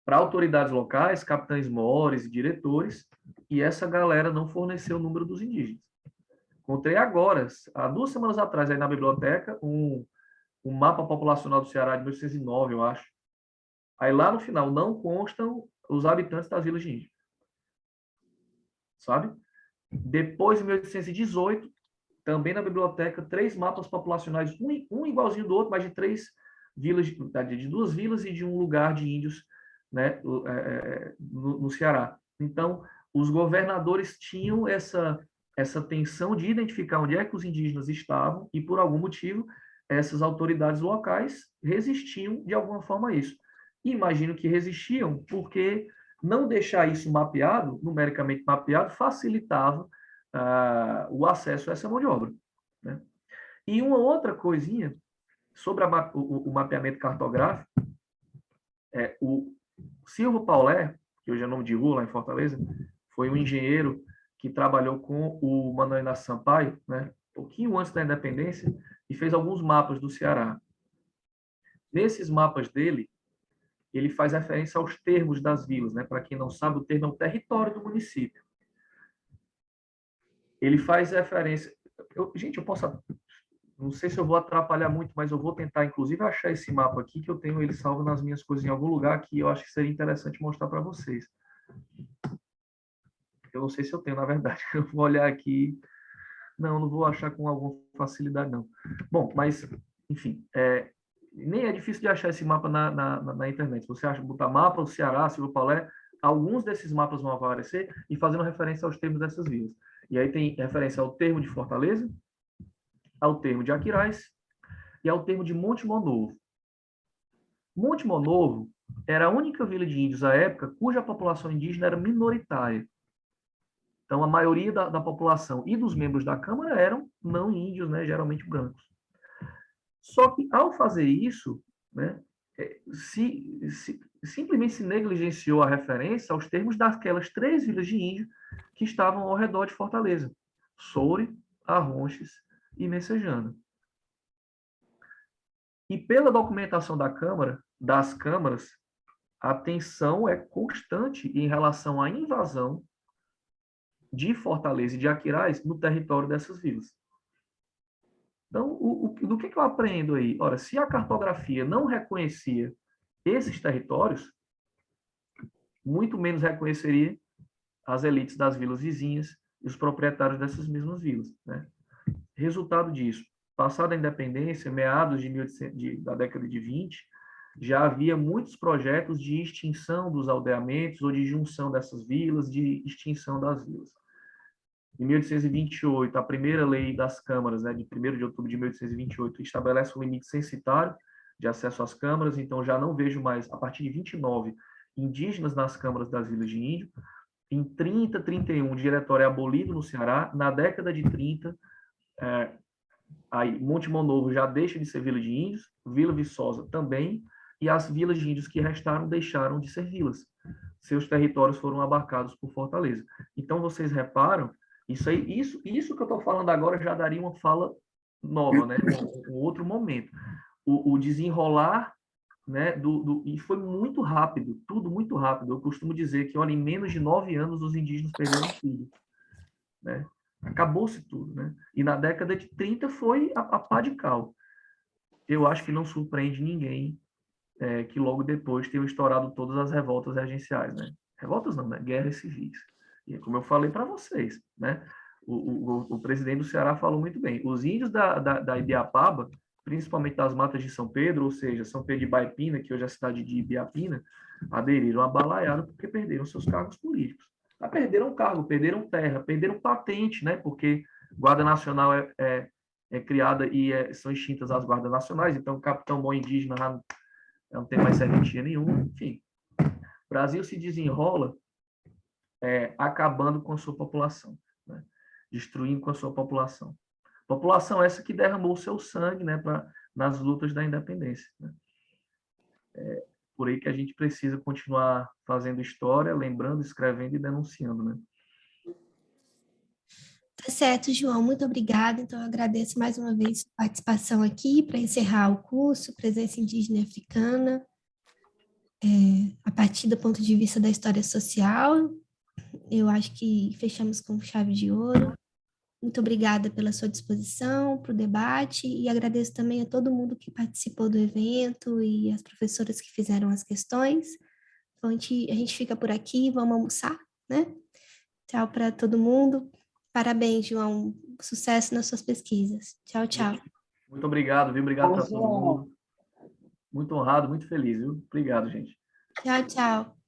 para autoridades locais, capitães mores e diretores, e essa galera não forneceu o número dos indígenas. Encontrei agora, há 2 semanas atrás, aí na biblioteca, um mapa populacional do Ceará de 1809, eu acho. Aí lá no final não constam os habitantes das vilas de índio. Sabe? Depois, em 1818, também na biblioteca, 3 mapas populacionais, um igualzinho do outro, mas de 3 vilas, de 2 vilas e de um lugar de índios, né, no Ceará. Então, os governadores tinham essa tensão de identificar onde é que os indígenas estavam e, por algum motivo, essas autoridades locais resistiam de alguma forma a isso. E imagino que resistiam porque não deixar isso mapeado, numericamente mapeado, facilitava o acesso a essa mão de obra, né? E uma outra coisinha sobre o mapeamento cartográfico, o Silvio Paulé, que hoje é nome de rua lá em Fortaleza, foi um engenheiro que trabalhou com o Manuel Inácio Sampaio, né, um pouquinho antes da independência, e fez alguns mapas do Ceará. Nesses mapas dele, ele faz referência aos termos das vilas, né? Para quem não sabe, o termo é o território do município. Ele faz referência... Gente, eu posso... Não sei se eu vou atrapalhar muito, mas eu vou tentar, inclusive, achar esse mapa aqui, que eu tenho ele salvo nas minhas coisas em algum lugar, que eu acho que seria interessante mostrar para vocês. Eu não sei se eu tenho, na verdade. Eu vou olhar aqui. Não vou achar com alguma facilidade, não. Bom, mas, enfim, nem é difícil de achar esse mapa na internet. Se você acha, botar mapa, o Ceará, Silvio Paulé, alguns desses mapas vão aparecer e fazendo referência aos termos dessas vilas. E aí tem referência ao termo de Fortaleza, ao termo de Aquiraz e ao termo de Monte Monovo. Monte Monovo era a única vila de índios à época cuja população indígena era minoritária. Então, a maioria da população e dos membros da Câmara eram não índios, né, geralmente brancos. Só que, ao fazer isso, né, simplesmente se negligenciou a referência aos termos daquelas 3 vilas de índio que estavam ao redor de Fortaleza: Soure, Arronches e Messejana. E pela documentação das câmaras, a tensão é constante em relação à invasão de Fortaleza e de Aquiraz no território dessas vilas. Então, do que eu aprendo aí? Ora, se a cartografia não reconhecia esses territórios, muito menos reconheceria as elites das vilas vizinhas e os proprietários dessas mesmas vilas, né? Resultado disso, passada a independência, meados da década de 20, já havia muitos projetos de extinção dos aldeamentos ou de junção dessas vilas, de extinção das vilas. Em 1828, a primeira lei das câmaras, né, de 1º de outubro de 1828, estabelece um limite censitário de acesso às câmaras, então já não vejo mais, a partir de 29, indígenas nas câmaras das vilas de índio. Em 30, 31, o diretório é abolido no Ceará. Na década de 30, aí Monte Monovo já deixa de ser vila de índios, Vila Viçosa também, e as vilas de índios que restaram deixaram de ser vilas. Seus territórios foram abarcados por Fortaleza. Então, vocês reparam, isso que eu estou falando agora já daria uma fala nova, né? Um outro momento. O desenrolar, né? E foi muito rápido, tudo muito rápido. Eu costumo dizer que, olha, em menos de 9 anos os indígenas perderam tudo, né? Acabou-se tudo, né? E na década de 30 foi a pá de cal. Eu acho que não surpreende ninguém que logo depois tenham estourado todas as revoltas regenciais, né? Revoltas não, né? Guerras civis. E como eu falei para vocês, né? O presidente do Ceará falou muito bem. Os índios da Ibiapaba, principalmente das matas de São Pedro, ou seja, São Pedro de Baipina, que hoje é a cidade de Ibiapina, aderiram a Balaiada porque perderam seus cargos políticos. Perderam cargo, perderam terra, perderam patente, né? Porque Guarda Nacional é criada e são extintas as guardas nacionais, então o capitão bom indígena não tem mais serventia nenhuma, enfim. O Brasil se desenrola acabando com a sua população, né? Destruindo com a sua população. População essa que derramou seu sangue, né, nas lutas da independência, né? Por aí que a gente precisa continuar fazendo história, lembrando, escrevendo e denunciando, né? Tá certo, João, muito obrigada. Então, eu agradeço mais uma vez a participação aqui para encerrar o curso Presença Indígena e Africana, a partir do ponto de vista da história social. Eu acho que fechamos com chave de ouro. Muito obrigada pela sua disposição para o debate e agradeço também a todo mundo que participou do evento e as professoras que fizeram as questões. Então, a gente fica por aqui, vamos almoçar, né? Tchau para todo mundo. Parabéns, João. Sucesso nas suas pesquisas. Tchau, tchau. Muito obrigado, viu? Obrigado para todo mundo. Muito honrado, muito feliz, viu? Obrigado, gente. Tchau, tchau.